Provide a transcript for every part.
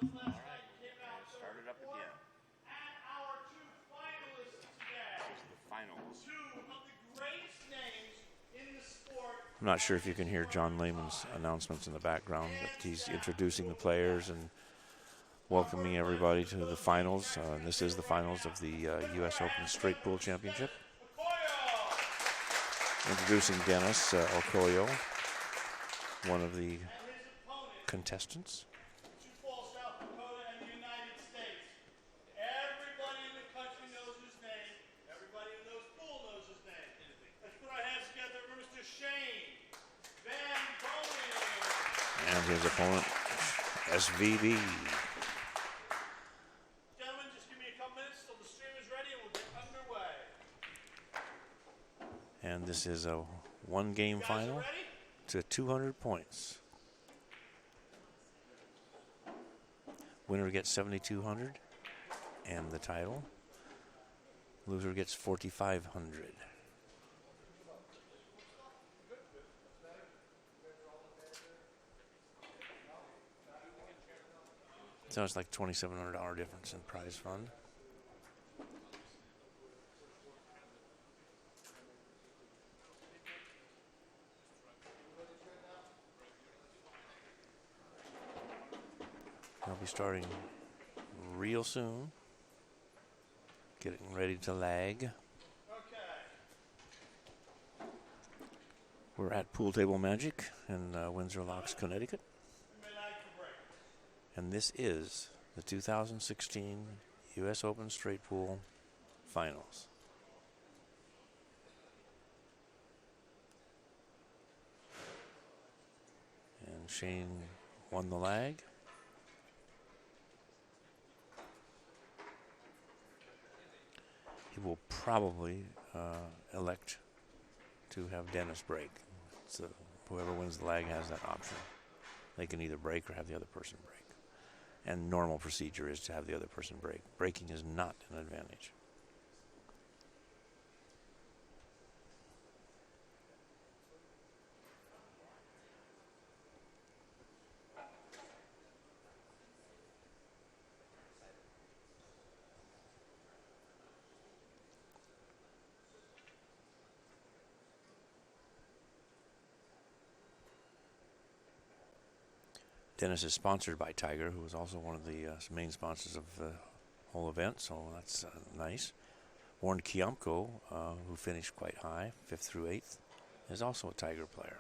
right, and start it up again. This is the finals. I'm not sure if you can hear John Lehman's announcements in the background, but he's introducing the players and welcoming everybody to the finals. This is the finals of the U.S. Open Straight Pool Championship. Introducing Dennis Orcollo, one of the contestants. And his opponent, SVB. Gentlemen, just give me a couple minutes till the stream is ready and we'll get underway. And this is a one-game final to 200 points. Winner gets 7,200 and the title. Loser gets 4,500. So it's like $2,700 difference in prize fund. I'll be starting real soon. Getting ready to lag. We're at Pool Table Magic in Windsor Locks, Connecticut. And this is the 2016 U.S. Open Straight Pool Finals. And Shane won the lag. He will probably elect to have Dennis break. So whoever wins the lag has that option. They can either break or have the other person break. And normal procedure is to have the other person break. Breaking is not an advantage. Dennis is sponsored by Tiger, who is also one of the main sponsors of the whole event, so that's nice. Warren Kiamko, who finished quite high, 5th through 8th, is also a Tiger player.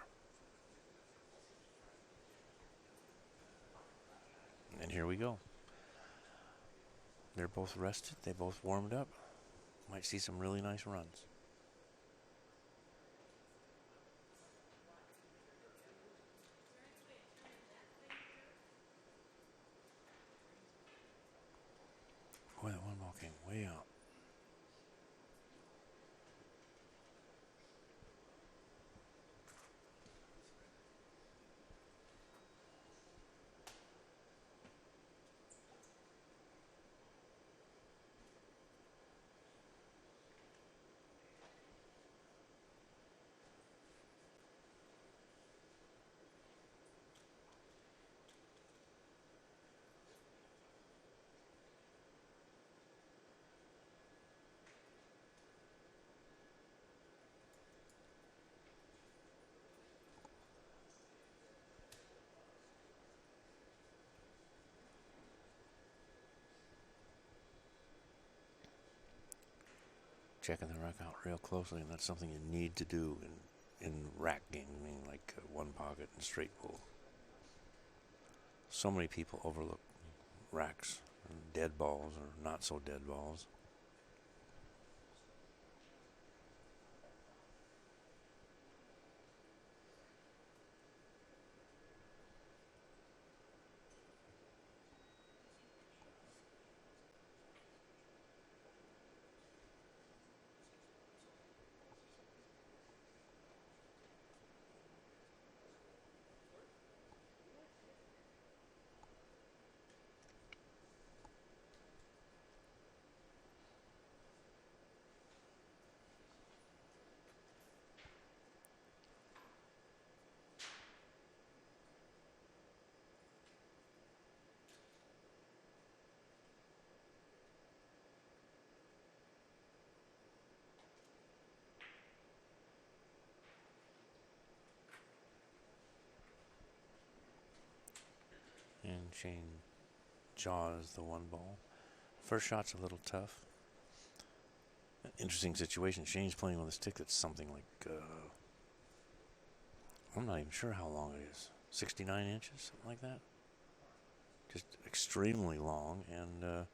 And here we go. They're both rested. They both warmed up. Might see some really nice runs. Boy, that one ball came way up. Checking the rack out real closely, and that's something you need to do in rack gaming, like one pocket and straight pool. So many people overlook racks and dead balls or not so dead balls. Shane jaws the one ball. First shot's a little tough. Interesting situation. Shane's playing with a stick that's something like, I'm not even sure how long it is. 69 inches, something like that. Just extremely long, and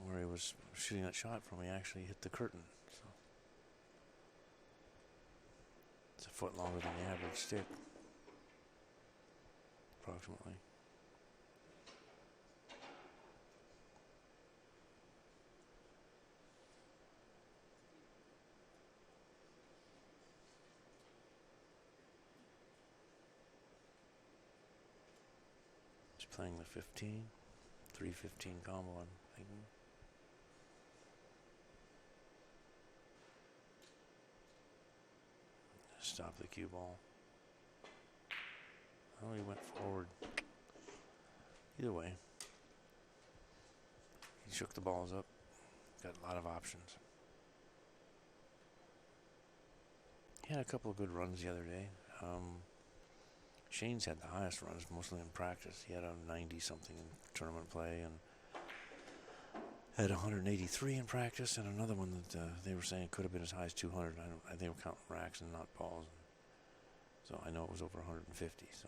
where he was shooting that shot from, he actually hit the curtain. So it's a foot longer than the average stick, approximately. He's playing the 15, 3-15 combo, I'm thinking. Stop the cue ball. Oh, he went forward. Either way, he shook the balls up. Got a lot of options. He had a couple of good runs the other day. Shane's had the highest runs, mostly in practice. He had a 90-something in tournament play, and had 183 in practice, and another one that they were saying could have been as high as 200. I think they were counting racks and not balls. So I know it was over 150. So.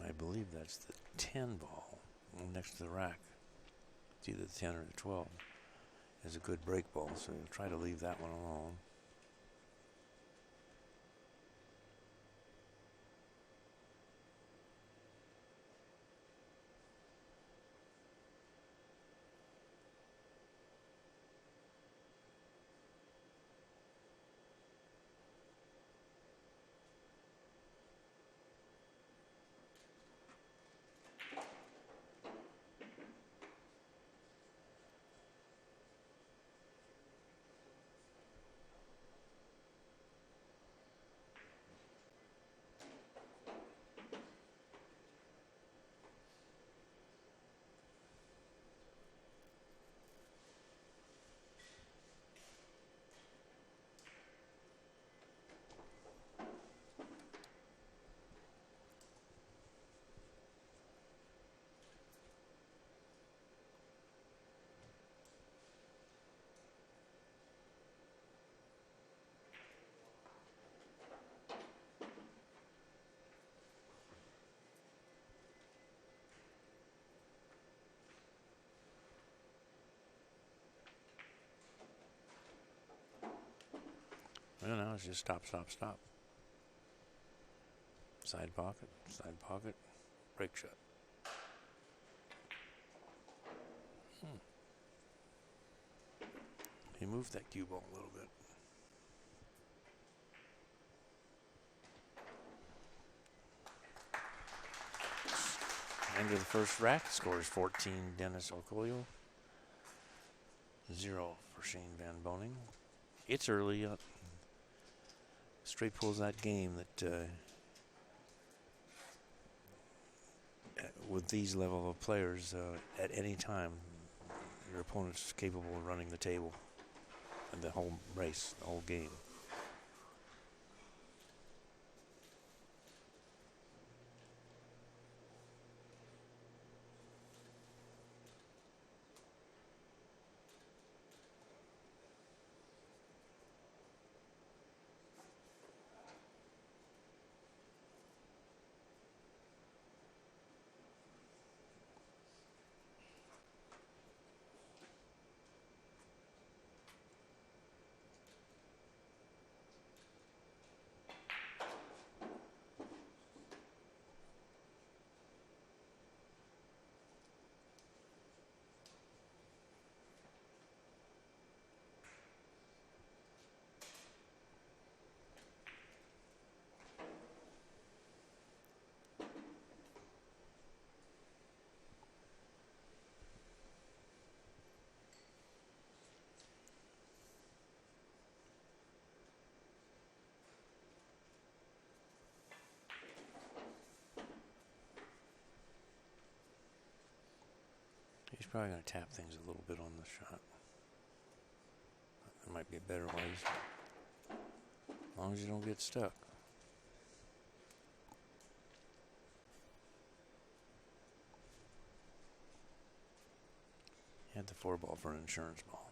I believe that's the 10 ball next to the rack. It's either the 10 or the 12. It's a good break ball, so you'll try to leave that one alone. Well, now it's just stop, stop, stop. Side pocket, break shot. He moved that cue ball a little bit. End of the first rack. Score is 14, Dennis Orcollo. 0 for Shane VanBoening. It's early. Straight pulls that game that with these level of players, at any time, your opponent's capable of running the table and the whole race, the whole game. probably going to tap things a little bit on the shot. There might be better ways. As long as you don't get stuck. He had the 4-ball for an insurance ball.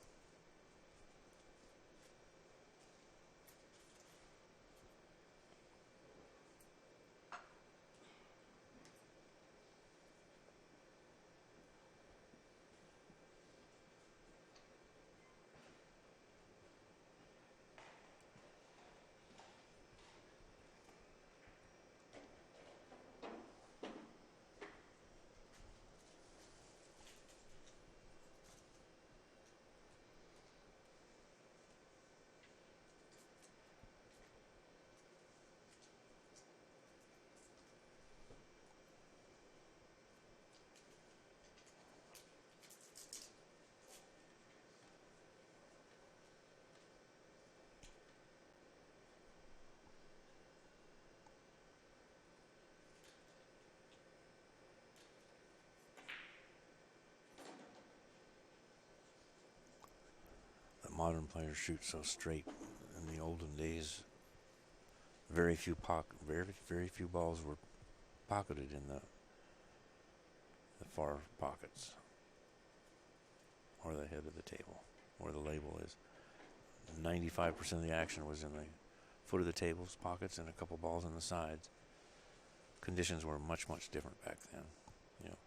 Modern players shoot so straight. In the olden days, very few balls were pocketed in the far pockets or the head of the table, where the label is. 95% of the action was in the foot of the table's pockets and a couple balls on the sides. Conditions were much different back then. You know.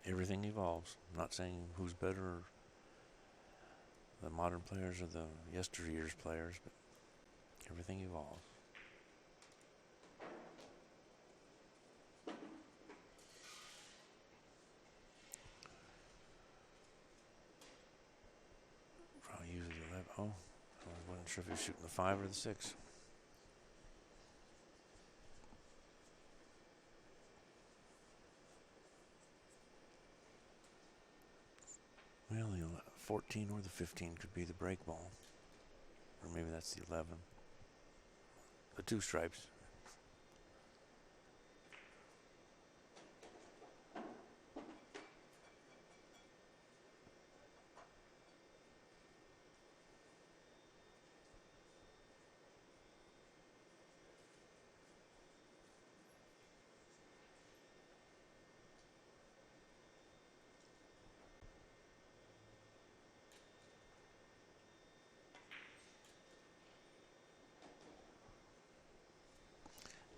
Everything evolves. I'm not saying who's better, the modern players or the yesteryear's players, but everything evolves. Probably use the 11. Oh, I wasn't sure if he was shooting the 5 or the 6. Well, the 14 or the 15 could be the break ball. Or maybe that's the 11. The 2 stripes.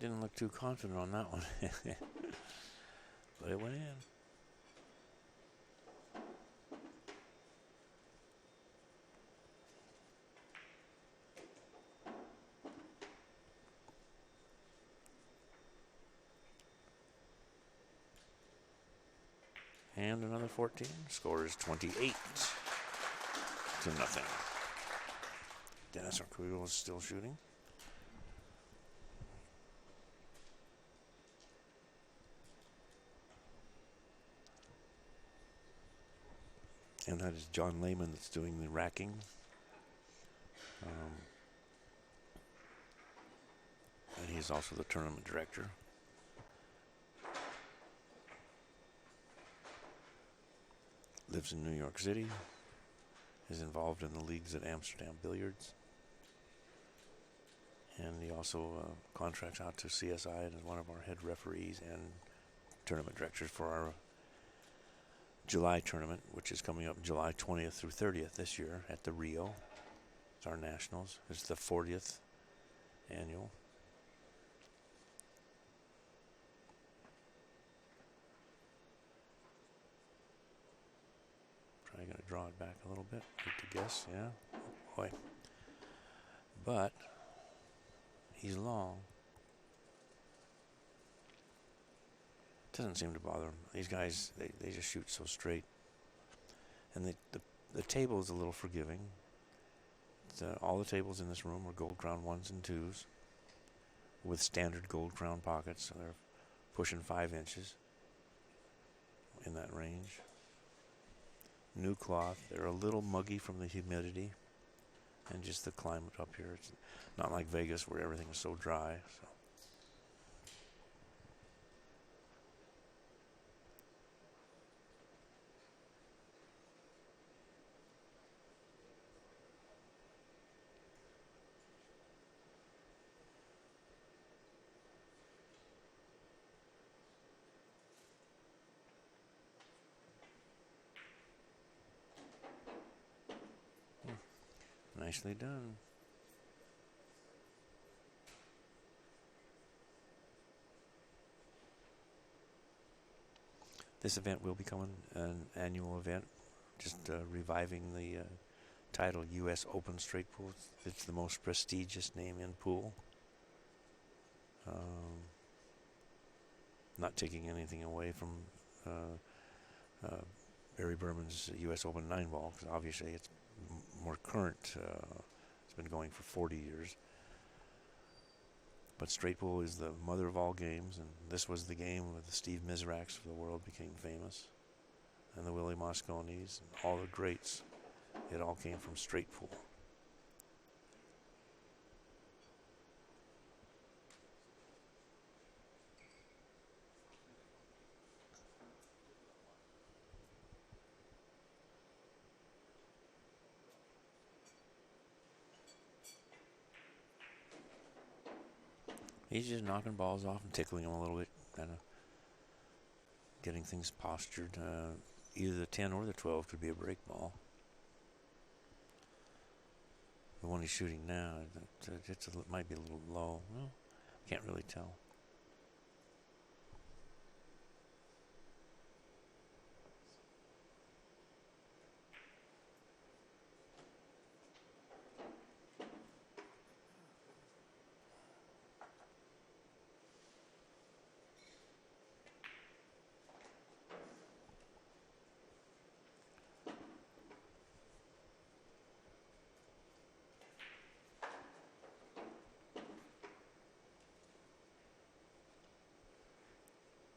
Didn't look too confident on that one. But it went in. And another 14. Score is 28 to nothing. Dennis Orcollo is still shooting. And that is John Lehman that's doing the racking. And he's also the tournament director. Lives in New York City. Is involved in the leagues at Amsterdam Billiards. And he also contracts out to CSI and is one of our head referees and tournament directors for our July tournament, which is coming up July 20th through 30th this year at the Rio. It's our nationals. It's the 40th annual. Probably going to draw it back a little bit. Hate to guess, yeah. Oh, boy. But he's long. Doesn't seem to bother him. These guys, they just shoot so straight. And the table is a little forgiving. All the tables in this room are gold crown 1s and 2s with standard gold crown pockets. So they're pushing 5 inches in that range. new cloth. They're a little muggy from the humidity and just the climate up here. It's not like Vegas where everything is so dry. So. Nicely done. This event will become an annual event, just reviving the title U.S. Open Straight Pool. It's the most prestigious name in pool. Not taking anything away from Barry Berman's U.S. Open 9-ball, because obviously it's more current. It's been going for 40 years. But straight pool is the mother of all games, and this was the game where the Steve Mizraks of the world became famous, and the Willie Mosconis, and all the greats. It all came from straight pool. He's just knocking balls off and tickling them a little bit, kind of getting things postured. Either the 10 or the 12 could be a break ball. The one he's shooting now, it might be a little low. Well, can't really tell.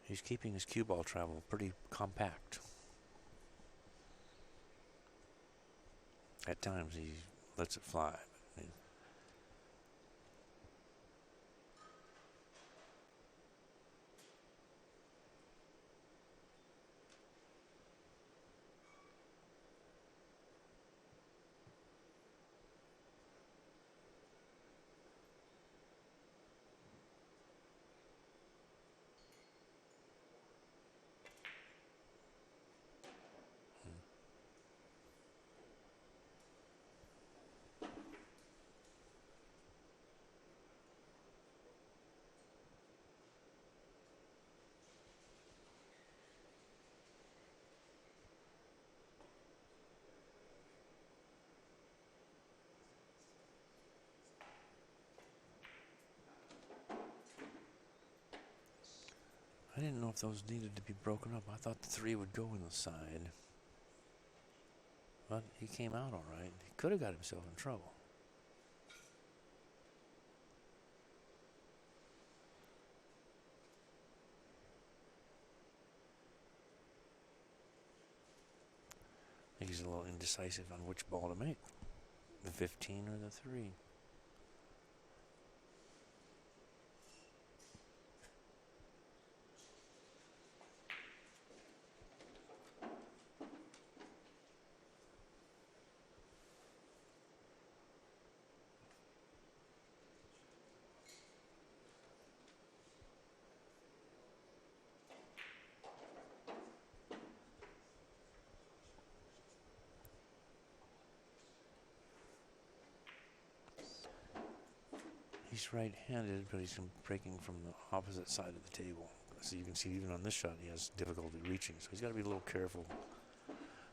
He's keeping his cue ball travel pretty compact. At times he lets it fly. I didn't know if those needed to be broken up. I thought the 3 would go in the side. But he came out all right. He could have got himself in trouble. I think he's a little indecisive on which ball to make. The 15 or the 3. He's right-handed, but he's breaking from the opposite side of the table. So you can see even on this shot he has difficulty reaching. So he's got to be a little careful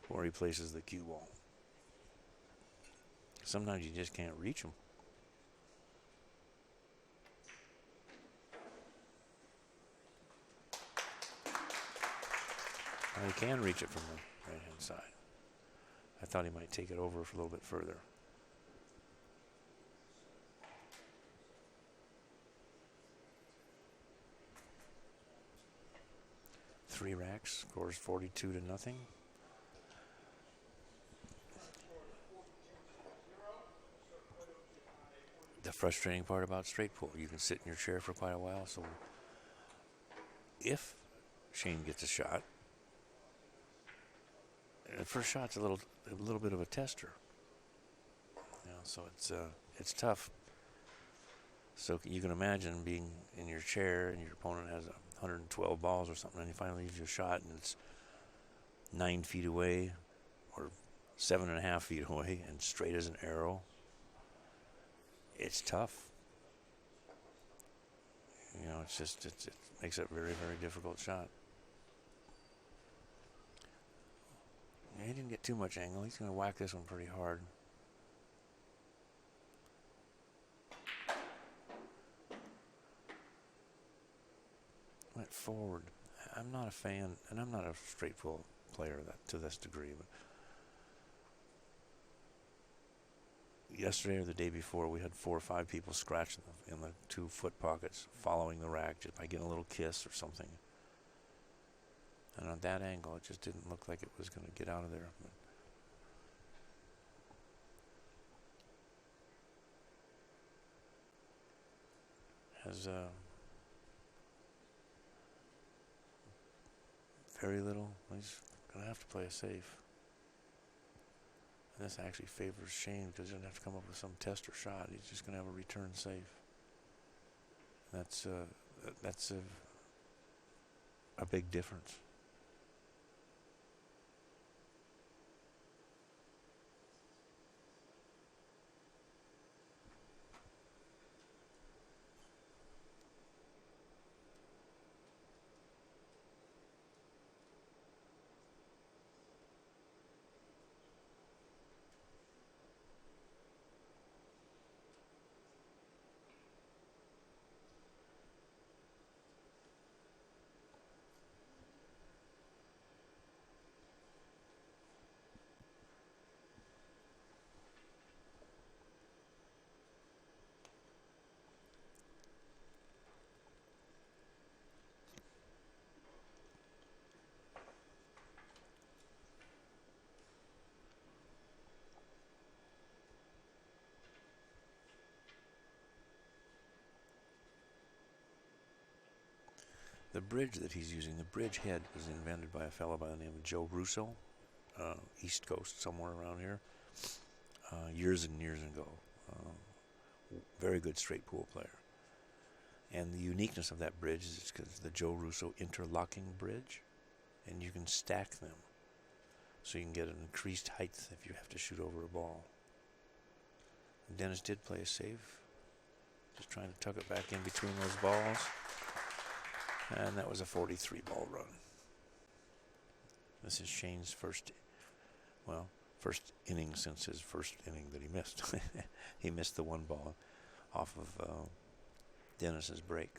where he places the cue ball. Sometimes you just can't reach him. Well, he can reach it from the right-hand side. I thought he might take it over for a little bit further. 3 racks, scores 42-0. frustrating part about straight pull. You can sit in your chair for quite a while. So if Shane gets a shot, the first shot's a little bit of a tester. So it's tough. So you can imagine being in your chair and your opponent has 112 balls or something, and he finally leaves you a shot, and it's 9 feet away or 7.5 feet away and straight as an arrow. It's tough. It makes it a very, very difficult shot. He didn't get too much angle. He's going to whack this one pretty hard. Went forward. I'm not a fan, and I'm not a straight pull player to this degree, but yesterday or the day before, we had 4 or 5 people scratching in the 2 foot pockets, following the rack just by getting a little kiss or something. And on that angle, it just didn't look like it was going to get out of there. But has very little. He's going to have to play it safe. And this actually favors Shane because he doesn't have to come up with some tester shot. He's just going to have a return safe. That's a big difference. The bridge that he's using, the bridge head, was invented by a fellow by the name of Joe Russo, East Coast, somewhere around here, years and years ago. Very good straight pool player. And the uniqueness of that bridge is because the Joe Russo interlocking bridge, and you can stack them. So you can get an increased height if you have to shoot over a ball. And Dennis did play a safe, just trying to tuck it back in between those balls. And that was a 43 ball run. This is Shane's first inning since his first inning that he missed. He missed the 1 ball off of Dennis's break.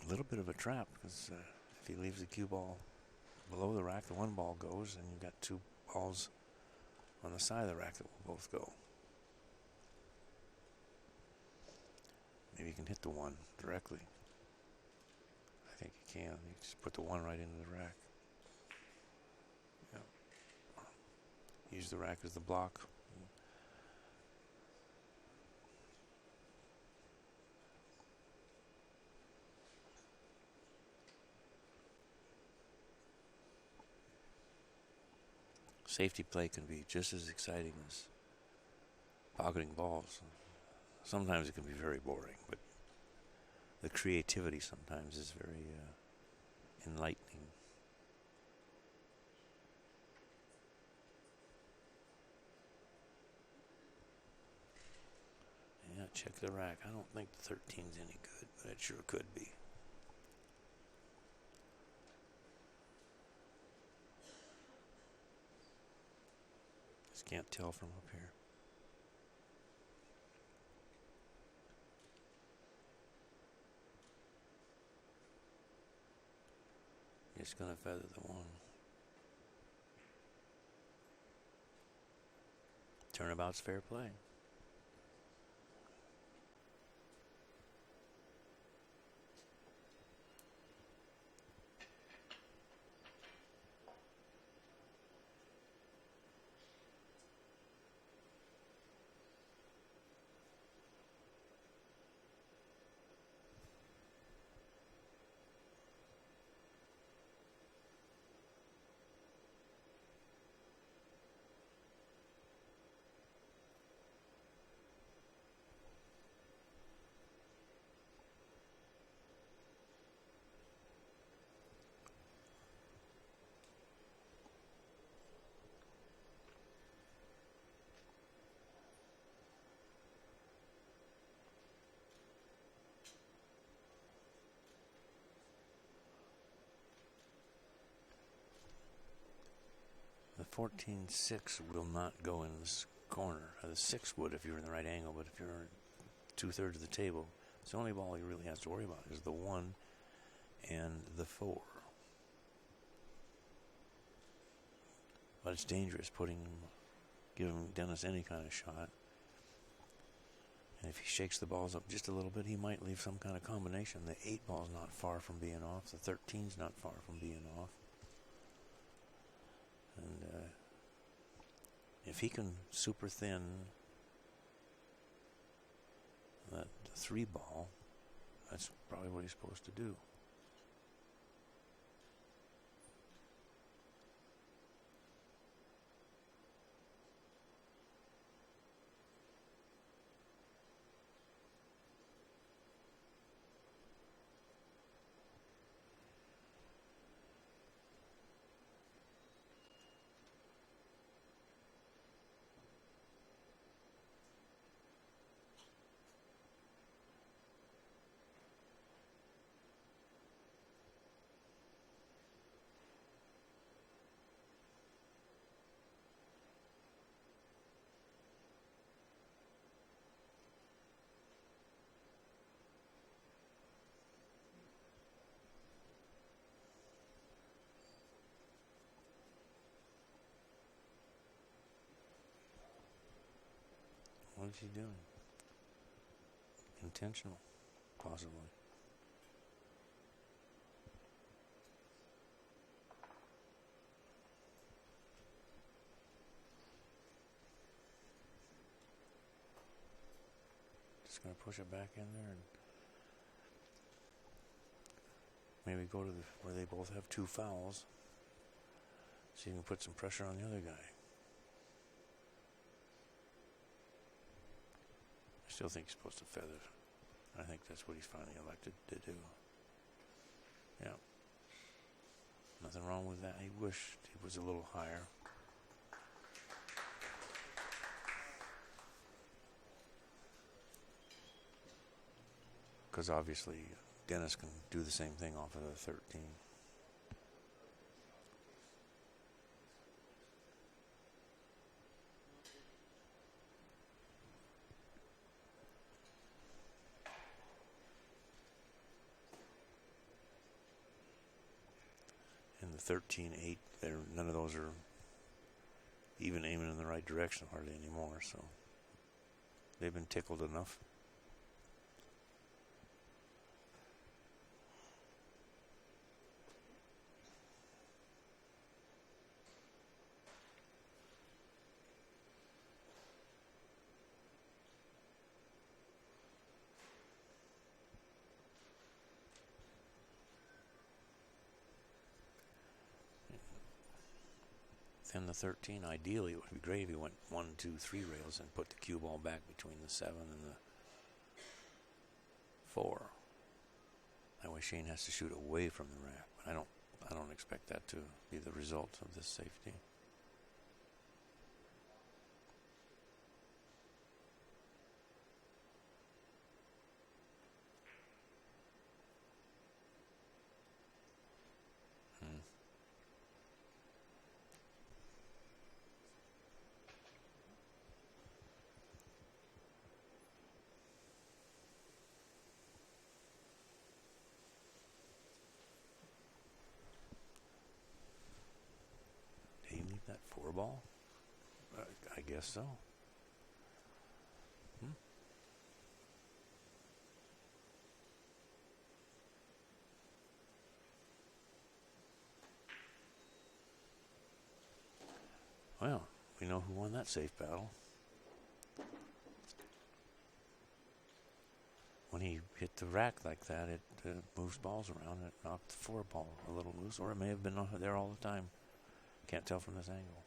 A little bit of a trap because if he leaves the cue ball below the rack, the 1 ball goes, and you've got 2 balls on the side of the rack that will both go. Maybe you can hit the 1 directly. I think you can. You just put the 1 right into the rack. Yep. Use the rack as the block. Safety play can be just as exciting as pocketing balls. Sometimes it can be very boring, but the creativity sometimes is very enlightening. Yeah, check the rack. I don't think the 13's any good, but it sure could be. Can't tell from up here. Just gonna feather the 1. Turnabout's fair play. 14-6 will not go in this corner. The 6 would if you're in the right angle, but if you're 2/3 of the table, it's the only ball he really has to worry about is the 1 and the 4. But it's dangerous giving Dennis any kind of shot. And if he shakes the balls up just a little bit, he might leave some kind of combination. The 8 ball's not far from being off. The 13's not far from being off. And if he can super thin that 3 ball, that's probably what he's supposed to do. What is he doing? Intentional, possibly. Just going to push it back in there and maybe go to where they both have 2 fouls so you can put some pressure on the other guy. I still think he's supposed to feather. I think that's what he's finally elected to do. Yeah. Nothing wrong with that. He wished he was a little higher. Because obviously Dennis can do the same thing off of the 13. And the 13-8, none of those are even aiming in the right direction hardly anymore, so they've been tickled enough. Then the 13, ideally, it would be great if he went 1, 2, 3 rails and put the cue ball back between the 7 and the 4. That way Shane has to shoot away from the rack. But I don't expect that to be the result of this safety. That 4 ball? I guess so. Well, we know who won that safe battle. When he hit the rack like that, it moves balls around. It knocked the 4 ball a little loose, or it may have been there all the time. Can't tell from this angle.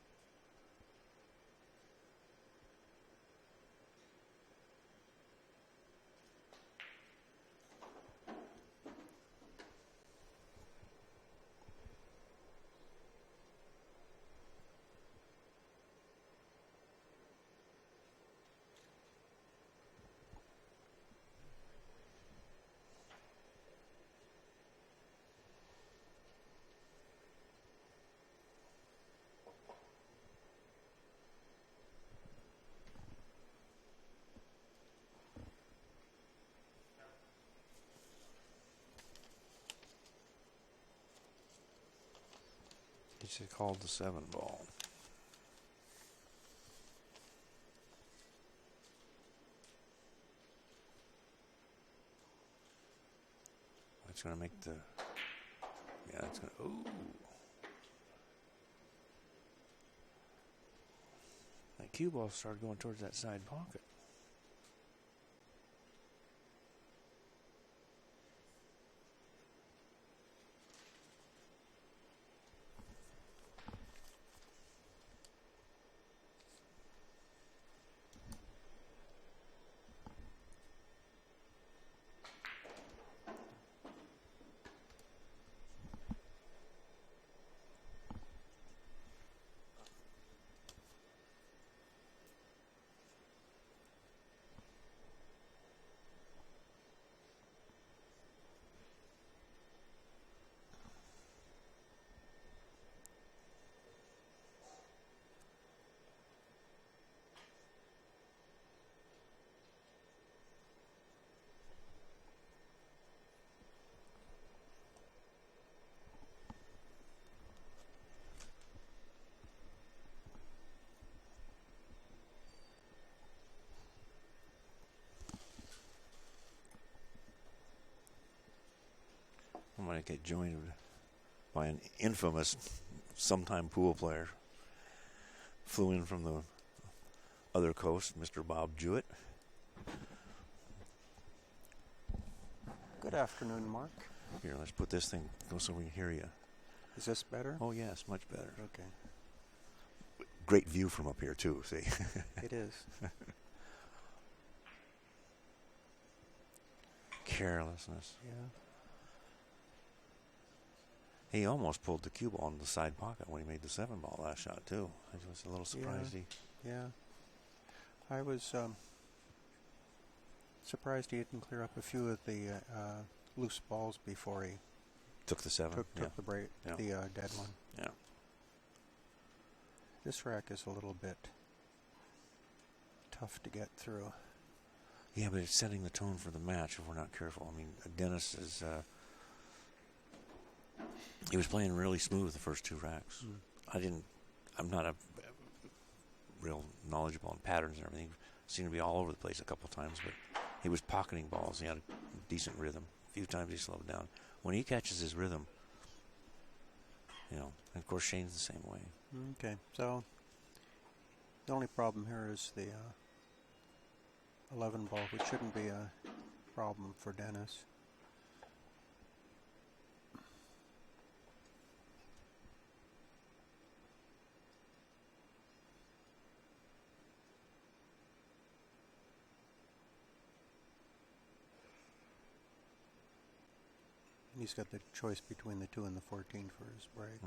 She called the 7 ball. It's going to make the... Yeah, it's going to... Ooh. That cue ball started going towards that side pocket. I'm going to get joined by an infamous sometime pool player. Flew in from the other coast, Mr. Bob Jewett. Good afternoon, Mark. Here, let's put this thing so we can hear you. Is this better? Oh, yes, much better. Okay. Great view from up here, too, see? It is. Carelessness. Yeah. He almost pulled the cue ball into the side pocket when he made the 7 ball last shot, too. I was a little surprised. Yeah. I was surprised he didn't clear up a few of the loose balls before he took the 7. took the break, the dead one. Yeah. This rack is a little bit tough to get through. Yeah, but it's setting the tone for the match if we're not careful. I mean, Dennis is... he was playing really smooth the first 2 racks. I'm not a real knowledgeable on patterns and everything. Seemed to be all over the place a couple of times, but he was pocketing balls. He had a decent rhythm. A few times he slowed down. When he catches his rhythm, and of course Shane's the same way. Okay, so the only problem here is the 11 ball, which shouldn't be a problem for Dennis. He's got the choice between the 2 and the 14 for his break.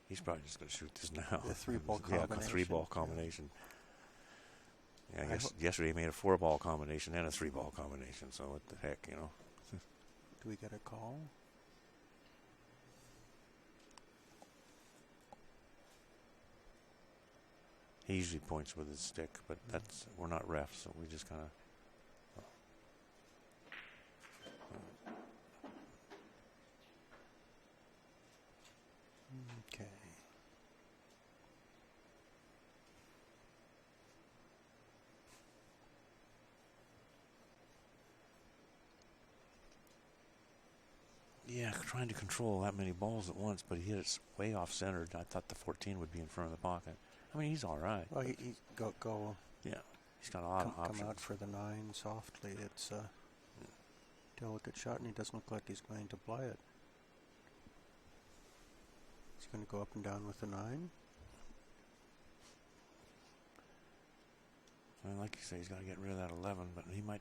He's probably just going to shoot this now. The 3-ball combination. Yeah, a 3-ball combination. Yeah, I guess yesterday he made a 4-ball combination and a 3-ball combination, so what the heck, Do we get a call? He usually points with his stick, but we're not refs, so we just kind of... Okay. Yeah, trying to control that many balls at once, but he hit it way off-centered. I thought the 14 would be in front of the pocket. I mean, he's all right. Well, he go. Yeah, he's got a lot of options. Come out for the 9 softly. It's a delicate shot, and he doesn't look like he's going to play it. He's going to go up and down with the 9. Well, like you say, he's got to get rid of that 11, but he might.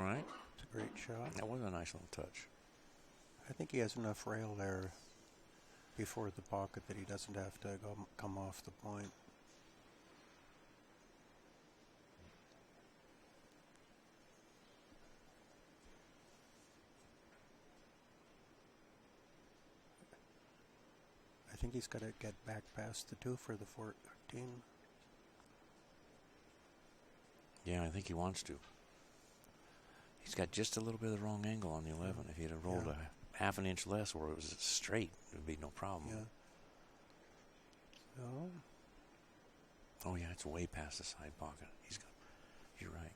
All right. It's a great shot. That was a nice little touch. I think he has enough rail there before the pocket that he doesn't have to come off the point. I think he's got to get back past the 2 for the 14. Yeah, I think he wants to. He's got just a little bit of the wrong angle on the 11. If he'd have rolled a half an inch less or it was straight, it would be no problem. Yeah. So, oh, yeah, it's way past the side pocket. You're right.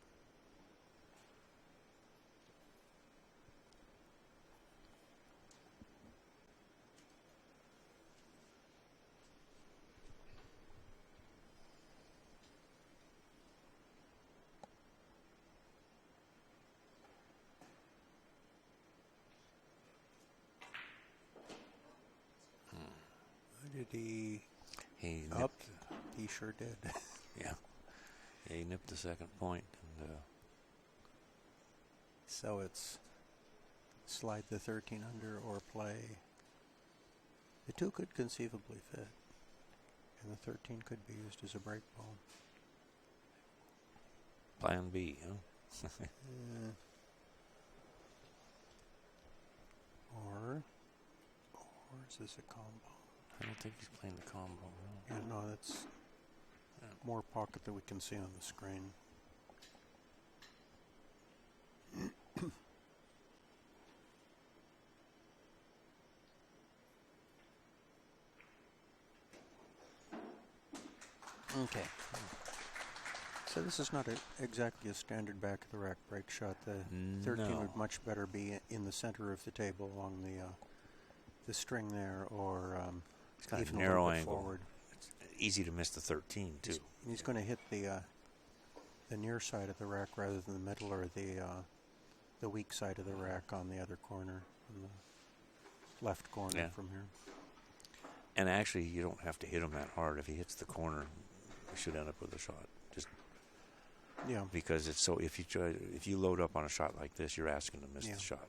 did he He up? nipped. He sure did. Yeah. Yeah, he nipped the second point. And, So it's slide the 13 under or play. The 2 could conceivably fit, and the 13 could be used as a break ball. plan B, huh? Or is this a combo? I don't think he's playing the combo. No. Yeah, no, that's more pocket than we can see on the screen. Okay. So this is not exactly a standard back of the rack break shot. The 13 No. would much better be in the center of the table along the string there, or It's got even a narrow little bit angle. forward. It's easy to miss the 13 too. He's going to hit the near side of the rack rather than the middle or the weak side of the rack on the other corner, on the left corner from here. And actually, you don't have to hit him that hard. If he hits the corner, you should end up with a shot. Just because it's so. If you load up on a shot like this, you're asking to miss the shot.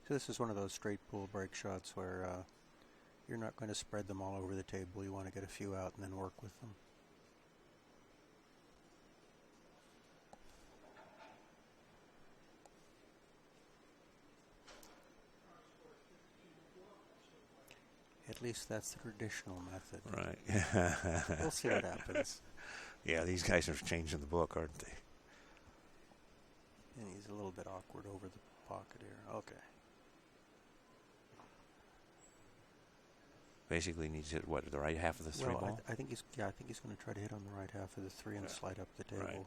So this is one of those straight pool break shots where you're not going to spread them all over the table. You want to get a few out and then work with them. At least that's the traditional method. Right. We'll see what happens. Yeah, these guys are changing the book, aren't they? And he's a little bit awkward over the pocket here. Okay. Basically needs to hit, what, the right half of the 3 ball? I think he's going to try to hit on the right half of the 3 and slide up the table. Right.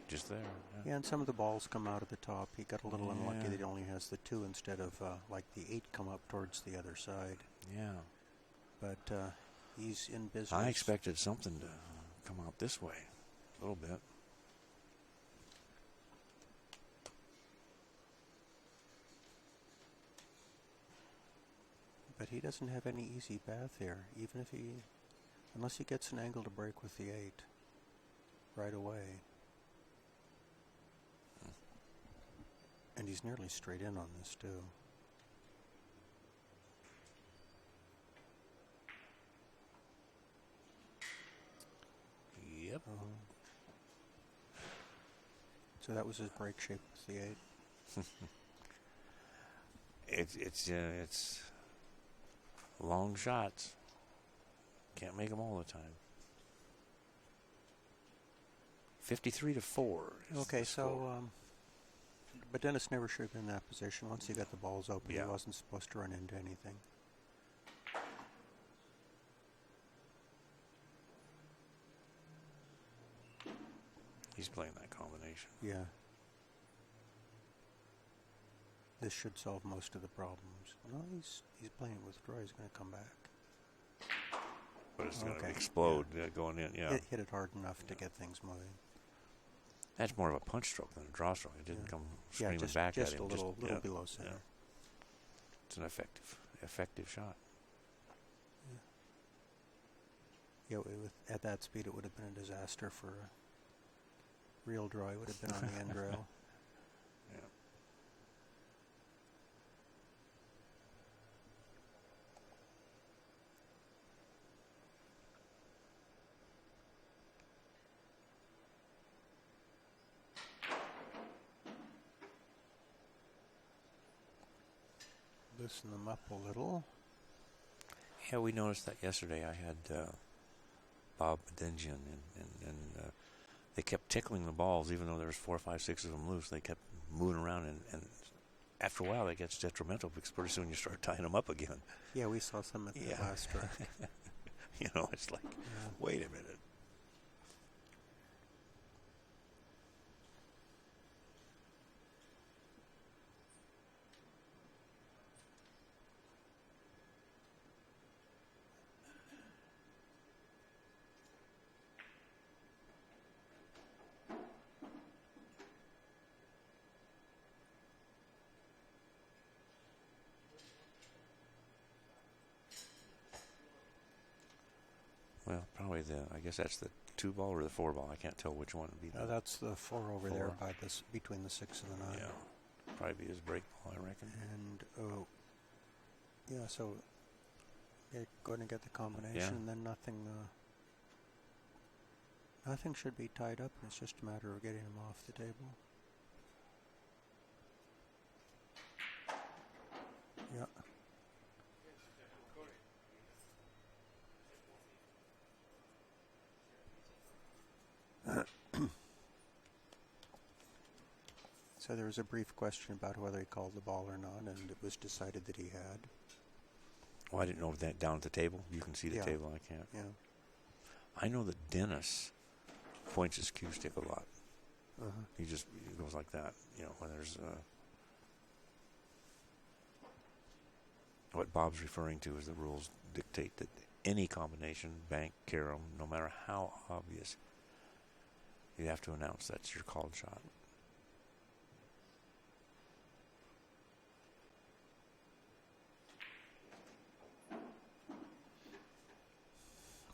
Just there. Yeah, and some of the balls come out at the top. He got a little unlucky that he Yeah. only has the 2 instead of like the 8 come up towards the other side. Yeah. But he's in business. I expected something to come out this way a little bit. But he doesn't have any easy path here, even if unless he gets an angle to break with the 8 right away. And he's nearly straight in on this too. Yep. So that was his break shape with the 8. It's long shots. Can't make them all the time. 53-4. Okay, so but Dennis never should have been in that position. Once he got the balls open, he wasn't supposed to run into anything. He's playing that combination. Yeah. This should solve most of the problems. No, he's playing with draw. He's going to come back. But it's going to explode going in, Hit it hard enough to get things moving. That's more of a punch stroke than a draw stroke. It didn't come screaming just, back just at him. A little below center. Yeah. It's an effective shot. Yeah, at that speed, it would have been a disaster for real draw, he would have been on the end rail. Yeah. Loosen them up a little. Yeah, we noticed that yesterday. I had Bob Bedenjian, and they kept tickling the balls, even though there was 4, 5, 6 of them loose. They kept moving around, and after a while, that gets detrimental because pretty soon you start tying them up again. Yeah, we saw some at the last track. You know, it's like, wait a minute. Well, probably I guess that's the 2 ball or the 4 ball. I can't tell which one would be. No, that's the 4 over 4. there by this, between the 6 and the 9. Yeah, probably be his break ball, I reckon. And, yeah, so they're going to get the combination, and then nothing should be tied up, and it's just a matter of getting them off the table. Yeah. So there was a brief question about whether he called the ball or not, and it was decided that he had. Well, I didn't know that down at the table. You can see the table. I can't. Yeah. I know that Dennis points his cue stick a lot. He goes like that. You know, when there's what Bob's referring to is the rules dictate that any combination, bank, carom, no matter how obvious, you have to announce that's your called shot.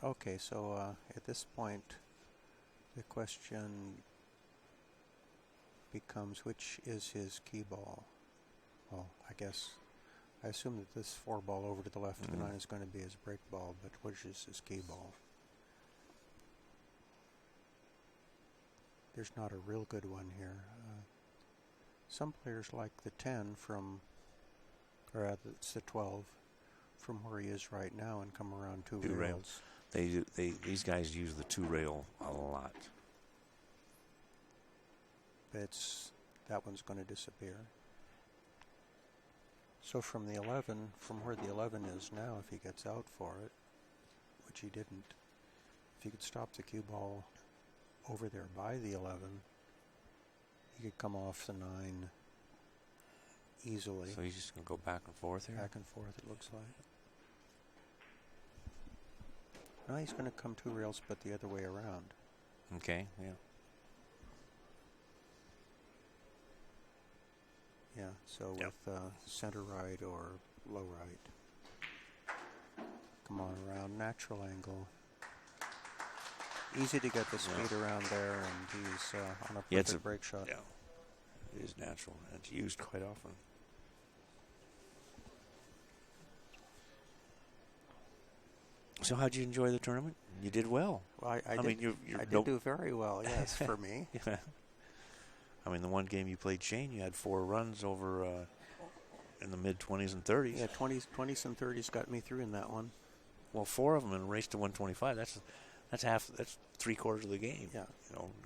Okay, so at this point, the question becomes, which is his key ball? Well, I assume that this 4 ball over to the left of the 9 is going to be his break ball, but which is his key ball? There's not a real good one here. Some players like the 10 it's the 12 from where he is right now and come around 2 rails. These guys use the 2 rail a lot. But that one's going to disappear. So from the 11, from where the 11 is now, if he gets out for it, which he didn't, if he could stop the cue ball over there by the 11, he could come off the 9 easily. So he's just going to go back and forth here? Back and forth, it looks like. No, he's going to come 2 rails, but the other way around. Okay, yeah. Yeah, so with center right or low right. Come on around, natural angle. Easy to get the speed around there, and he's on a perfect break shot. Yeah, it is natural. It's used quite often. So how'd you enjoy the tournament? You did well. Well, I did do very well, yes, for me. Yeah. I mean, the one game you played Shane, you had 4 runs over in the mid-20s and 30s. Yeah, 20s and 30s got me through in that one. Well, 4 of them in a race to 125. That's half. That's 3/4 of the game. Yeah.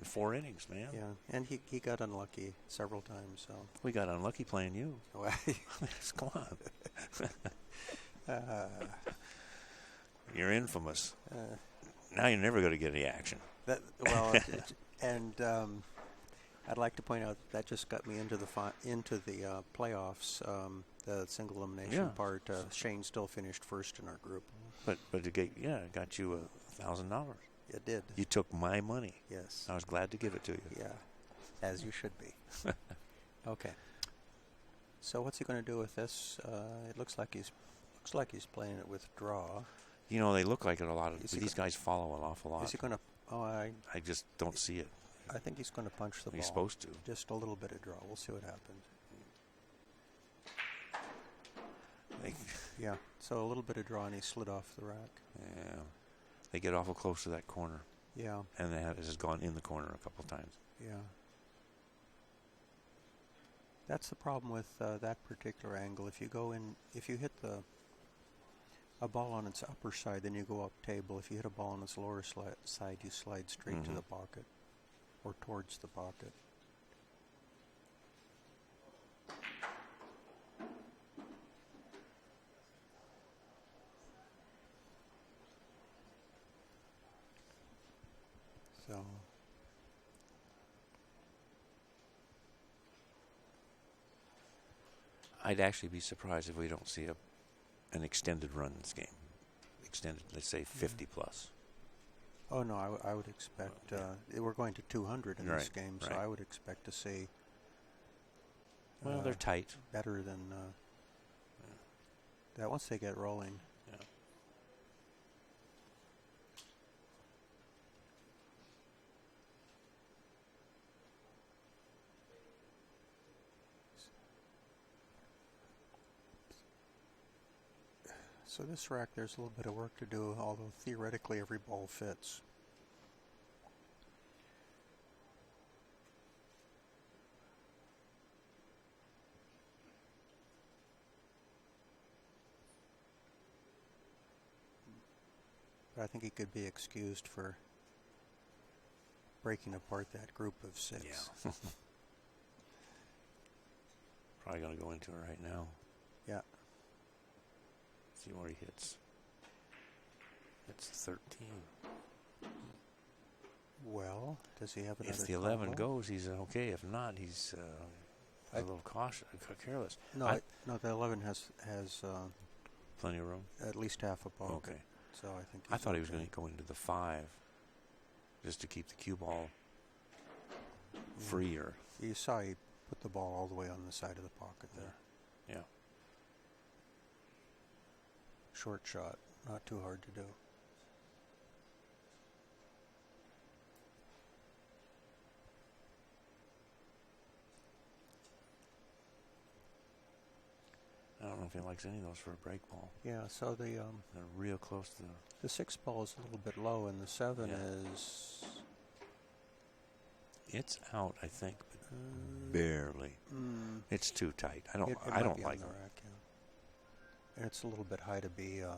4 innings, man. Yeah, and he got unlucky several times. So we got unlucky playing you. Come on. You're infamous. Now you're never going to get any action. I'd like to point out that just got me into the playoffs. The single elimination part. Shane still finished first in our group. But it got you $1,000. It did. You took my money. Yes. I was glad to give it to you. Yeah, as you should be. Okay. So what's he going to do with this? It looks like he's playing it with draw. They look like it a lot. These guys follow an awful lot. Is he going to? I just don't see it. I think he's going to punch the ball. He's supposed to. Just a little bit of draw. We'll see what happens. Yeah, so a little bit of draw and he slid off the rack. Yeah. They get awful close to that corner. Yeah. And it has gone in the corner a couple times. Yeah. That's the problem with that particular angle. If you go in, if you hit a ball on its upper side, then you go up table. If you hit a ball on its lower side, you slide straight to the pocket or towards the pocket. So I'd actually be surprised if we don't see an extended run in this game. Extended, let's say 50 plus. oh no, I would expect we're going to 200 in this game, so right. I would expect to see. Well, they're tight. Better than that once they get rolling. Yeah. So this rack, there's a little bit of work to do, although theoretically every ball fits. But I think he could be excused for breaking apart that group of 6. Yeah. Probably going to go into it right now. Yeah. See where he hits. It's 13. Well, does he have another? If the 11 combo? goes, he's okay. If not, he's a little careless. No, no. The 11 has plenty of room. at least half a pocket. Okay. So I think. I thought he was going to go into the 5, just to keep the cue ball freer. You saw he put the ball all the way on the side of the pocket there. Yeah. Short shot, not too hard to do. I don't know if he likes any of those for a break ball. Yeah, so They're real close to the 6 ball is a little bit low, and the 7 is. It's out, I think, but barely. It's too tight. I don't It I might don't be like on it. the rack, yeah. And it's a little bit high to be a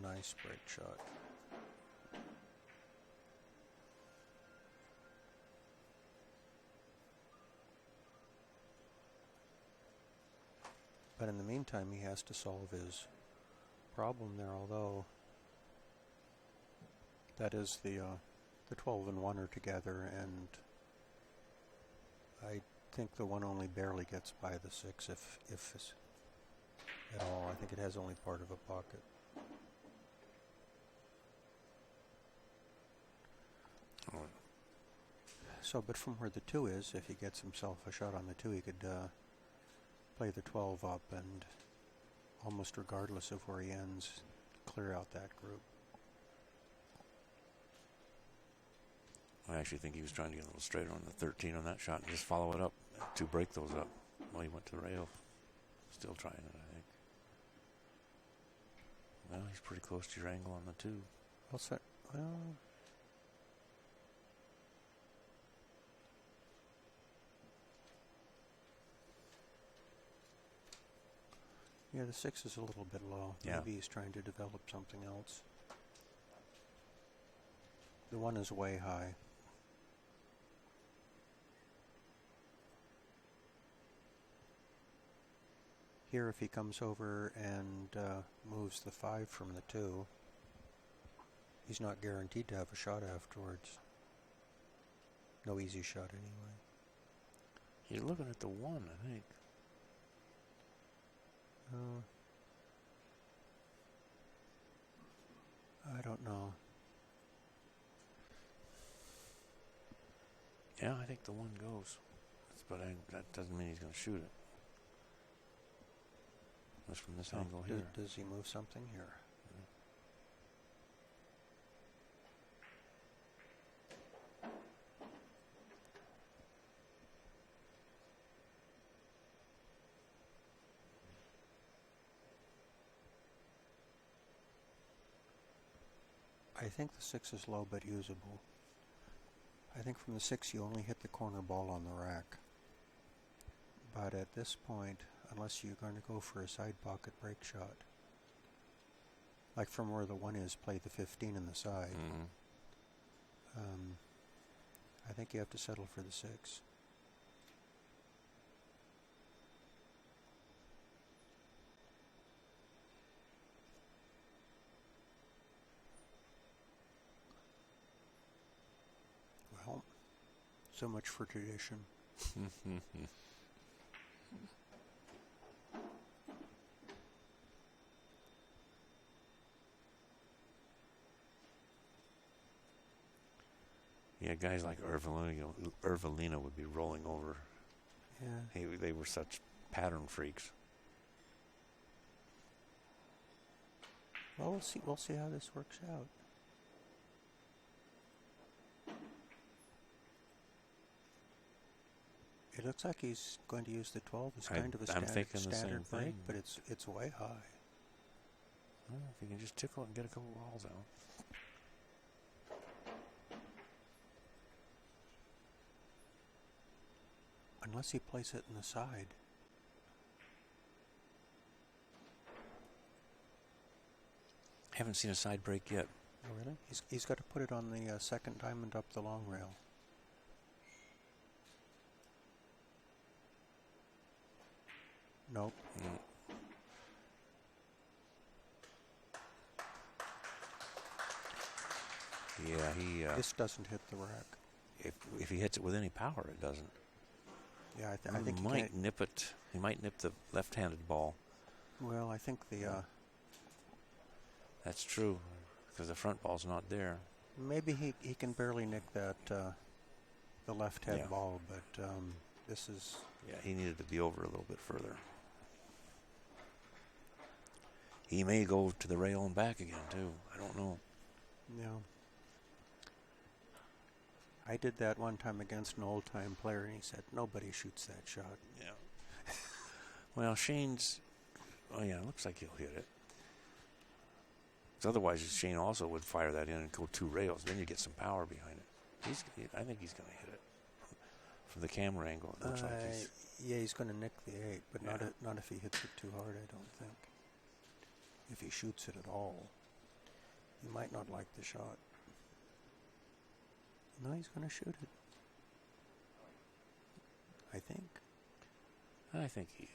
nice break shot. But in the meantime, he has to solve his problem there, although that is the 12 and 1 are together, and I think the 1 only barely gets by the 6, if at all. I think it has only part of a pocket. Oh. So, but from where the 2 is, if he gets himself a shot on the 2, he could play the 12 up and, almost regardless of where he ends, clear out that group. I actually think he was trying to get a little straighter on the 13 on that shot and just follow it up to break those up. Well, he went to the rail. Still trying it, I think. Well, he's pretty close to your angle on the 2. Well, yeah, the 6 is a little bit low. Yeah. Maybe he's trying to develop something else. The 1 is way high. Here, if he comes over and moves the 5 from the 2, he's not guaranteed to have a shot afterwards. No easy shot anyway. He's looking at the 1, I think. I don't know. Yeah, I think the 1 goes. But that doesn't mean he's going to shoot it. Just from this angle here. Does he move something here? I think the 6 is low but usable. I think from the 6 you only hit the corner ball on the rack. But at this point, unless you're going to go for a side pocket break shot, like from where the 1 is, play the 15 in the side, I think you have to settle for the 6. Well, so much for tradition. Yeah, guys like Ervelino would be rolling over. Yeah. They were such pattern freaks. Well, we'll see how this works out. It looks like he's going to use the 12 as kind of a standard break, but it's way high. Well, if you can just tickle it and get a couple balls out. Unless he plays it in the side. Haven't seen a side break yet. Oh, really? He's got to put it on the second diamond up the long rail. Nope. Yeah, he... this doesn't hit the rack. If he hits it with any power, it doesn't. Yeah, I think he might nip it. He might nip the left-handed ball. Well, I think the... That's true, because the front ball's not there. Maybe he can barely nick that the left head ball, but this is... Yeah, he needed to be over a little bit further. He may go to the rail and back again, too. I don't know. Yeah. I did that one time against an old-time player, and he said, nobody shoots that shot. Yeah. Well, Shane's... Oh, yeah, it looks like he'll hit it. Because otherwise, Shane also would fire that in and go 2 rails. Then you get some power behind it. I think he's going to hit it. From the camera angle, it looks like he's... Yeah, he's going to nick the 8, but not if he hits it too hard, I don't think. If he shoots it at all, he might not like the shot. No, he's going to shoot it. I think. I think he is.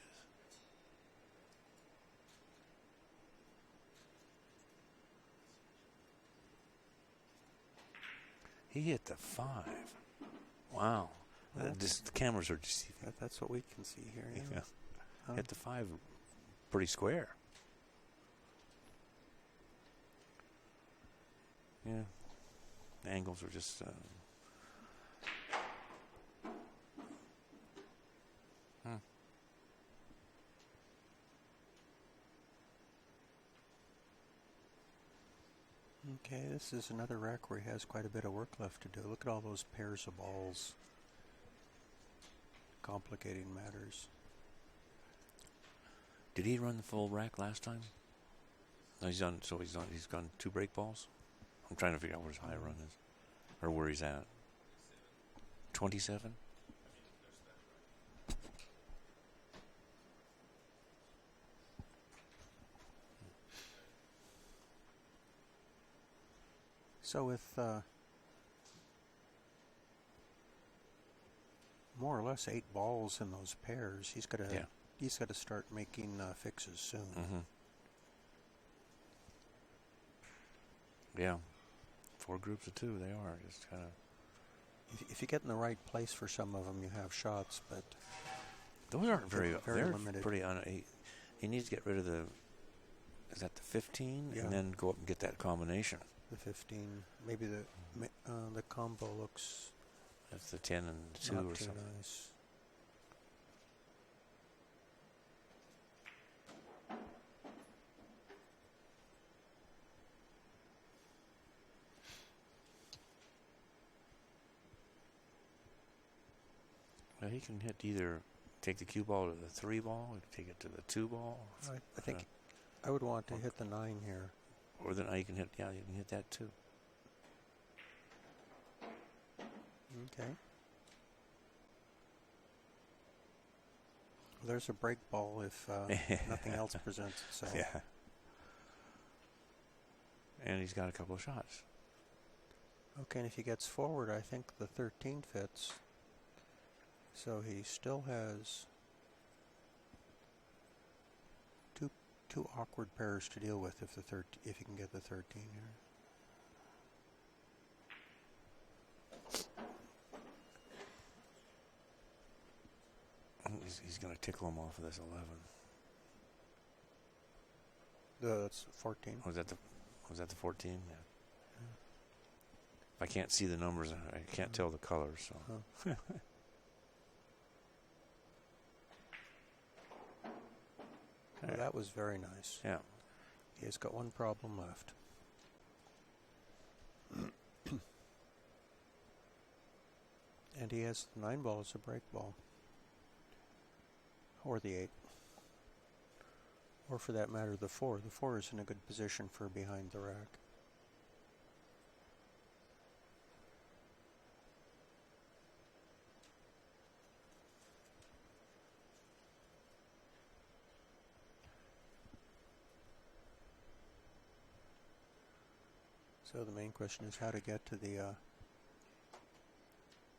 He hit the 5. Wow. Well, The cameras are deceiving. That's what we can see here. Yeah. Hit the 5 pretty square. Yeah. The angles are just... Okay, this is another rack where he has quite a bit of work left to do. Look at all those pairs of balls. Complicating matters. Did he run the full rack last time? No, he's gone 2 break balls? I'm trying to figure out what his high run is. Or where he's at. 27? So with more or less 8 balls in those pairs, he's got to start making fixes soon. Mm-hmm. Yeah. 4 groups of 2, they are just kind of... If you get in the right place for some of them, you have shots, but... Those aren't very they're limited. Pretty he needs to get rid of the... Is that the 15? Yeah. And then go up and get that combination. The 15. Maybe the combo looks... That's the 10 and the 2 not or too something. Nice. Well, he can hit either take the cue ball to the 3 ball, or take it to the 2 ball. I think I would want to hit the 9 here. Or then you can hit, you can hit that too. Okay. Well, there's a break ball if nothing else presents itself. Yeah. And he's got a couple of shots. Okay, and if he gets forward, I think the 13 fits. So he still has two awkward pairs to deal with if he can get the 13 here. He's going to tickle him off of this 11. That's 14. Was that the 14? Yeah. If I can't see the numbers, I can't tell the colors. So. Huh. Well, that was very nice. Yeah. He has got one problem left. And he has the 9 ball as a break ball. Or the 8. Or for that matter, the 4. The 4 is in a good position for behind the rack. So the main question is how to get to the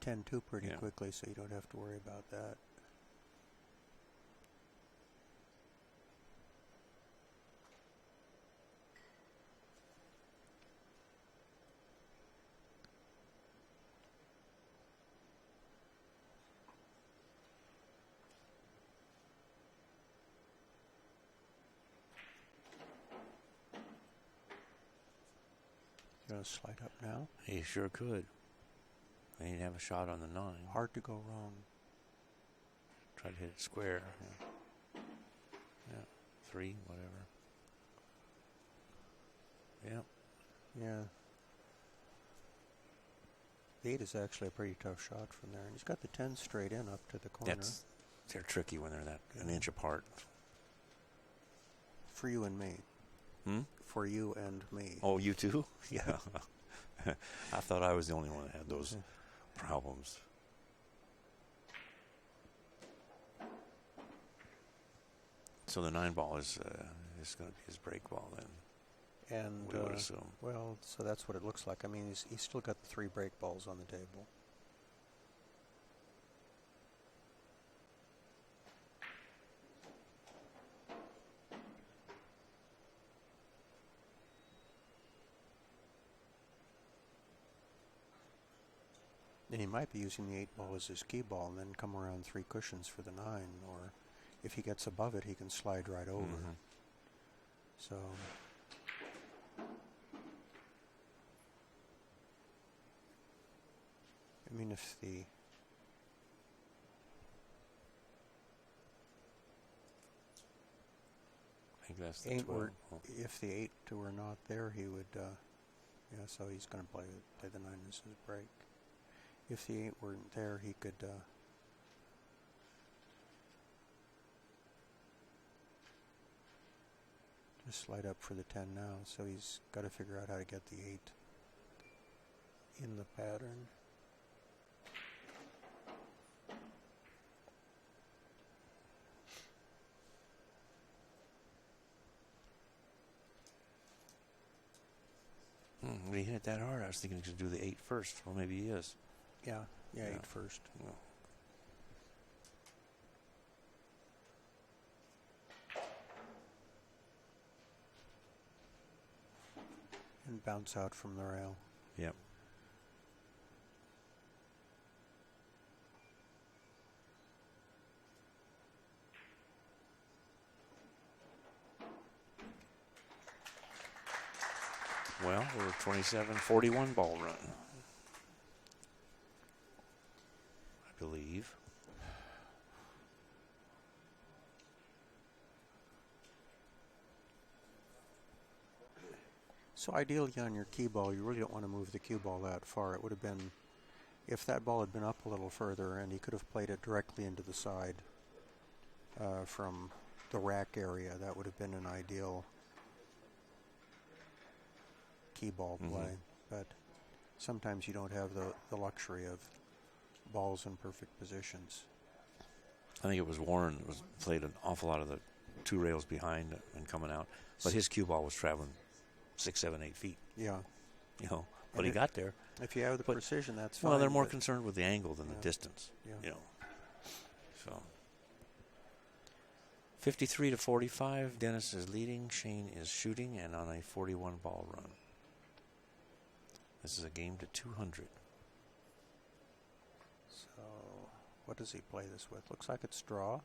10-2 pretty quickly so you don't have to worry about that. Going to slide up now. He sure could. And he'd have a shot on the 9. Hard to go wrong. Try to hit it square. Yeah. 3, whatever. Yeah. Yeah. The 8 is actually a pretty tough shot from there. And he's got the 10 straight in up to the corner. They're tricky when they're an inch apart. For you and me. For you and me. Oh, you too? Yeah. I thought I was the only one that had those problems. So the 9 ball is going to be his break ball then. And we would assume. Well, so that's what it looks like. I mean, he's still got the 3 break balls on the table. And he might be using the 8 ball as his key ball and then come around 3 cushions for the 9, or if he gets above it, he can slide right over. So I mean, if the I think that's the 8 12. were, if the 8 were not there, he would, so he's going to play the 9 as his break. If the 8 weren't there, he could just slide up for the 10 now. So he's got to figure out how to get the 8 in the pattern. When he hit it that hard, I was thinking he should do the 8 first. Well, maybe he is. Yeah, 8 first. Yeah. And bounce out from the rail. Yep. Well, we're 27-41 ball run, I believe. So ideally on your key ball, you really don't want to move the cue ball that far. It would have been, if that ball had been up a little further and he could have played it directly into the side from the rack area, that would have been an ideal key ball play. But sometimes you don't have the luxury of balls in perfect positions. I think it was Warren was played an awful lot of the 2 rails behind and coming out, but his cue ball was traveling 6, 7, 8 feet. Yeah. You know, but he got there. If you have the precision, that's fine. Well, they're more concerned with the angle than the distance. Yeah. You know, so 53-45. Dennis is leading. Shane is shooting and on a 41 ball run. This is a game to 200. So, what does he play this with? Looks like it's draw.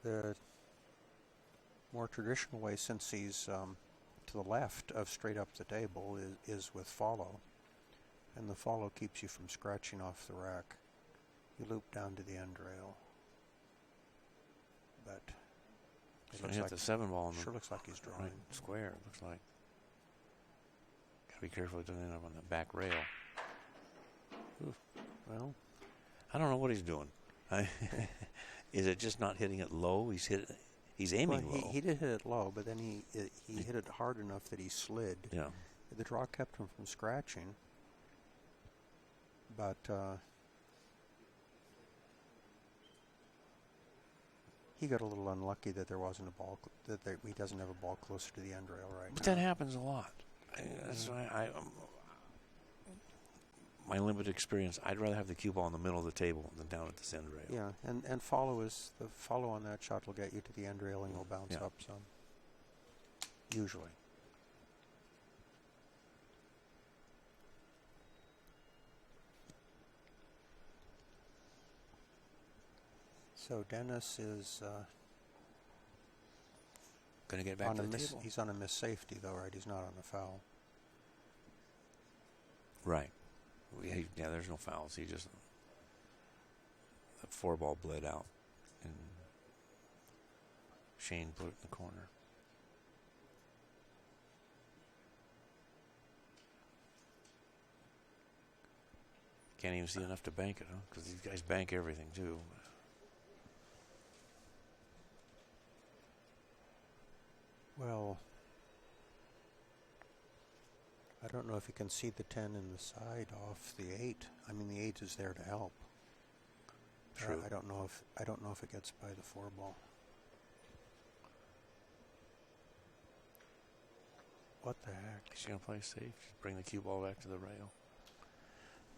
The more traditional way, since he's to the left of straight up the table, is with follow. And the follow keeps you from scratching off the rack. You loop down to the end rail. But it So looks he hit like the 7 ball in the sure looks like he's drawing. right square. It looks like. Gotta be careful it doesn't end up on the back rail. Oof. Well, I don't know what he's doing. Is it just not hitting it low? He's aiming low. he did hit it low, but then he hit it hard enough that he slid. Yeah. The draw kept him from scratching, but he got a little unlucky that there wasn't a ball, he doesn't have a ball closer to the end rail right But now. that happens a lot. That's why my limited experience, I'd rather have the cue ball in the middle of the table than down at this end rail. Yeah, and the follow on that shot will get you to the end rail and you'll bounce Yeah. up some. Usually. So Dennis is Going to get back to the table. he's on a miss safety though, right? He's not on a foul. Right. Yeah, there's no fouls. He just the 4 ball bled out, and Shane put it in the corner. Can't even see enough to bank it, huh? Because these guys bank everything too. Well, I don't know if you can see the 10 in the side off the 8. I mean, the 8 is there to help. True. I don't know if it gets by the 4 ball. What the heck? He's going to play safe. Just bring the cue ball back to the rail.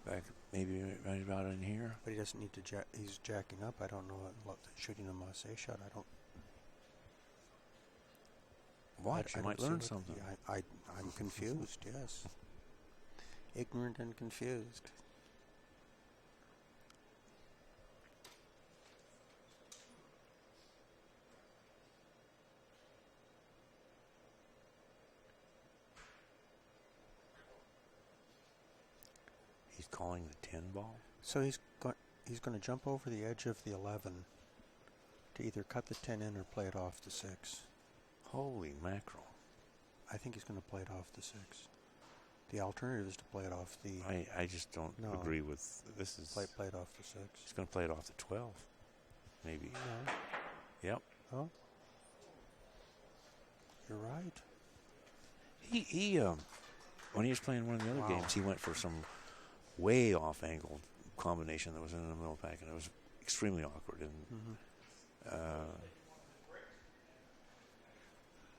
Back, maybe right about in here. But he doesn't need to he's jacking up. I don't know what shooting a Marseille shot. I don't. Watch, you might learn something. I'm confused, yes. Ignorant and confused. He's calling the 10 ball. So he's going to jump over the edge of the 11 to either cut the 10 in or play it off the 6. Holy mackerel. I think he's going to play it off the 6. The alternative is to play it off the... I just don't agree with this. Is play it off the 6. He's going to play it off the 12, maybe. No. Yep. Oh. You're right. He when he was playing one of the other games, he went for some way off angled combination that was in the middle pack, and it was extremely awkward and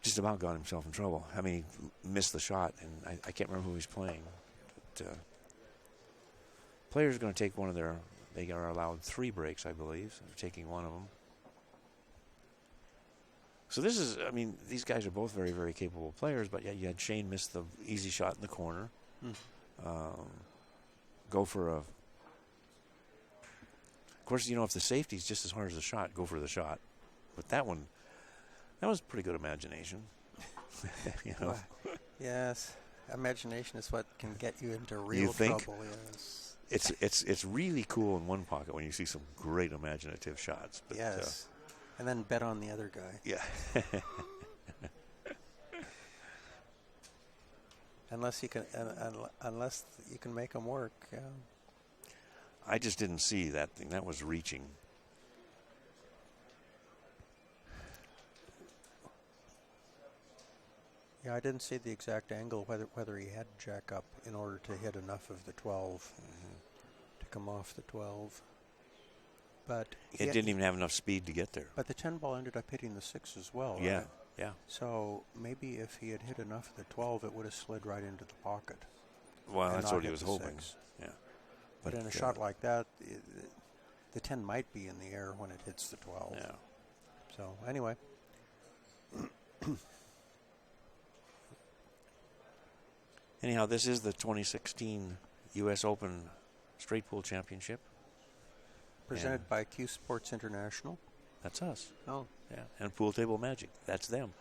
just about got himself in trouble. I mean, he missed the shot, and I can't remember who he's playing. But players are going to take one of their. They are allowed 3 breaks, I believe. So they're taking one of them. So this is, I mean, these guys are both very, very capable players, but yet you had Shane miss the easy shot in the corner. Go for a... Of course, you know, if the safety's just as hard as the shot, go for the shot. But that one, that was pretty good imagination. You know? Yes. Imagination is what can get you into real think? trouble, yes. It's really cool in one pocket when you see some great imaginative shots. But, yes. And then bet on the other guy. Yeah. Unless you can make them work. Yeah. I just didn't see that thing. That was reaching. Yeah, I didn't see the exact angle whether he had jack up in order to hit enough of the 12 to him off the 12. But It didn't even have enough speed to get there. But the 10 ball ended up hitting the 6 as well, Yeah, right? yeah. So maybe if he had hit enough of the 12, it would have slid right into the pocket. Well, and that's not what he hit was the hoping. 6. Yeah. But in a shot like that, the 10 might be in the air when it hits the 12. Yeah. So anyway. Anyhow, this is the 2016 U.S. Open Straight Pool Championship. Presented by CueSports International. That's us. Oh. Yeah. And Pool Table Magic. That's them.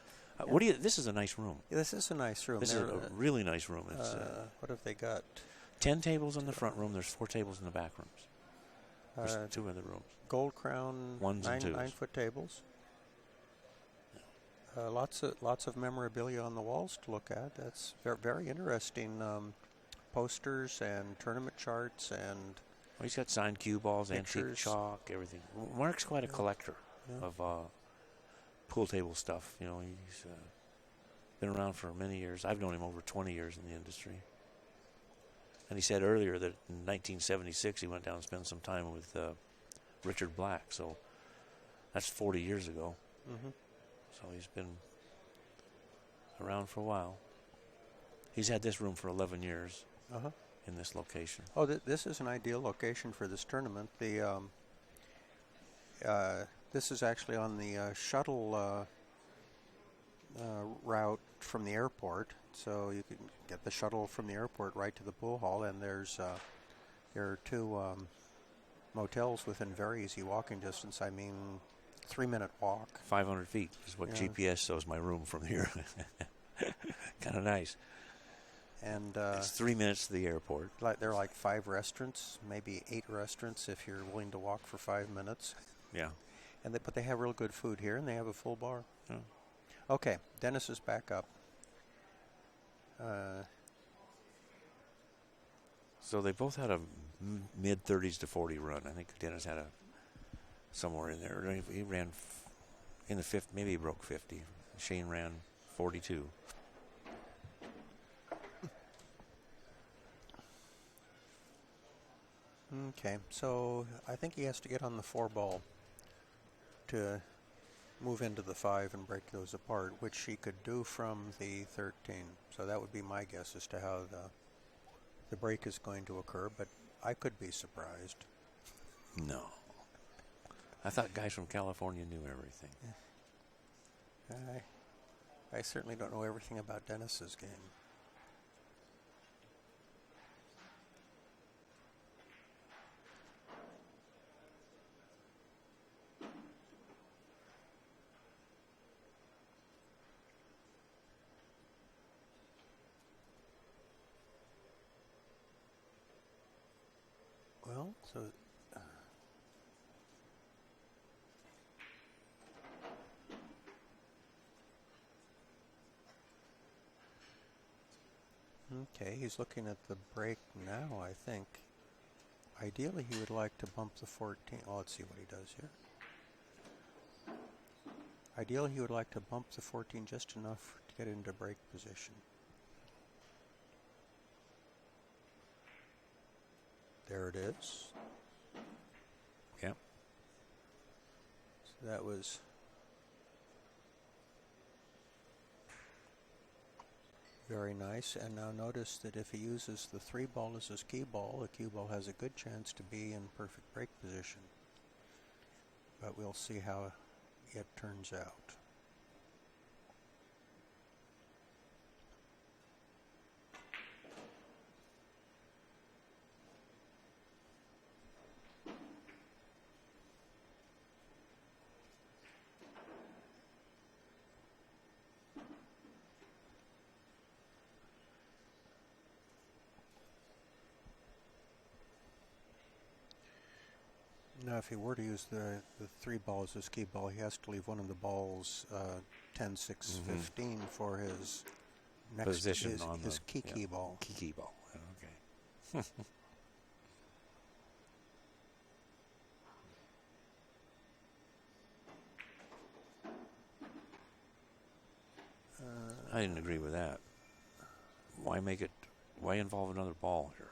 What do you? This is a nice room. Yeah, this is a nice room. This is a really nice room. It's what have they got? 10 tables in the front room. There's 4 tables in the back rooms. There's 2 other rooms. Gold Crown, Ones and twos. 9-foot tables. Lots of memorabilia on the walls to look at. That's very, very interesting. Posters and tournament charts and. Well, he's got signed cue balls, pictures. antique chalk, everything. Mark's quite a collector of pool table stuff. You know, he's been around for many years. I've known him over 20 years in the industry. And he said earlier that in 1976 he went down and spent some time with Richard Black. So that's 40 years ago. Mm-hmm. So he's been around for a while. He's had this room for 11 years in this location. Oh, this is an ideal location for this tournament. The this is actually on the shuttle route from the airport, so you can get the shuttle from the airport right to the pool hall. And there are 2 motels within very easy walking distance. I mean, 3-minute walk. 500 feet is what GPS shows my room from here. Kind of nice. And it's 3 minutes to the airport. There are like 5 restaurants, maybe 8 restaurants if you're willing to walk for 5 minutes. Yeah. But they have real good food here, and they have a full bar. Yeah. Okay, Dennis is back up. So they both had a mid-30s to 40 run. I think Dennis had somewhere in there. He ran in the 50, maybe he broke 50. Shane ran 42. Okay, so I think he has to get on the 4 ball to move into the 5 and break those apart, which he could do from the 13. So that would be my guess as to how the break is going to occur, but I could be surprised. No. I thought guys from California knew everything. I certainly don't know everything about Dennis's game. Well, so okay, he's looking at the break now, I think. Ideally, he would like to bump the 14. Oh, let's see what he does here. Ideally, he would like to bump the 14 just enough to get into break position. There it is. Yep. So that was very nice. And now notice that if he uses the 3 ball as his cue ball, the cue ball has a good chance to be in perfect break position. But we'll see how it turns out. Now, if he were to use the 3 ball as his key ball, he has to leave one of the balls 10, 6, 15 for his next position his, on his the key ball. Key ball. Okay. I didn't agree with that. Why involve another ball here?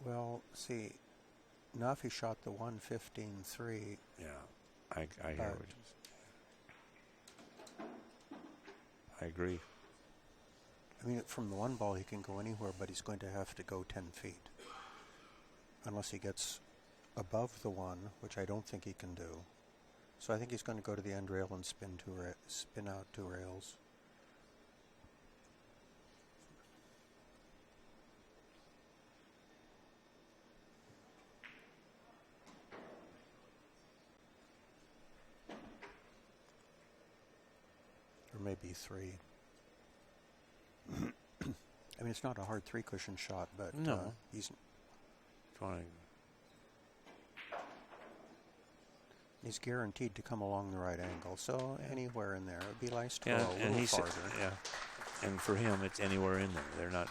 Well, see, now if he shot the 115.3, Yeah, I hear what you I agree. I mean, from the one ball he can go anywhere, but he's going to have to go 10 feet. Unless he gets above the one, which I don't think he can do. So I think he's going to go to the end rail and spin out 2 rails. Or maybe 3. I mean, it's not a hard 3-cushion shot, but No. he's Trying. guaranteed to come along the right angle. So anywhere in there, it'd be nice to Yeah, go a and little farther. yeah, and for him, it's anywhere in there. They're not.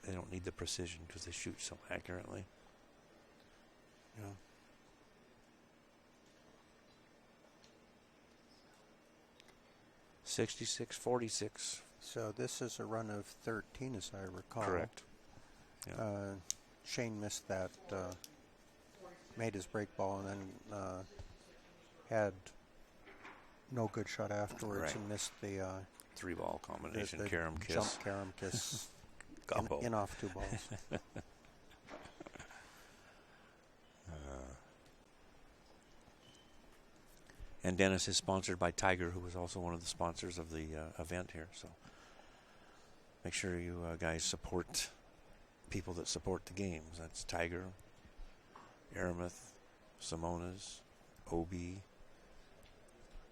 They don't need the precision because they shoot so accurately. Yeah. $66.46. So this is a run of 13, as I recall. Correct. Yeah. Shane missed that, made his break ball, and then had no good shot afterwards, Right. and missed the 3-ball combination, the carom kiss. jump carom kiss Combo. in off 2 balls. And Dennis is sponsored by Tiger, who was also one of the sponsors of the event here. So make sure you guys support people that support the games. That's Tiger, Aramith, Simonis, OB.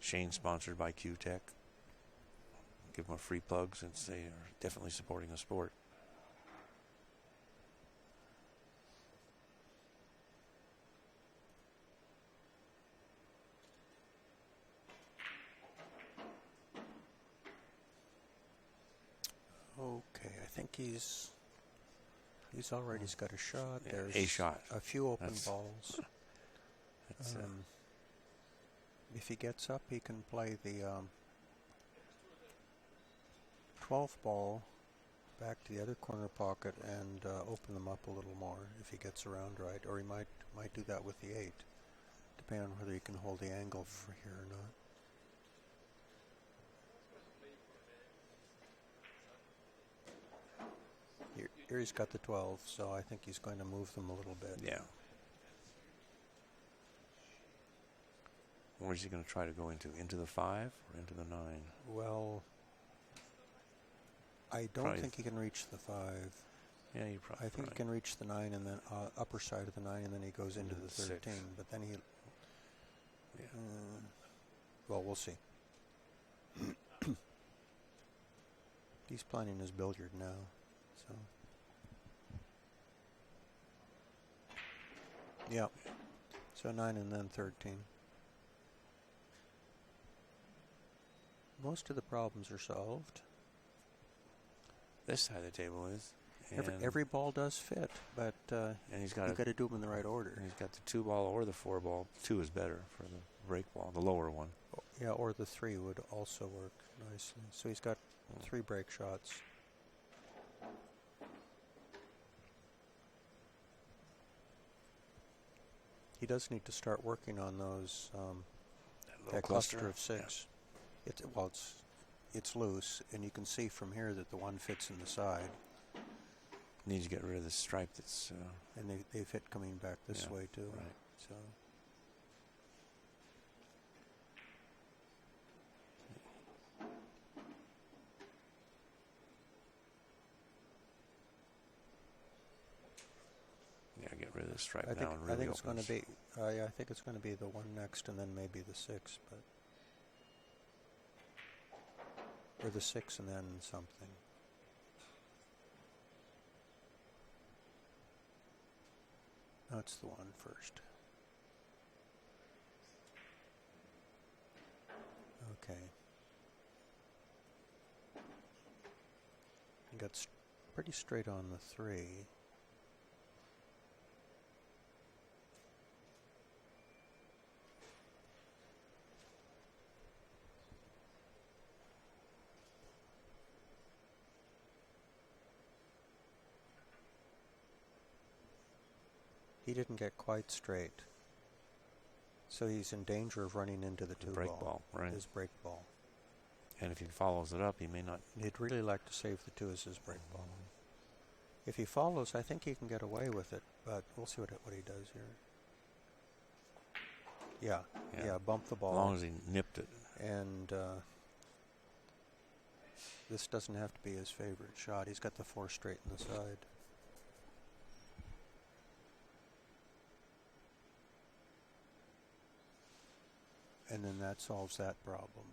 Shane sponsored by Q-Tech. Give them a free plug since they are definitely supporting the sport. Okay, I think he's already got a shot. Yeah, There's a shot. a few open That's- balls. That's, If he gets up, he can play the 12 ball back to the other corner pocket and open them up a little more if he gets around right, or he might do that with the 8, depending on whether he can hold the angle for here or not. Here he's got the 12, so I think he's going to move them a little bit. yeah. Where is he going to try to go into? Into the 5 or into the 9? Well, I don't Probably think he can reach the 5. Yeah, you probably. I think he can reach the 9 and then upper side of the 9, and then he goes into the 13. 6. But then he, Yeah. well, we'll see. He's planning his billiard now, so yeah. So 9 and then 13. Most of the problems are solved. This side of the table is. Every ball does fit, but And he's got you've got to do them in the right order. And he's got the 2-ball or the 4-ball. 2 is better for the break ball, the lower one. Yeah, or the 3 would also work nicely. So he's got 3 break shots. He does need to start working on those that cluster of 6. Yeah. It's loose, and you can see from here that the one fits in the side, Needs to get rid of the stripe that's. and they fit coming back this Yeah, way too. right. So Yeah, get rid of the stripe I think now and really it's going to opens. be I think it's going to be the one next, and then maybe the 6, but or the 6 and then something. No, it's the one first. Okay. He got pretty straight on the 3. He didn't get quite straight. So he's in danger of running into the two break ball, right? His break ball. And if he follows it up, he may not. He'd really like to save the two as his break ball. If he follows, I think he can get away with it, but we'll see what he does here. Yeah, bump the ball. As long as he nipped it. And this doesn't have to be his favorite shot. He's got the 4 straight in the side. And then that solves that problem.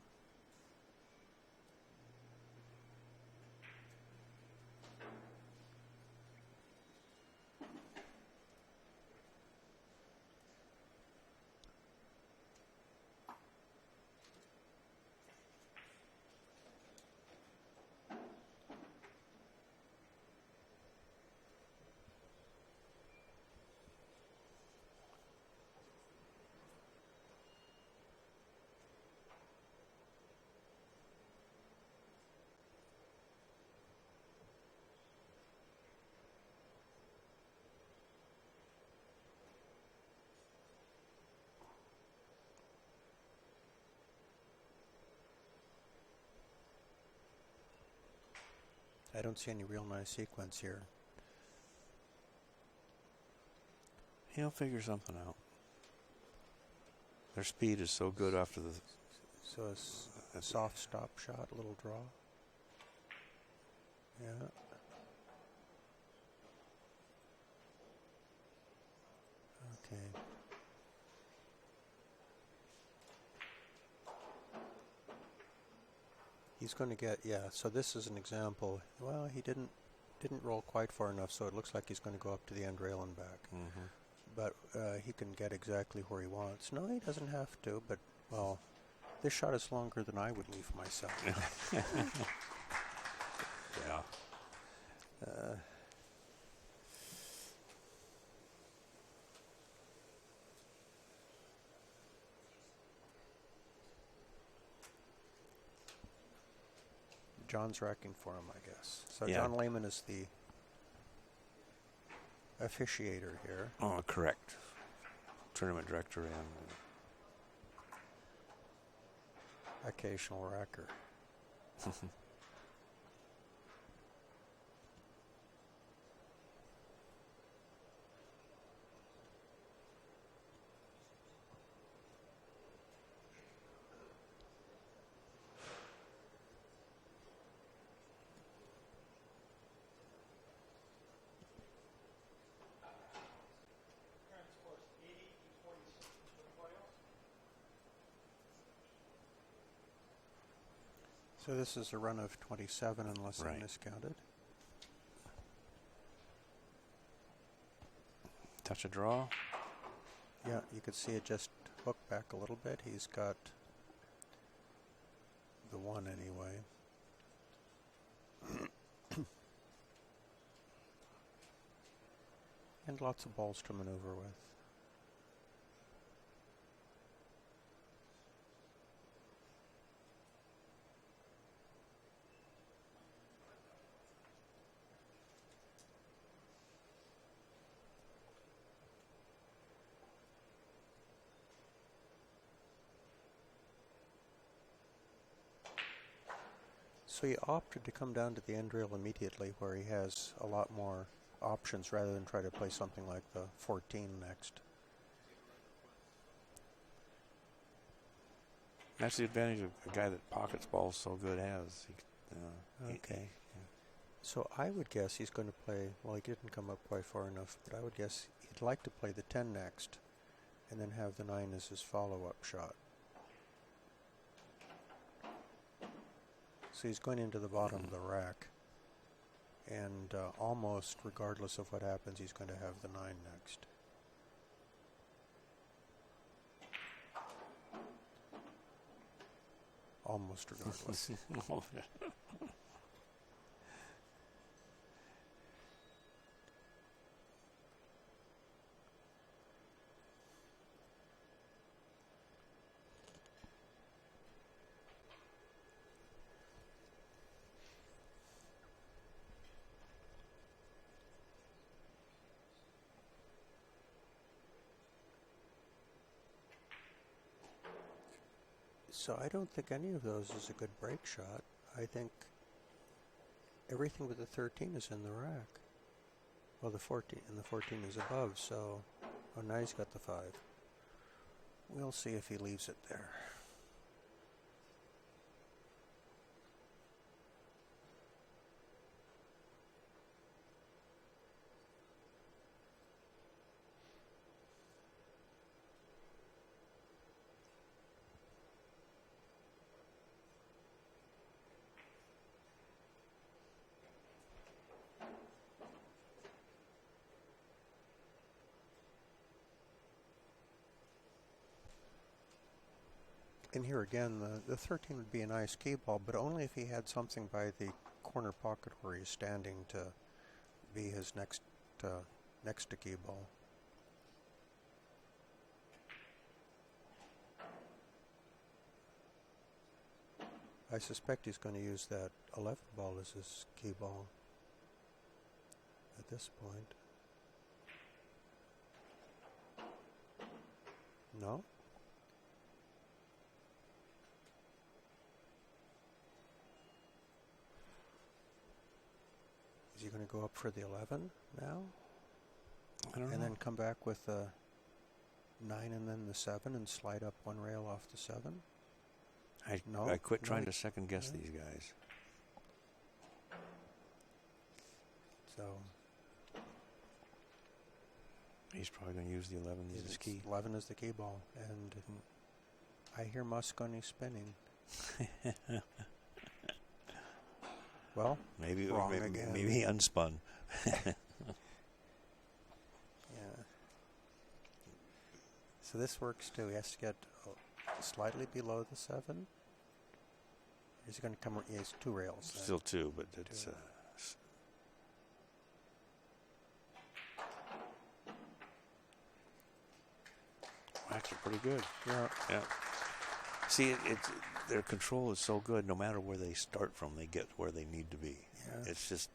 I don't see any real nice sequence here. He'll figure something out. Their speed is so good after the... So a soft stop shot, a little draw. Yeah. Okay. He's going to get, so this is an example. Well, he didn't roll quite far enough, so it looks like he's going to go up to the end rail and back. Mm-hmm. But he can get exactly where he wants. No, he doesn't have to, but, well, this shot is longer than I would leave myself. Yeah. John's racking for him, I guess. So Yeah. John Lehman is the officiator here. Oh, correct. Tournament director and... Occasional racker. So this is a run of 27 unless I miscounted. Touch a draw. Yeah, you could see it just hook back a little bit. He's got the 1 anyway. And lots of balls to maneuver with. So he opted to come down to the end rail immediately where he has a lot more options rather than try to play something like the 14 next. That's the advantage of a guy that pockets balls so good has. Okay. So I would guess he's going to play, well, he didn't come up quite far enough, but I would guess he'd like to play the 10 next and then have the 9 as his follow-up shot. So he's going into the bottom of the rack, and almost regardless of what happens, he's going to have the 9 next. Almost regardless. So I don't think any of those is a good break shot. I think everything with the 13 is in the rack. Well, the 14, and the 14 is above, so... Oh, now he's got the 5. We'll see if he leaves it there. And here again, the 13 would be a nice key ball, but only if he had something by the corner pocket where he's standing to be his next to key ball. I suspect he's going to use that 11th ball as his key ball at this point. No? Is he going to go up for the 11 now? I don't know. And then come back with the 9 and then the 7 and slide up one rail off the 7? I quit trying to second guess these guys. So He's probably going to use the 11 as his key. 11 is the key ball, and I hear Moscone spinning. Well, maybe wrong again. Maybe he unspun. Yeah. So this works too. He has to get slightly below the 7. Is he going to come? He has 2 rails. Then. Still 2, but it's. Actually, pretty good. Yeah. Yeah. See, their control is so good. No matter where they start from, they get where they need to be. Yeah. It's just,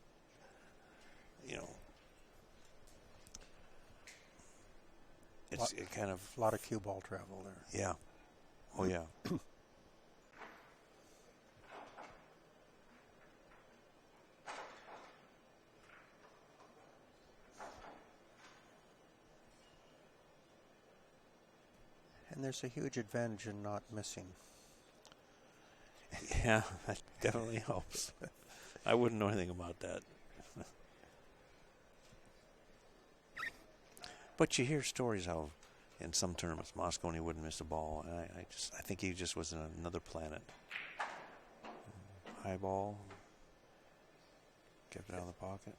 it's it kind of a lot of cue ball travel there. Yeah. Oh yeah. And there's a huge advantage in not missing. Yeah, that definitely helps. I wouldn't know anything about that. But you hear stories how in some tournaments Moscone wouldn't miss a ball, and I think he just was in another planet. High ball, kept it out of the pocket.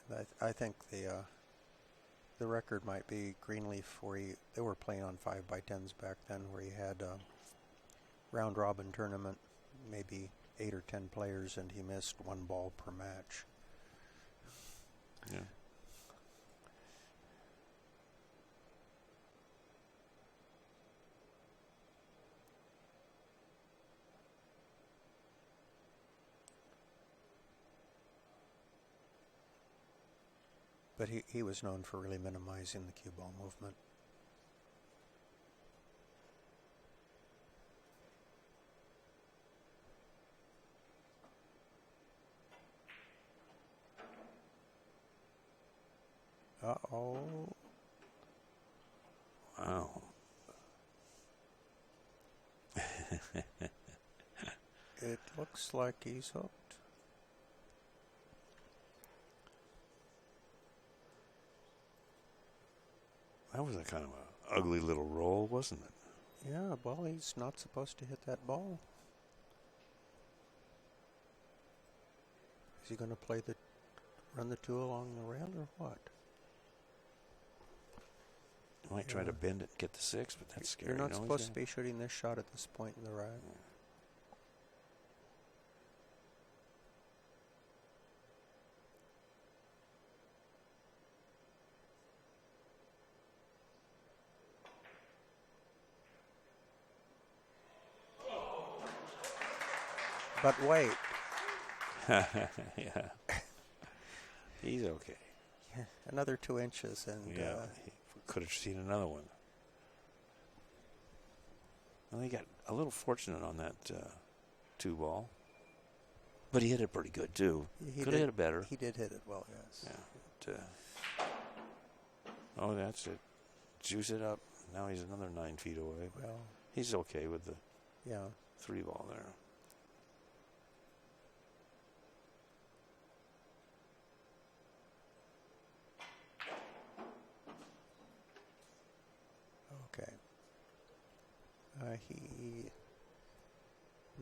And I think the record might be Greenleaf, where they were playing on 5x10s back then, where he had a round robin tournament, maybe 8 or 10 players, and he missed 1 ball per match. Yeah. But he was known for really minimizing the cue ball movement. Uh-oh. Wow. It looks like he's hooked. That was a kind of a ugly little roll, wasn't it? Yeah, well, he's not supposed to hit that ball. Is he going to run the 2 along the rail or what? You might try to bend it and get the 6, but that's scary. You're not supposed to be shooting this shot at this point in the rack. Yeah. But wait. Yeah. He's okay. Yeah, another 2 inches, and he could have seen another one. Well, he got a little fortunate on that 2 ball. But he hit it pretty good, too. Could have hit it better. He did hit it well, yes. Yeah. Oh, that's it. Juice it up. Now he's another 9 feet away. Well, he's okay with the 3 ball there. Okay.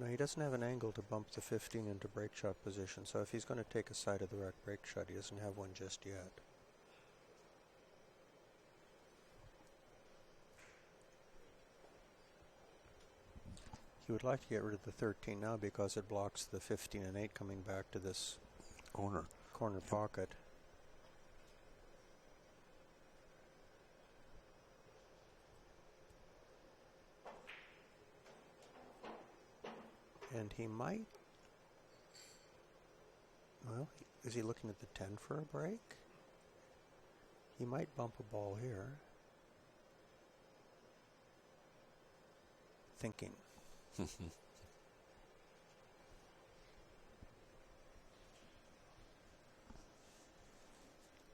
He doesn't have an angle to bump the 15 into break shot position, so if he's going to take a side of the rack break shot, he doesn't have one just yet. He would like to get rid of the 13 now because it blocks the 15 and 8 coming back to this corner pocket. And he might, well, is he looking at the 10 for a break? He might bump a ball here. Thinking.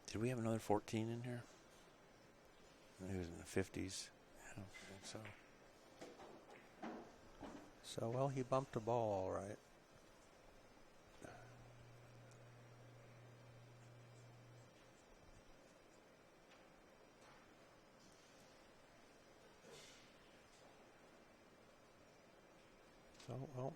Did we have another 14 in here? He was in the 50s. I don't think so. So, well, he bumped a ball all right. So, well.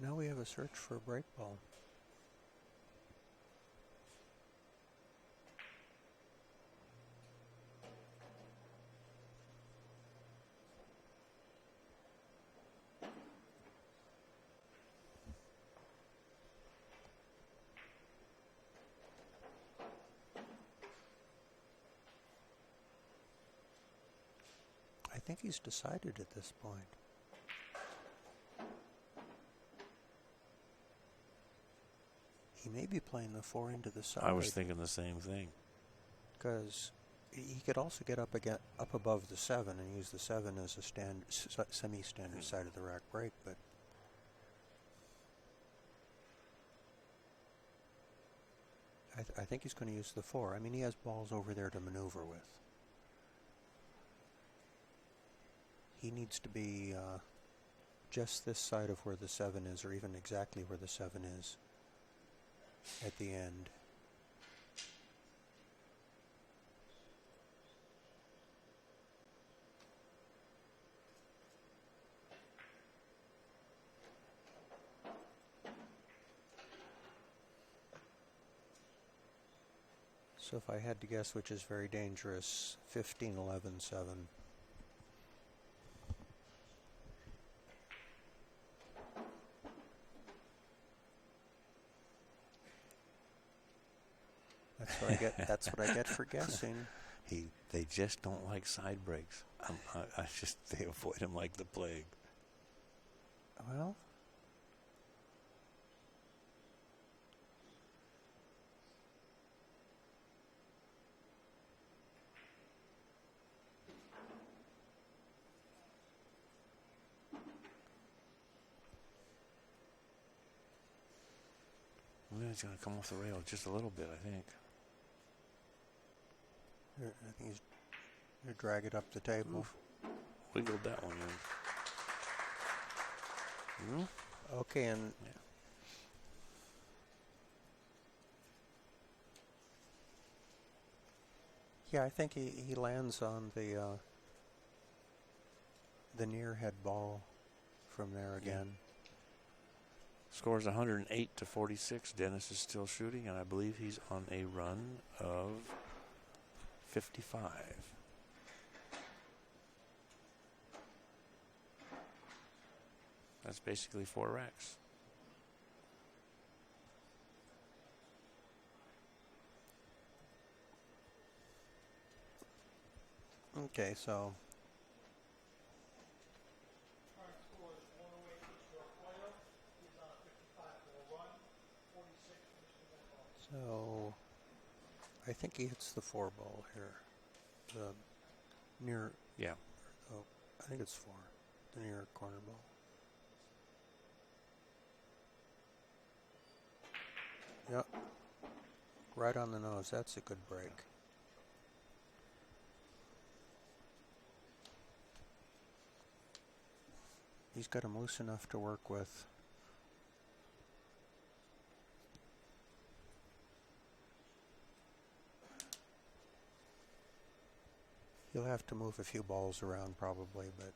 Now we have a search for a break ball. I think he's decided at this point. He may be playing the 4 into the side. I was thinking the same thing. Because he could also get up above the 7 and use the 7 as a semi-standard side of the rack break, but I think he's going to use the 4. I mean, he has balls over there to maneuver with. He needs to be just this side of where the 7 is, or even exactly where the 7 is at the end. So if I had to guess, which is very dangerous, 15, 11, 7. That's what I get for guessing. They just don't like side breaks. They avoid them like the plague. Well, He's going to come off the rail just a little bit, I think. I think he's going to drag it up the table. Oof. Wiggled that one in. Okay, and yeah, I think he lands on the near head ball from there again. Scores 108 to 46. Dennis is still shooting, and I believe he's on a run of 55. That's basically 4 racks. Okay, so Current score is 108 for Orcollo. He's on a 55 for a run. 46 for Mr. VanBoening. So I think he hits the 4 ball here. The near, Yeah. oh, I think it's 4, the near corner ball. Yep. Right on the nose. That's a good break. He's got him loose enough to work with. He'll have to move a few balls around probably, but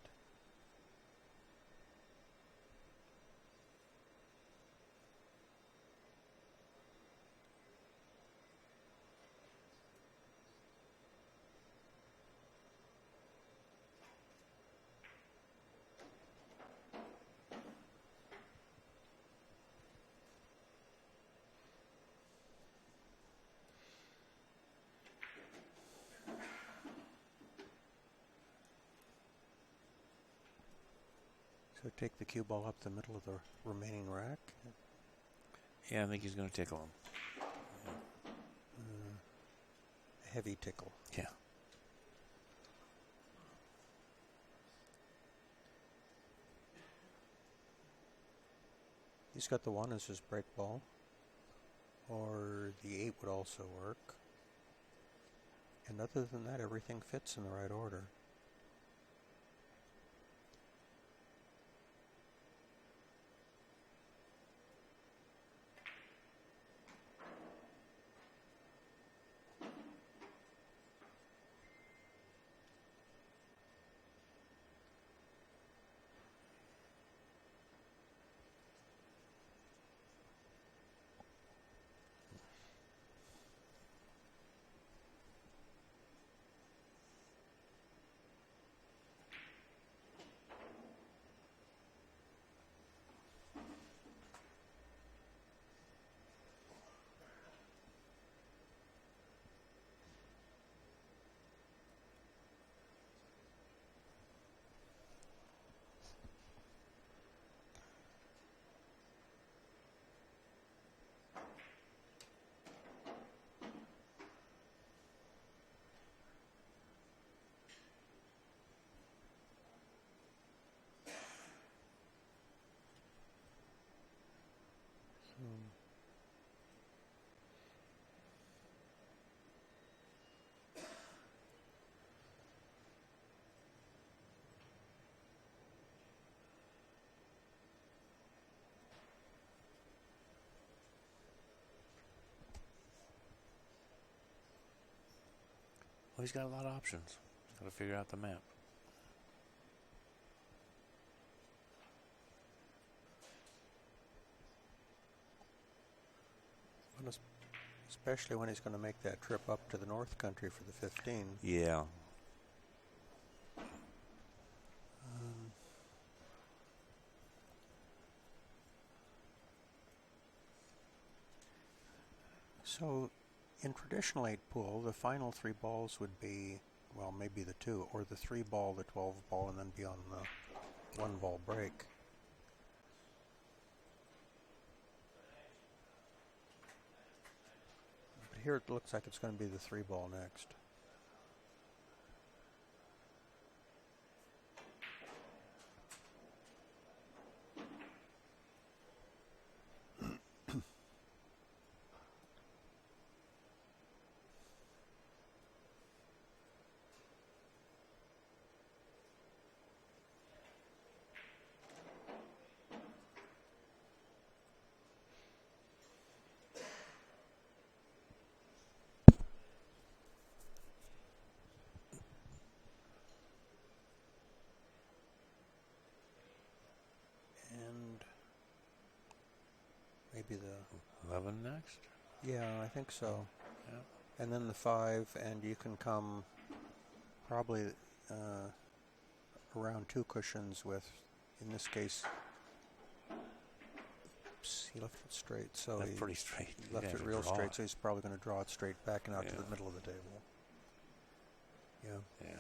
so take the cue ball up the middle of the remaining rack. Yeah, I think he's going to tickle him. Heavy tickle. Yeah. He's got the 1 as his break ball, or the 8 would also work. And other than that, everything fits in the right order. Well, he's got a lot of options. He's got to figure out the map. Especially when he's going to make that trip up to the North Country for the 15. Yeah. So, in traditional 8 pool, the final 3 balls would be, well, maybe the 2, or the 3 ball, the 12 ball, and then be on the 1 ball break. But here it looks like it's going to be the 3 ball next. Maybe the 11 next? Yeah, I think so. Yeah. And then the 5, and you can come probably around 2 cushions with, in this case, oops, he left it straight, so That's pretty straight. He left it real straight, so he's probably going to draw it straight back and out to the middle of the table. Yeah. Yeah.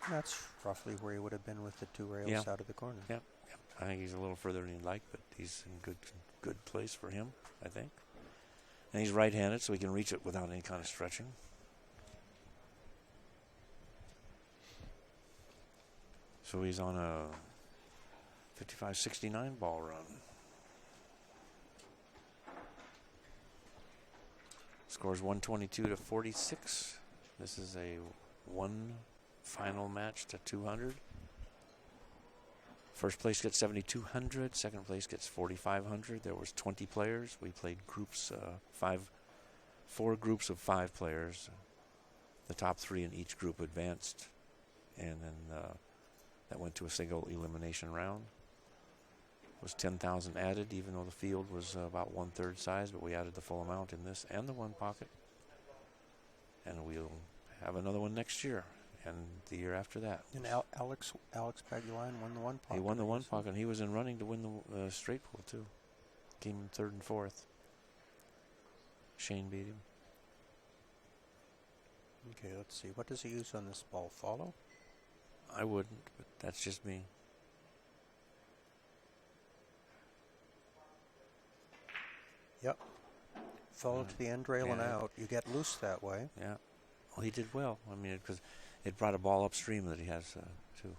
That's roughly where he would have been with the two rails Yeah. out of the corner. Yep. I think he's a little further than he'd like, but he's in good place for him, I think. And he's right-handed, so he can reach it without any kind of stretching. So he's on a 55-69 ball run. Scores 122-46. This is a one final match to 200. First place gets 7,200. Second place gets 4,500. There was 20 players. We played groups, four groups of 5 players. The top 3 in each group advanced, and then that went to a single elimination round. It was 10,000 added, even though the field was about 1/3 size, but we added the full amount in this and the one pocket. And we'll have another one next year and the year after that. And Alex Paguline won the one pocket. He won the one pocket. He was in running to win the straight pool, too. Came in 3rd and 4th. Shane beat him. Okay, let's see. What does he use on this ball? Follow? I wouldn't, but that's just me. Yep. Follow to the end rail and Yeah. out. You get loose that way. Yeah. Well, he did well. I mean, because it brought a ball upstream that he has, too.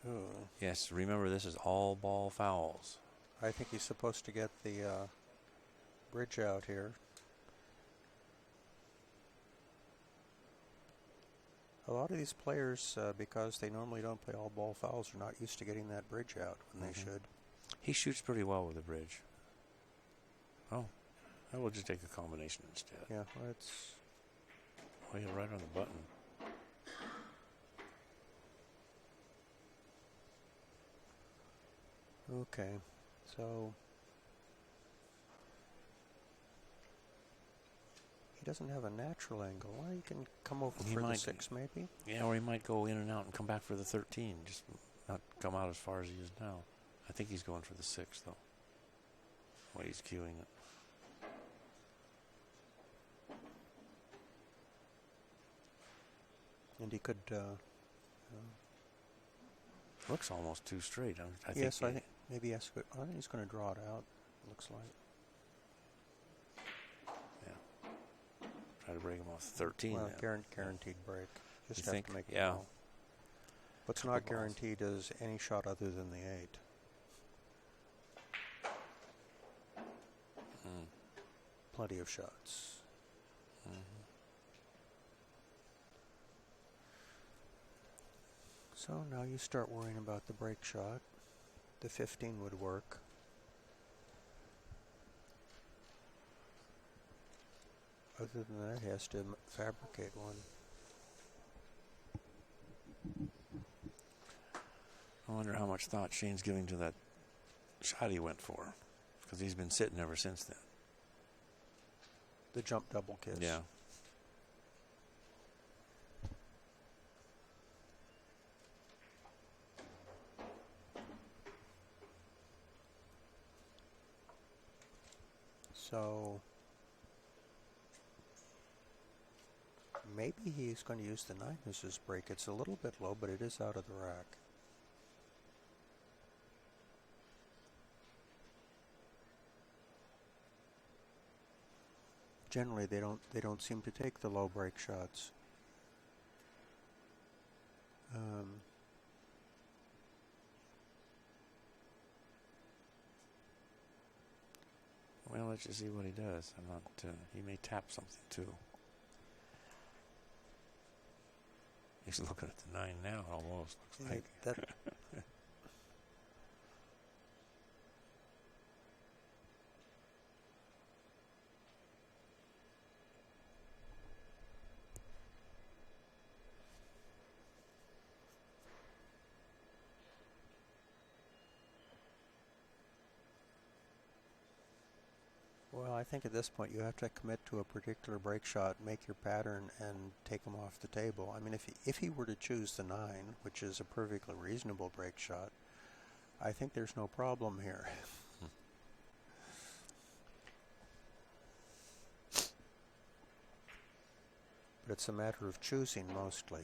Ooh. Yes, remember, this is all ball fouls. I think he's supposed to get the bridge out here. A lot of these players, because they normally don't play all ball fouls, are not used to getting that bridge out when they should. He shoots pretty well with the bridge. Oh, I will just take a combination instead. Yeah, well, it's... Oh, yeah, right on the button. Okay, so... He doesn't have a natural angle. Well, he can come over He for the might. 6, maybe? Yeah, or he might go in and out and come back for the 13. Just not come out as far as he is now. I think he's going for the 6, though. Well, he's cueing it. And he could... Looks almost too straight. I think. yes, I think maybe I think he's going to draw it out, looks like. Yeah. Try to break him off 13. Well, then. guaranteed break. Just You have think? to make it Yeah. ball. What's Couple not balls. guaranteed is any shot other than the 8. Plenty of shots. So now you start worrying about the break shot. The 15 would work. Other than that, he has to fabricate one. I wonder how much thought Shane's giving to that shot he went for, because he's been sitting ever since then. The jump double kiss. Yeah. So maybe he's going to use the 9 as his break. It's a little bit low, but it is out of the rack. Generally, they don't seem to take the low break shots. Well, let's just see what he does. I'm not. He may tap something too. He's looking at the 9 now. Almost looks like. That Well, I think at this point you have to commit to a particular break shot, make your pattern, and take them off the table. I mean, if he were to choose the 9, which is a perfectly reasonable break shot, I think there's no problem here. But it's a matter of choosing mostly.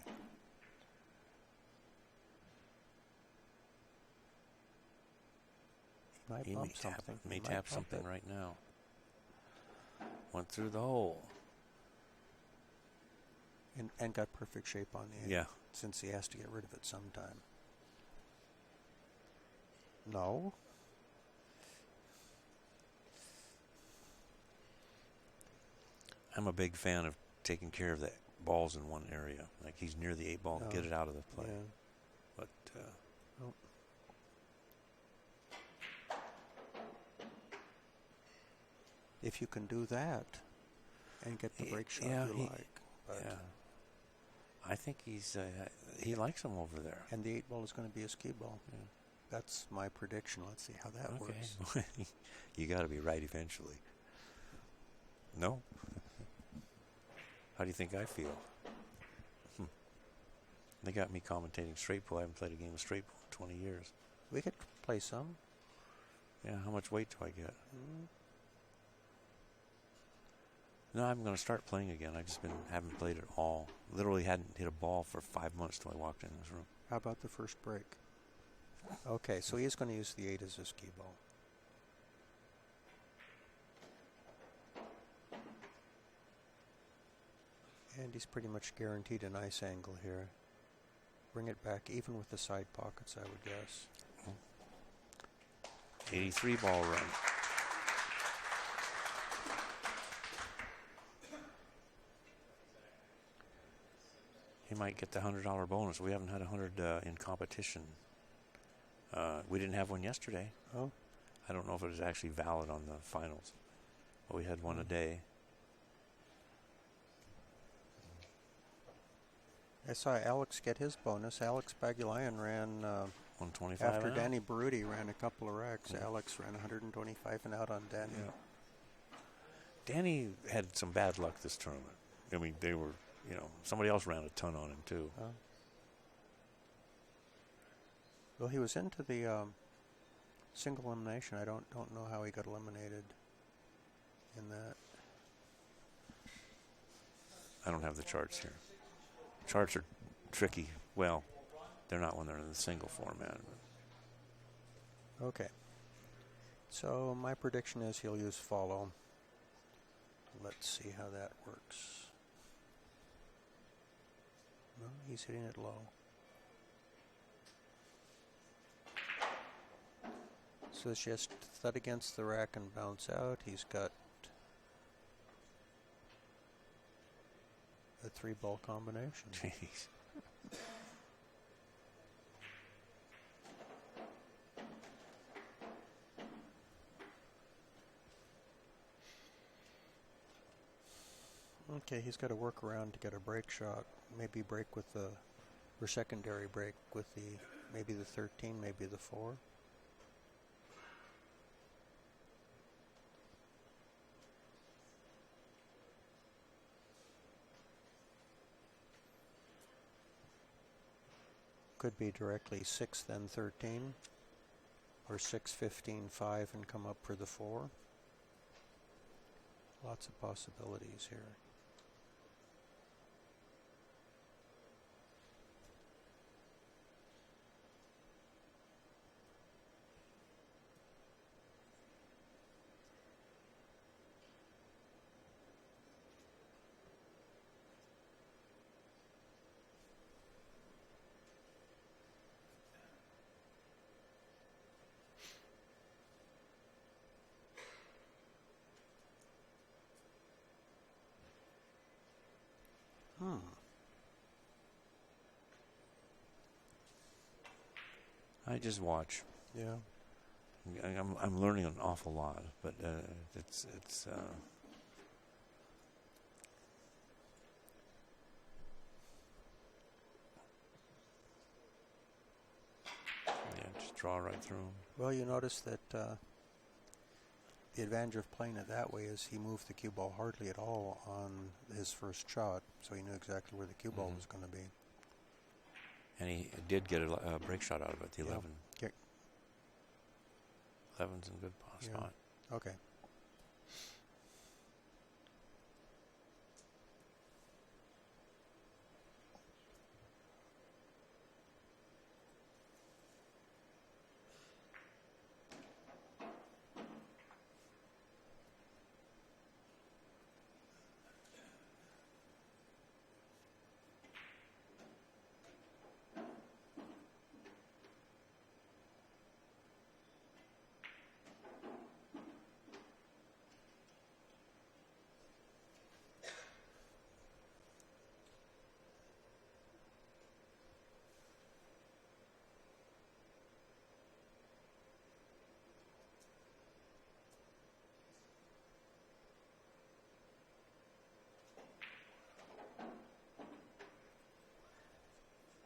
He might bump something. May tap something right now. Went through the hole. And got perfect shape on the 8. Yeah. Since he has to get rid of it sometime. No. I'm a big fan of taking care of the balls in one area. Like he's near the 8 ball, No. get it out of the play. Yeah. But Nope. If you can do that and get the break shot you like. But yeah. I think he likes him over there. And the 8 ball is going to be a ski ball. Yeah. That's my prediction. Let's see how that works. You got to be right eventually. No? How do you think I feel? They got me commentating straight pull. I haven't played a game of straight pull in 20 years. We could play some. Yeah, how much weight do I get? No, I'm going to start playing again. I just haven't played at all. Literally hadn't hit a ball for 5 months till I walked in this room. How about the first break? Okay, so he's going to use the 8 as a ski ball. And he's pretty much guaranteed a nice angle here. Bring it back even with the side pockets, I would guess. 83 ball run. He might get the $100 bonus. We haven't had 100 in competition. We didn't have one yesterday. Oh. I don't know if it was actually valid on the finals, but we had one a day. I saw Alex get his bonus. Alex Bagulayan ran 125 after and Danny Baruti ran a couple of racks. Alex ran 125 and out on Danny. Yeah. Danny had some bad luck this tournament. I mean, they were, somebody else ran a ton on him too. Well, he was into the single elimination. I don't know how he got eliminated in that. I don't have the charts here. Charts are tricky. Well, they're not when they're in the single format. Okay. So my prediction is he'll use follow. Let's see how that works. No, he's hitting it low. So it's just thud against the rack and bounce out. He's got a 3-ball combination. Jeez. Okay, he's got to work around to get a break shot. Maybe break with the, or secondary break with the, maybe the 13, maybe the 4. Could be directly 6, then 13, or 6, 15, 5, and come up for the 4. Lots of possibilities here. I just watch. Yeah. I'm learning an awful lot, but it's just draw right through 'em. Well, you notice that the advantage of playing it that way is he moved the cue ball hardly at all on his first shot, so he knew exactly where the cue ball was going to be. And he did get a break shot out of it, the 11. Yeah. 11's in a good spot. Okay.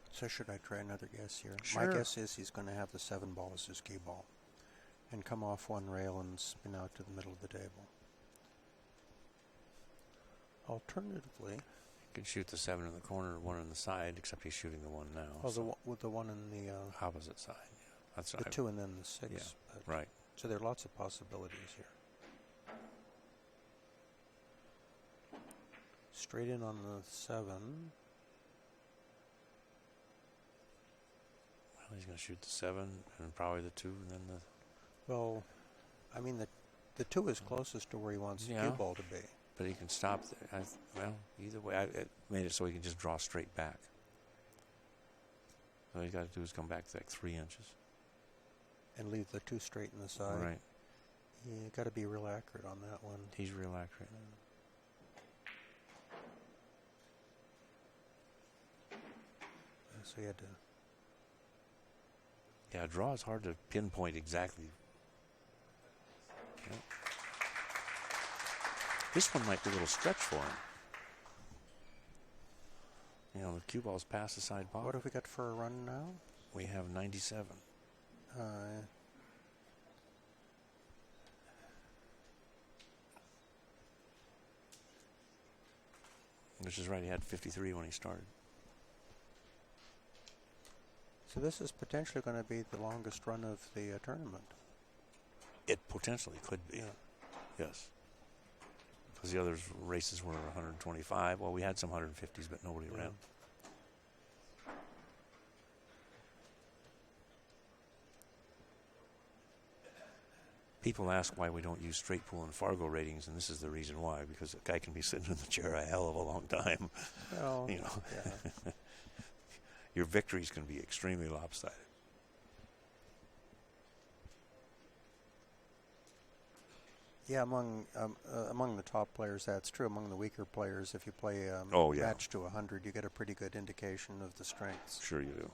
So should I try another guess here? Sure. My guess is he's going to have the 7 ball as his cue ball and come off one rail and spin out to the middle of the table. Alternatively, You can shoot the 7 in the corner, 1 on the side, except he's shooting the 1 now. well, with the 1 in the Opposite side. Yeah. That's the 2 and then the 6. Yeah, but right. So there are lots of possibilities here. Straight in on the 7. Well, he's going to shoot the 7 and probably the 2 and then the... Well, I mean, the 2 is closest to where he wants the cue ball to be. But he can stop there. Well, either way, I made it so he can just draw straight back. All he's got to do is come back like 3 inches. And leave the 2 straight in the side. Right. You got to be real accurate on that one. He's real accurate. So he had to... Yeah, a draw is hard to pinpoint exactly. Yep. This one might be a little stretch for him. You know, the cue ball's past the side pocket. What have we got for a run now? We have 97. Which is right, he had 53 when he started. So this is potentially going to be the longest run of the tournament. It potentially could be. Yeah. Yes. Because the other races were 125. Well, we had some 150s, but nobody ran. People ask why we don't use straight pool and Fargo ratings, and this is the reason why, because a guy can be sitting in the chair a hell of a long time. Well, you know. yeah. Your victories can be extremely lopsided. Yeah, among the top players, that's true. Among the weaker players, if you play match to 100, you get a pretty good indication of the strengths. Sure you do.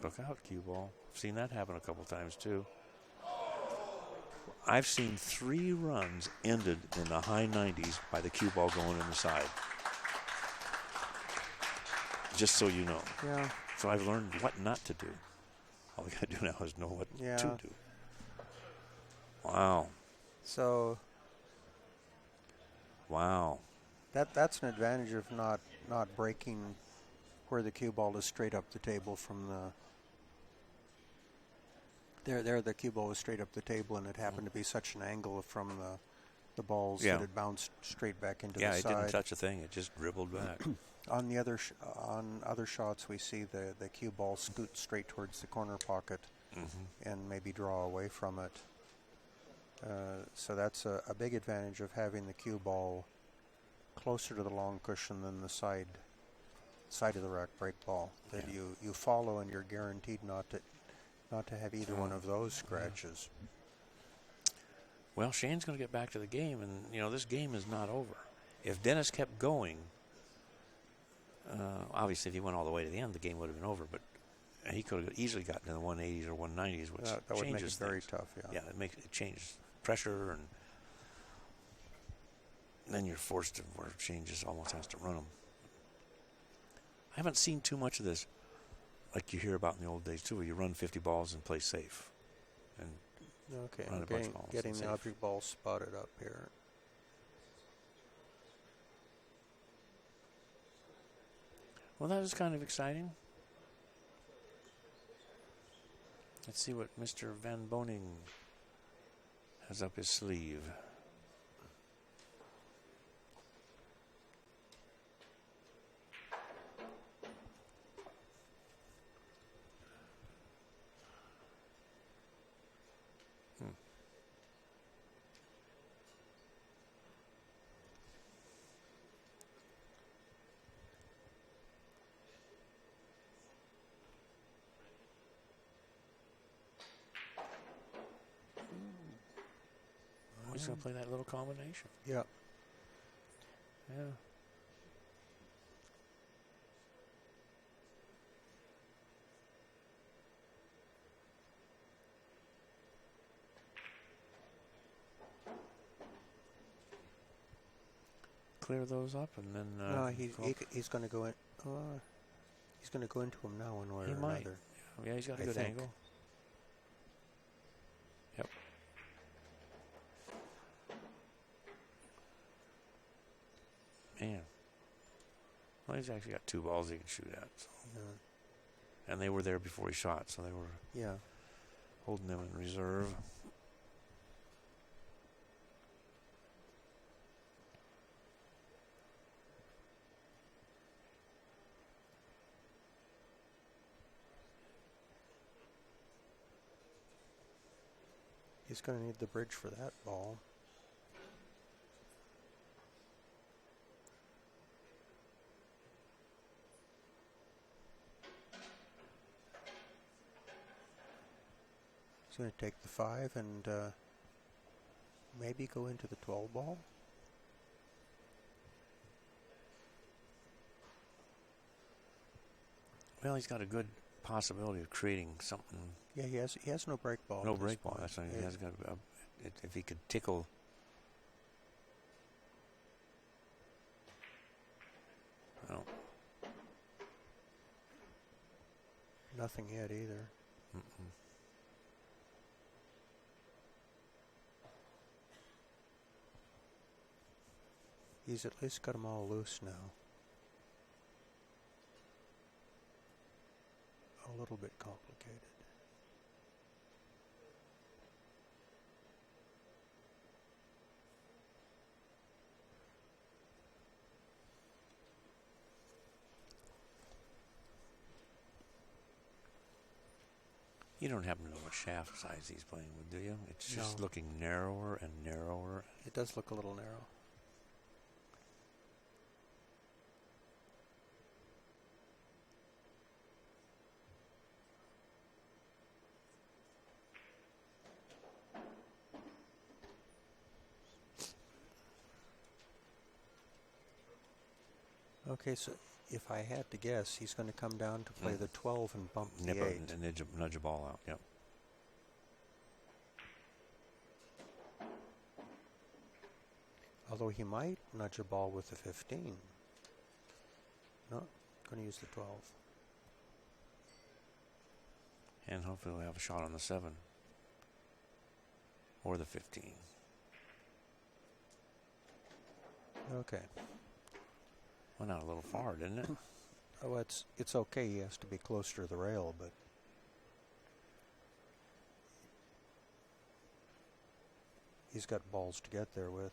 Look out, cue ball. I've seen that happen a couple times, too. I've seen 3 runs ended in the high 90s by the cue ball going in the side. Just so you know. Yeah. So I've learned what not to do. All we got to do now is know what to do. Wow. So. Wow. That's an advantage of not breaking where the cue ball is straight up the table from the. There, the cue ball was straight up the table, and it happened to be such an angle from the balls that it bounced straight back into the side. Yeah, it didn't touch a thing; it just dribbled back. On the other shots, we see the cue ball scoot straight towards the corner pocket, and maybe draw away from it. So that's a big advantage of having the cue ball closer to the long cushion than the side of the rack break ball. That you follow, and you're guaranteed not to have either one of those scratches. Well, Shane's going to get back to the game, and you know this game is not over. If Dennis kept going, obviously if he went all the way to the end, the game would have been over. But he could have easily gotten to the 180s or 190s, which that would make it changes very things. tough. Yeah. Yeah, it changes pressure, and then you're forced to where Shane just almost has to run them. I haven't seen too much of this, like you hear about in the old days too, where you run 50 balls and play safe, and Okay, run I'm a bunch of balls getting and the safe. object ball spotted up here. Well, that is kind of exciting. Let's see what Mr. VanBoening has up his sleeve. He's going to play that little combination. Yeah. Yeah. Clear those up and then. No, he's going to go in. He's going to go into him now, one way He or might. another. Yeah, he's got a I good think. angle. Yep. Man. Well, he's actually got 2 balls he can shoot at. So. Yeah. And they were there before he shot, so they were Yeah. holding them in reserve. He's going to need the bridge for that ball. He's going to take the 5 and maybe go into the 12 ball. Well, he's got a good possibility of creating something. Yeah, he has no break ball. No at this break ball. point. That's not, he Yeah. has got. If he could tickle. No. Nothing yet either. Mm-mm. He's at least got them all loose now. A little bit complicated. You don't happen to know what shaft size he's playing with, do you? It's just No. looking narrower and narrower. It does look a little narrow. Okay, so if I had to guess, he's going to come down to play the 12 and bump Nip the 8. and nudge a ball out. Yep. Although he might nudge a ball with the 15. No, going to use the 12. And hopefully we'll have a shot on the 7. Or the 15. Okay. Went out a little far, didn't it? Oh, it's okay. He has to be closer to the rail, but he's got balls to get there with.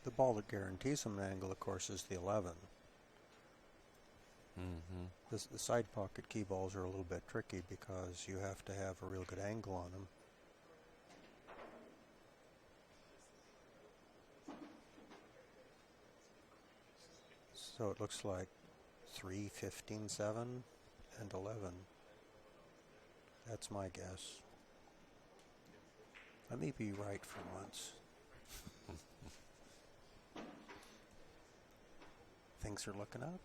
The ball that guarantees him an angle, of course, is the 11. Mm-hmm. The side pocket cue balls are a little bit tricky because you have to have a real good angle on them. So it looks like 3, 15, 7, and 11. That's my guess. I may be right for once. Things are looking up.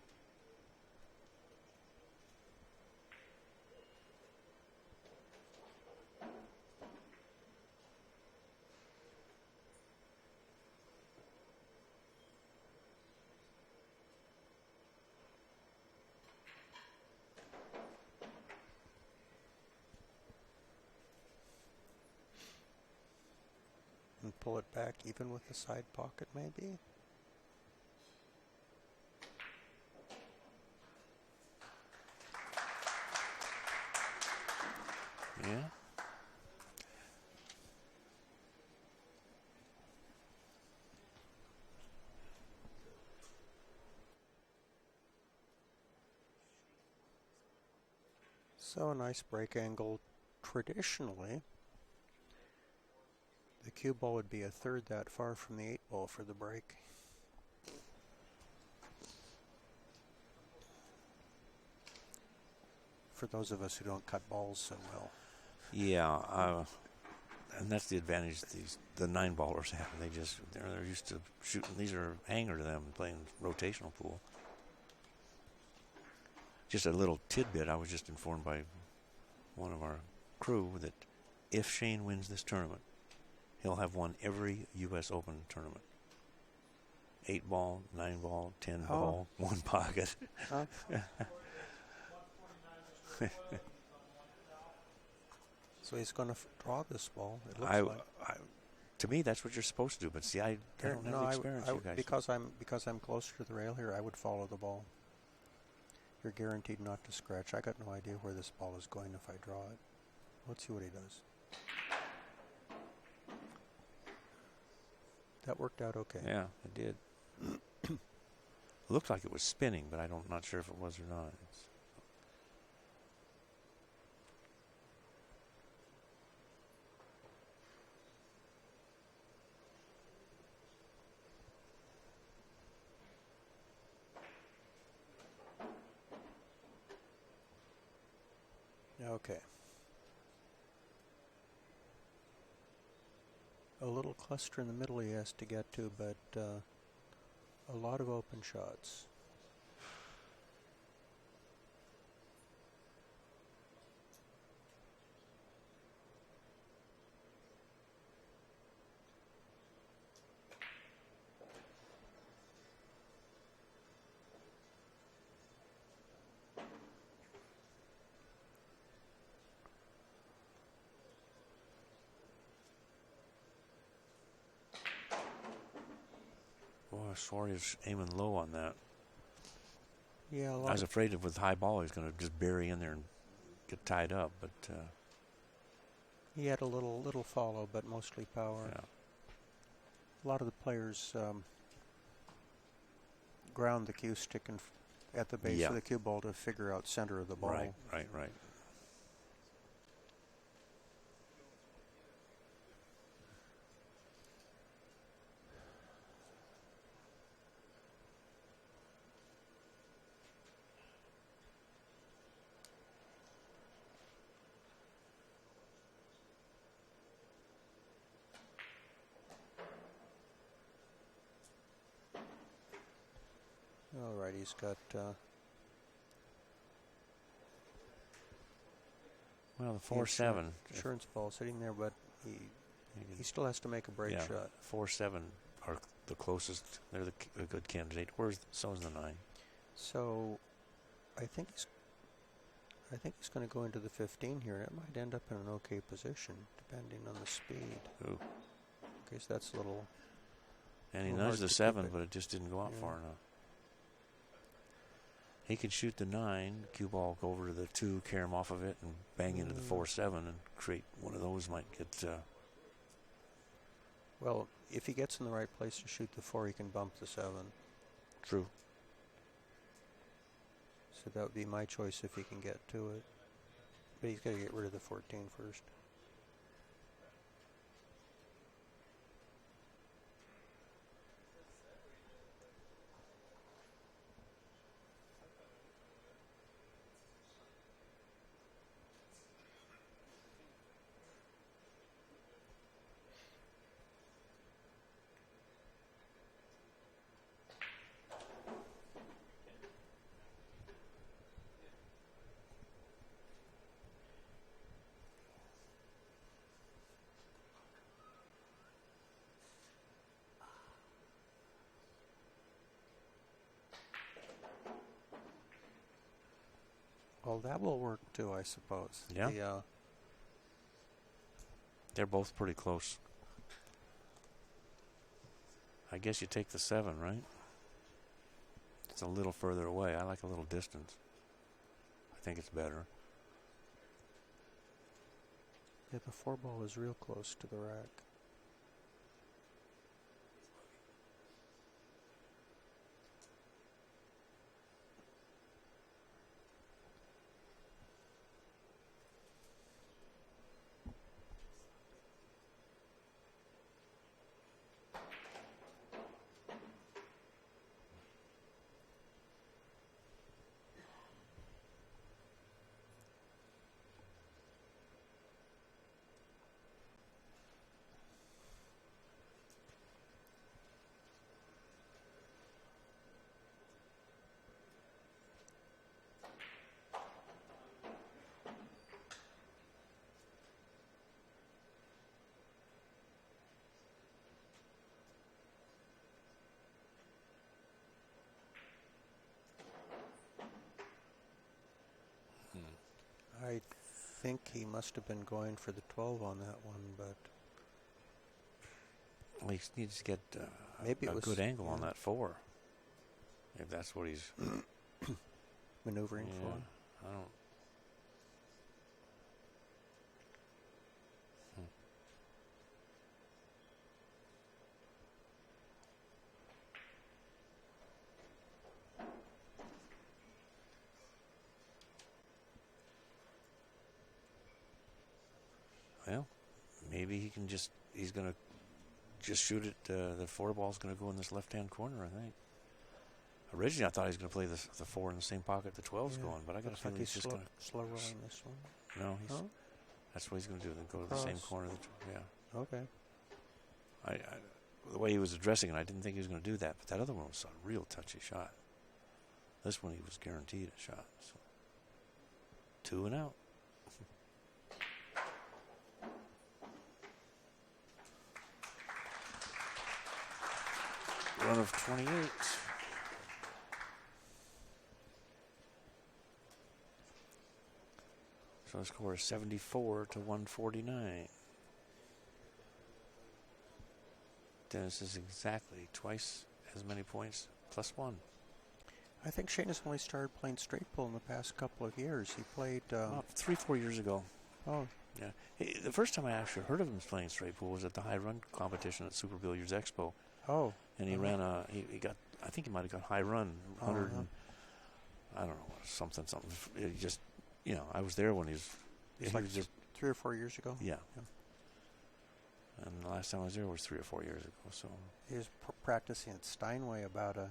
And pull it back even with the side pocket, maybe? Yeah. So a nice break angle. Traditionally, the cue ball would be a third that far from the 8 ball for the break. For those of us who don't cut balls so well. Yeah, and that's the advantage the 9-ballers have. They're used to shooting. These are hanger to them, playing rotational pool. Just a little tidbit, I was just informed by one of our crew that if Shane wins this tournament, he'll have won every U.S. Open tournament. 8-ball, 9-ball, 10-ball, one pocket. Huh? So he's going to draw this ball, it looks like. To me, that's what you're supposed to do. But see, I don't have the experience you guys do. Because I'm closer to the rail here, I would follow the ball. You're guaranteed not to scratch. I got no idea where this ball is going if I draw it. Let's see what he does. That worked out okay. Yeah, it did. It looked like it was spinning, but I'm not sure if it was or not. Okay. A little cluster in the middle he has to get to, but a lot of open shots. Boy, Sawyer is aiming low on that. Yeah, I was afraid with high ball he's going to just bury in there and get tied up, but he had a little follow, but mostly power. yeah. A lot of the players ground the cue stick at the base of the cue ball to figure out center of the ball. Right. All right, he's got... well, the 4-7. Insurance ball sitting there, but he still has to make a break shot. 4-7 are the closest. They're the good candidate. So's the 9. So, I think he's going to go into the 15 here. It might end up in an okay position, depending on the speed. Ooh. Okay, so that's a little... And he nudged the 7, but it just didn't go out far enough. He could shoot the 9, cue ball, go over to the 2, carry him off of it, and bang into the 4-7 and create one of those. Might get... well, if he gets in the right place to shoot the 4, he can bump the 7. True. So that would be my choice if he can get to it. But he's got to get rid of the 14 first. Well, that will work too, I suppose. Yeah. They're both pretty close. I guess you take the 7, right? It's a little further away. I like a little distance. I think it's better. Yeah, the 4 ball is real close to the rack. I think he must have been going for the 12 on that one, but Well, he needs to get maybe a it was good angle on that 4. If that's what he's maneuvering for. I don't. Well, maybe he can he's going to just shoot it. The 4 ball's going to go in this left-hand corner, I think. Originally, I thought he was going to play the 4 in the same pocket the 12's going, but I got a feeling he's just going to... slow rolling this one. No, that's what he's going to do. Then go to the same corner. Okay. The way he was addressing it, I didn't think he was going to do that, but that other one was a real touchy shot. This one, he was guaranteed a shot. So 2 and out. Run of 28. So the score is 74 to 149. Dennis is exactly twice as many points plus 1. I think Shane has only started playing straight pull in the past couple of years. He played... 3-4 years ago. Oh. Yeah. The first time I actually heard of him playing straight pool was at the high run competition at Super Billiards Expo. Oh. And he ran he got, I think he might have got high run, 100 and, I don't know, something. It just, I was there when he was just 3 or 4 years ago? Yeah. And the last time I was there was 3 or 4 years ago. So he was practicing at Steinway about a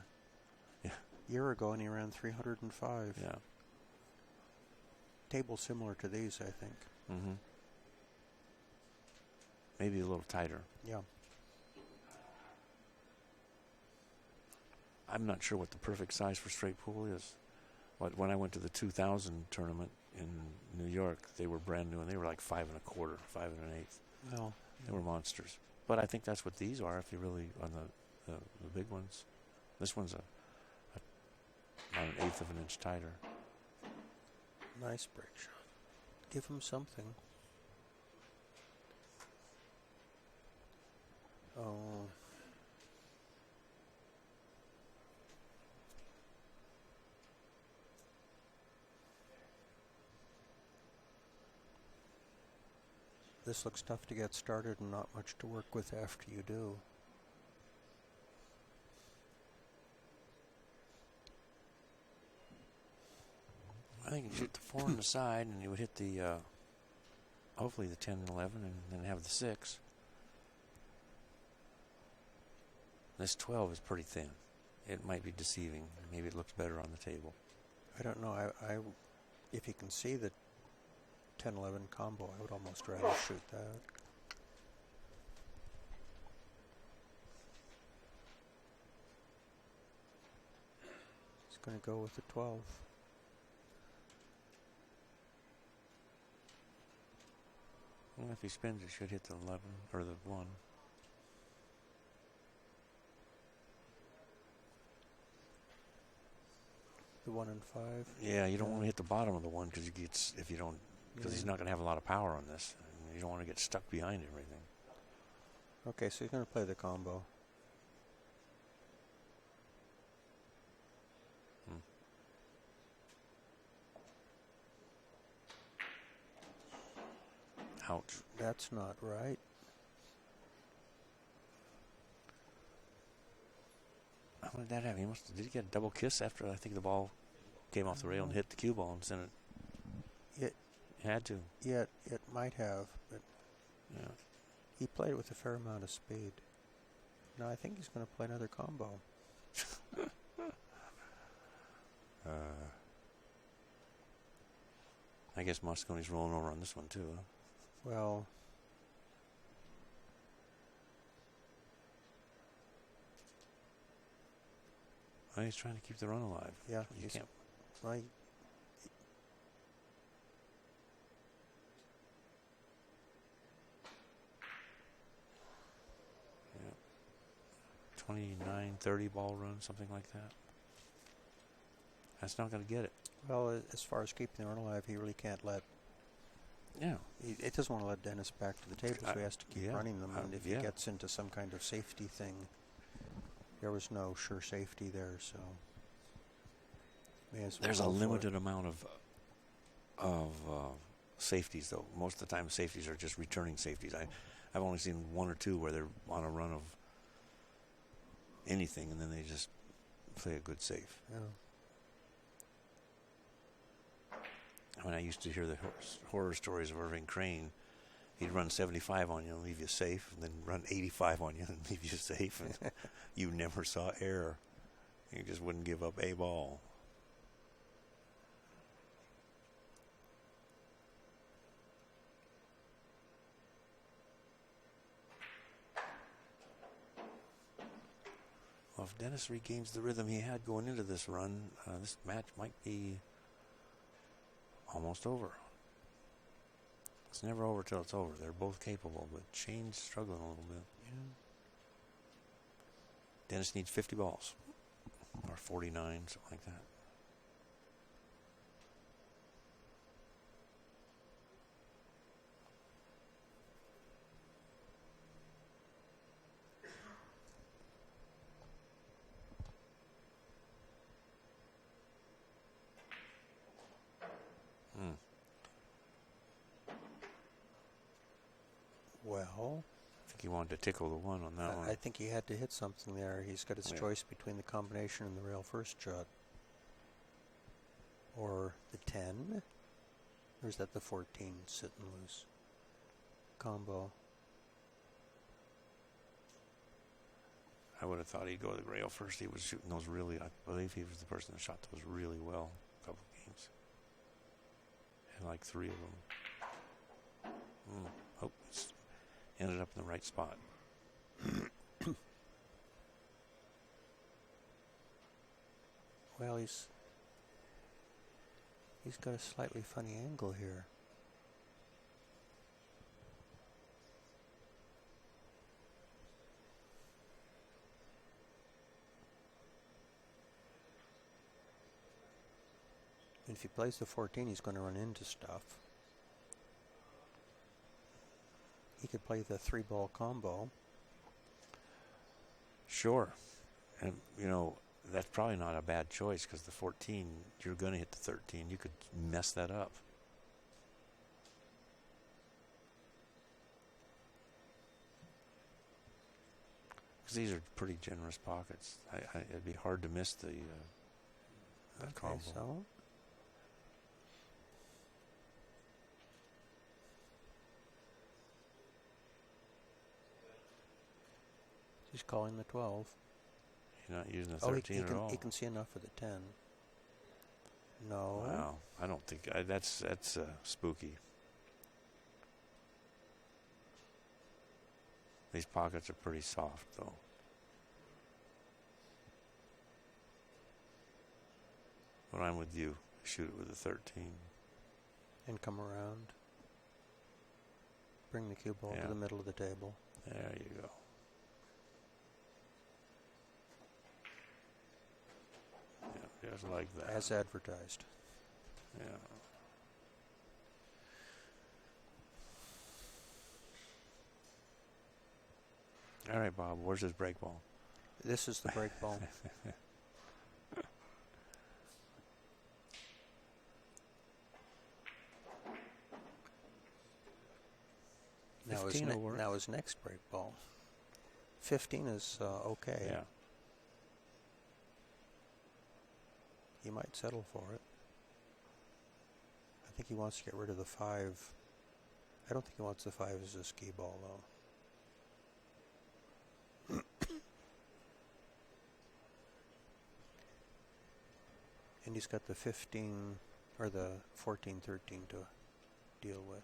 year ago, and he ran 305. Yeah. Table similar to these, I think. Mm-hmm. Maybe a little tighter. Yeah. I'm not sure what the perfect size for straight pool is. When I went to the 2000 tournament in New York, they were brand new, and they were like 5 1/4, 5 1/8. Well, they were monsters. But I think that's what these are. If you really on the big ones, this one's about 1/8 of an inch tighter. Nice break shot. Give him something. Oh. This looks tough to get started and not much to work with after you do. I think you shoot the 4 on the side, and you would hit the, hopefully the 10 and 11, and then have the 6. This 12 is pretty thin. It might be deceiving. Maybe it looks better on the table. I don't know. I if you can see the 10-11 combo, I would almost rather shoot that. He's going to go with the 12. Well, if he spins, it should hit the 11 or the 1. The 1 and 5. Yeah, you don't want to hit the bottom of the 1 because if you don't, because he's not going to have a lot of power on this. And you don't want to get stuck behind everything. Okay, so he's going to play the combo. Ouch. That's not right. How did that happen? Did he get a double kiss after I think the ball came off the rail and hit the cue ball and sent it? It had to. Yeah, it might have, but yeah, he played with a fair amount of speed. No, I think he's going to play another combo. I guess Mosconi's rolling over on this one too, huh? Well, oh, he's trying to keep the run alive. yeah, You can't. right. Yeah. 29, 30 ball run, something like that. That's not going to get it. Well, as far as keeping the run alive, he really can't let. Yeah. It doesn't want to let Dennis back to the table, so he has to keep running them. And if he gets into some kind of safety thing, there was no sure safety there, so. There's a limited amount of safeties, though. Most of the time, safeties are just returning safeties. I've only seen 1 or 2 where they're on a run of anything, and then they just play a good safe. Yeah. When I used to hear the horror stories of Irving Crane, he'd run 75 on you and leave you safe, and then run 85 on you and leave you safe, and you never saw error. He just wouldn't give up a ball. Well, if Dennis regains the rhythm he had going into this run, this match might be almost over. It's never over till it's over. They're both capable, but Shane's struggling a little bit. Yeah. Dennis needs 50 balls, or 49, something like that. Well, I think he wanted to tickle the 1 on that one. I think he had to hit something there. He's got his choice between the combination and the rail first shot. Or the 10. Or is that the 14 sitting loose? Combo. I would have thought he'd go to the rail first. He was shooting those really, I believe he was the person that shot those really well a couple of games. Had like 3 of them. Oh, it's ended up in the right spot. Well, he's got a slightly funny angle here. And if he plays the 14, he's going to run into stuff. He could play the 3-ball combo. Sure. And, that's probably not a bad choice because the 14, you're going to hit the 13. You could mess that up. Because these are pretty generous pockets. It'd be hard to miss the combo. So He's calling the 12. He's not using the Oh, 13 at all. he can see enough for the 10. No. Wow, I don't think that's spooky. These pockets are pretty soft, though. But I'm with you. Shoot it with a 13. And come around. Bring the cue ball to the middle of the table. There you go. Yeah, just like that. As advertised. Yeah. All right, Bob, where's his break ball? This is the break ball. Now his next break ball. 15 is okay. Yeah. He might settle for it. I think he wants to get rid of the 5. I don't think he wants the 5 as a skee ball, though. And he's got the 15 or the 14, 13 to deal with.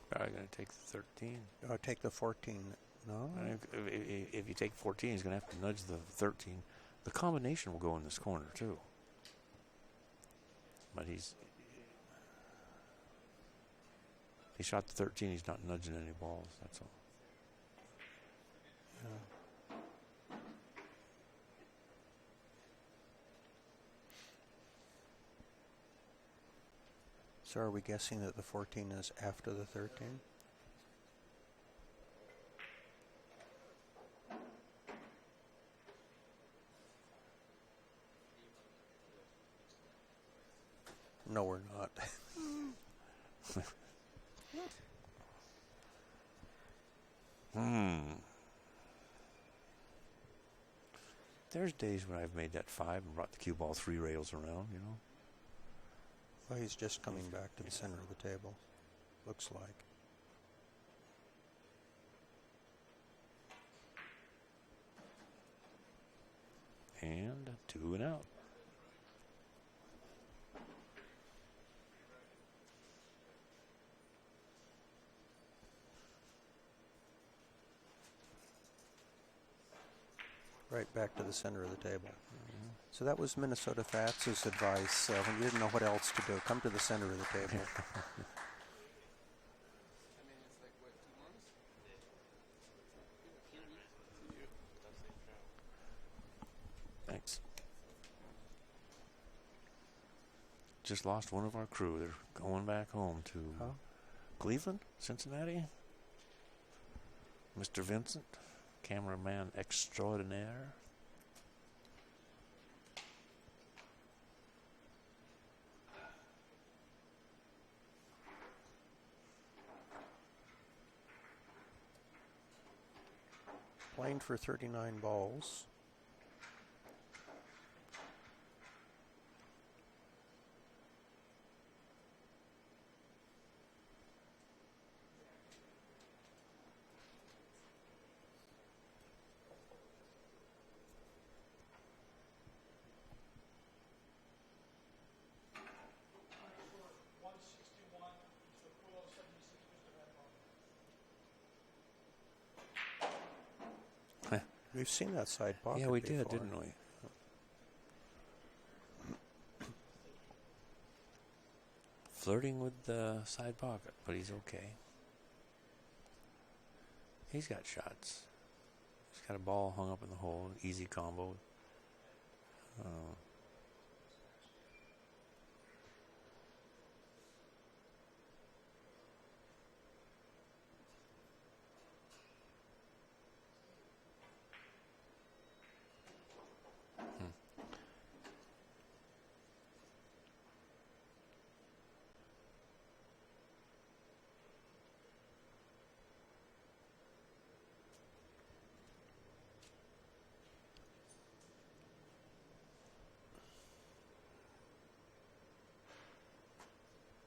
Probably going to take the 13. Take the 14. No? If you take 14, he's going to have to nudge the 13. The combination will go in this corner, too. But he shot the 13. He's not nudging any balls. That's all. Yeah. So are we guessing that the 14 is after the 13? No, we're not. There's days when I've made that 5 and brought the cue ball 3 rails around, you know. Well, he's just coming back to the center of the table, looks like. And 2 and out. Right back to the center of the table. So that was Minnesota Fats' advice when you didn't know what else to do. Come to the center of the table. Thanks. Just lost one of our crew. They're going back home to Cleveland, Cincinnati. Mr. Vincent, cameraman extraordinaire. Playing for 39 balls. We've seen that side pocket. Yeah, we before. did, didn't we? Flirting with the side pocket, but he's okay. He's got shots. He's got a ball hung up in the hole, easy combo.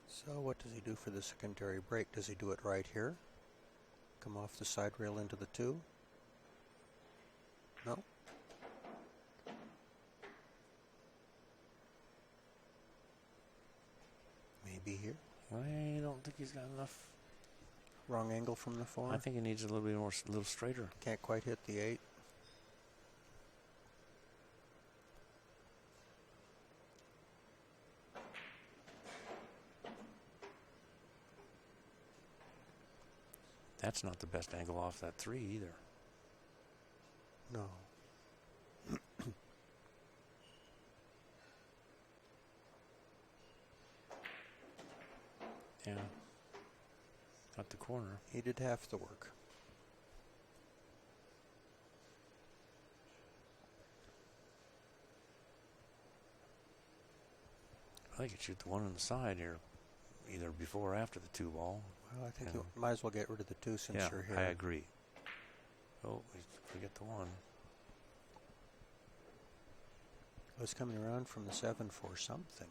So what does he do for the secondary break? Does he do it right here? Come off the side rail into the 2? No? Maybe here? I don't think he's got enough. Wrong angle from the 4? I think he needs a little bit more, a little straighter. Can't quite hit the 8. That's not the best angle off that 3 either. No. Yeah. Got the corner. He did half the work. I think you shoot the 1 on the side here, either before or after the 2 ball. Well, I think you might as well get rid of the 2 since Yeah, you're here. I agree. Oh, we forget the 1. I was coming around from the 7 for something.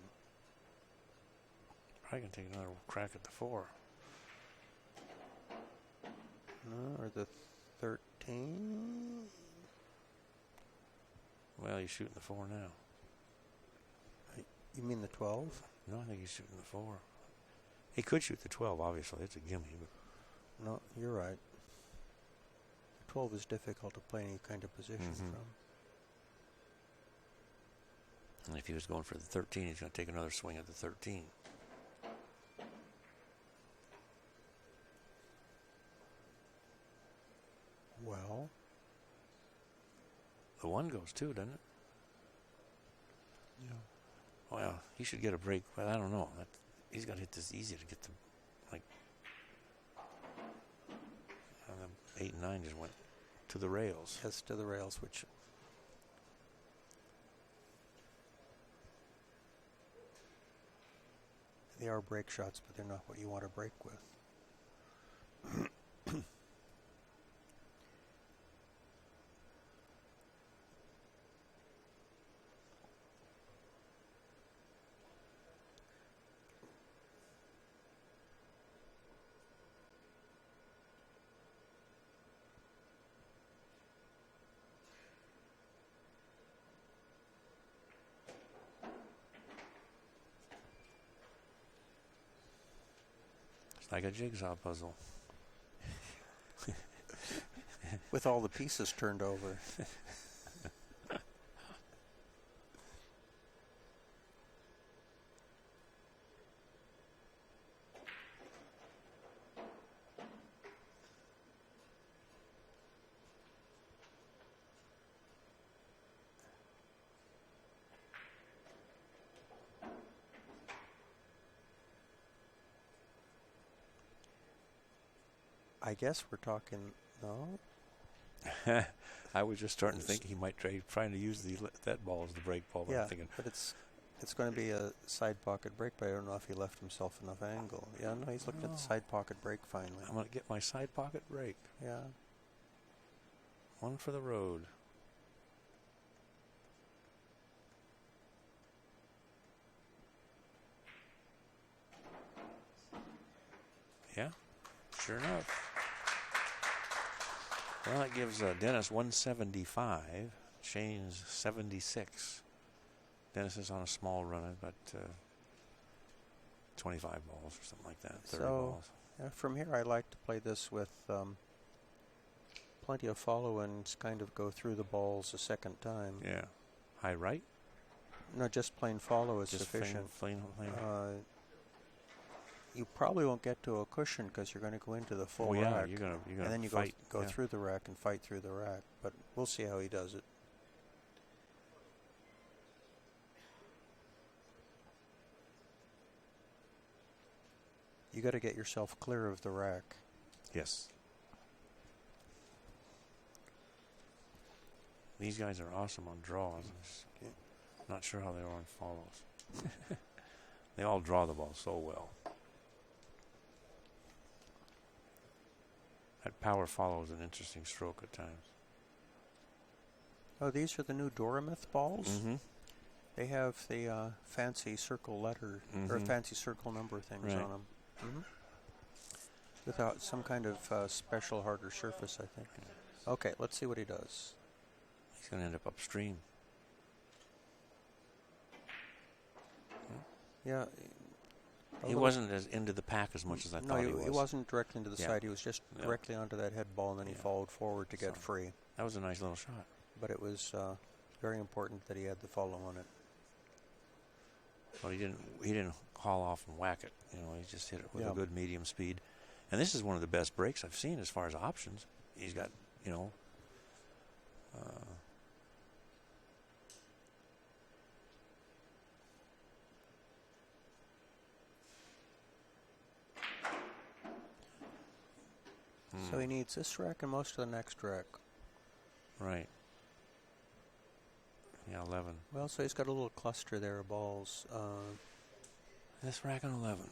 Probably can take another crack at the 4. No, or the 13? Well, he's shooting the 4 now. You mean the 12? No, I think he's shooting the 4. He could shoot the 12, obviously. It's a gimme. But No, you're right. The 12 is difficult to play any kind of position from. and if he was going for the 13, he's going to take another swing at the 13. Well, The 1 goes too, doesn't it? yeah. Well, he should get a break, but I don't know. He's got to hit this easy to get the, like, the 8 and 9 just went to the rails. Yes, to the rails, which they are break shots, but they're not what you want to break with. It's like a jigsaw puzzle. With all the pieces turned over. I guess we're talking, no? I was just starting to think he might trying to use that ball as the break ball. But Yeah, I'm thinking, but it's going to be a side pocket break, but I don't know if he left himself enough angle. Yeah, no, he's looking at the side pocket break finally. I'm going to get my side pocket break. Yeah. 1 for the road. Yeah, sure enough. Well, that gives Dennis 175, Shane's 76. Dennis is on a small run at about 25 balls or something like that, 30 balls. Yeah, from here I like to play this with plenty of follow and kind of go through the balls a second time. Yeah. High right? No, just plain follow is Just sufficient. plain. You probably won't get to a cushion because you're going to go into the full Oh, yeah, rack. you're gonna and then you fight. go Yeah. through the rack and fight through the rack. But we'll see how he does it. You got to get yourself clear of the rack. Yes. These guys are awesome on draws. I'm just not sure how they are on follows. They all draw the ball so well. That power follow is an interesting stroke at times. Oh, these are the new Aramith balls? Mm-hmm. They have the fancy circle letter, or fancy circle number things on them. Mm-hmm. Without some kind of special harder surface, I think. Okay, let's see what he does. He's going to end up upstream. Yeah. He wasn't as into the pack as much as I thought he was. No, he wasn't directly into the side. He was just directly onto that head ball, and then he followed forward to get free. That was a nice little shot. But it was very important that he had the follow on it. Well, he didn't haul off and whack it. You know, he just hit it with a good medium speed. And this is one of the best breaks I've seen as far as options. He's got, you know, so he needs this rack and most of the next rack. Right. Yeah, 11. Well, so he's got a little cluster there of balls. This rack on 11.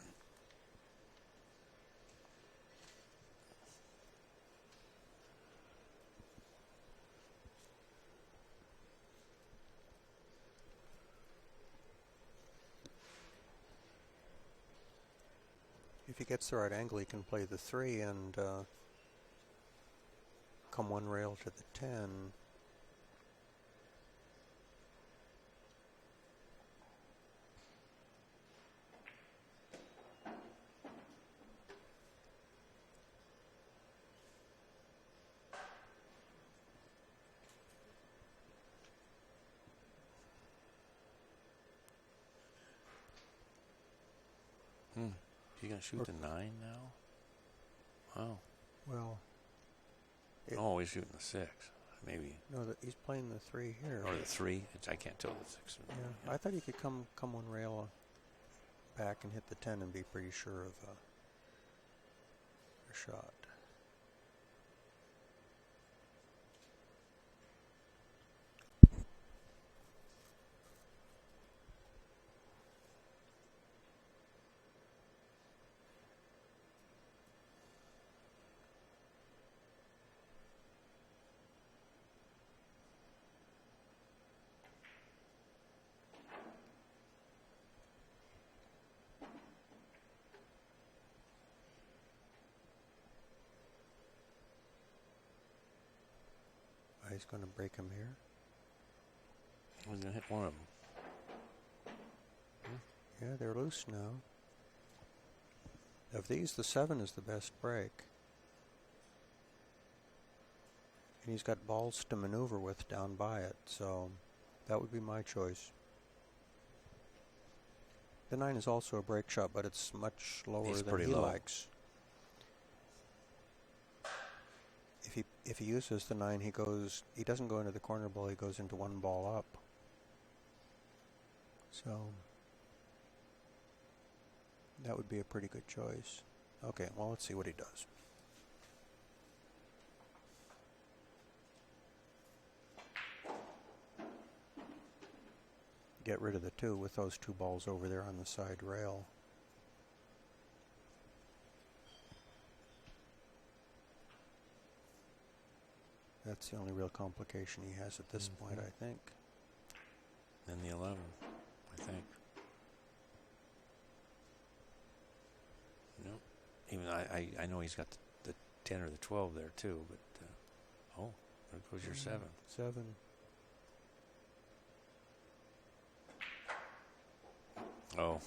If he gets the right angle, he can play the 3 and come one rail to the 10. He's going to shoot the 9 now? Wow. Well. Oh, he's shooting the 6. Maybe. No, he's playing the 3 here. Or the 3. I can't tell the 6. Yeah. I thought he could come one rail back and hit the 10 and be pretty sure of a shot. He's going to break him here. He's going to hit one of them. Yeah, they're loose now. Of these, the 7 is the best break. And he's got balls to maneuver with down by it, so that would be my choice. The 9 is also a break shot, but it's much lower than he likes. If he uses the 9, he doesn't go into the corner ball, he goes into one ball up. So that would be a pretty good choice. Okay, well, let's see what he does. Get rid of the 2 with those 2 balls over there on the side rail. That's the only real complication he has at this point, I think. Then the 11, I think. No. Even I know he's got the 10 or the 12 there too, but oh, there goes your 7. 7. Oh.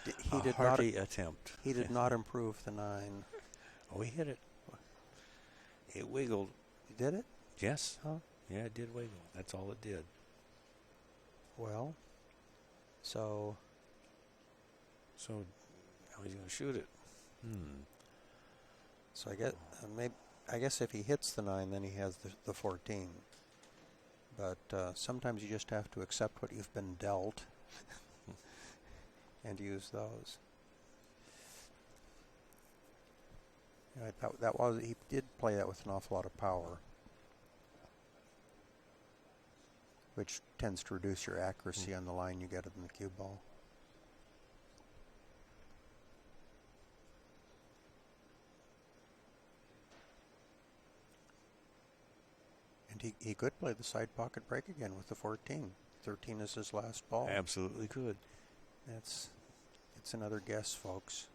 He did hearty attempt. He did not improve the 9. Oh, he hit it. It wiggled. Did it? Yes. Huh? Yeah, it did wiggle. That's all it did. Well, so now he's going to shoot it. So I guess if he hits the 9, then he has the 14. But sometimes you just have to accept what you've been dealt and use those. He did play that with an awful lot of power, which tends to reduce your accuracy on the line you get in the cue ball. And he could play the side pocket break again with the 14. 13 is his last ball. Absolutely could. It's another guess, folks.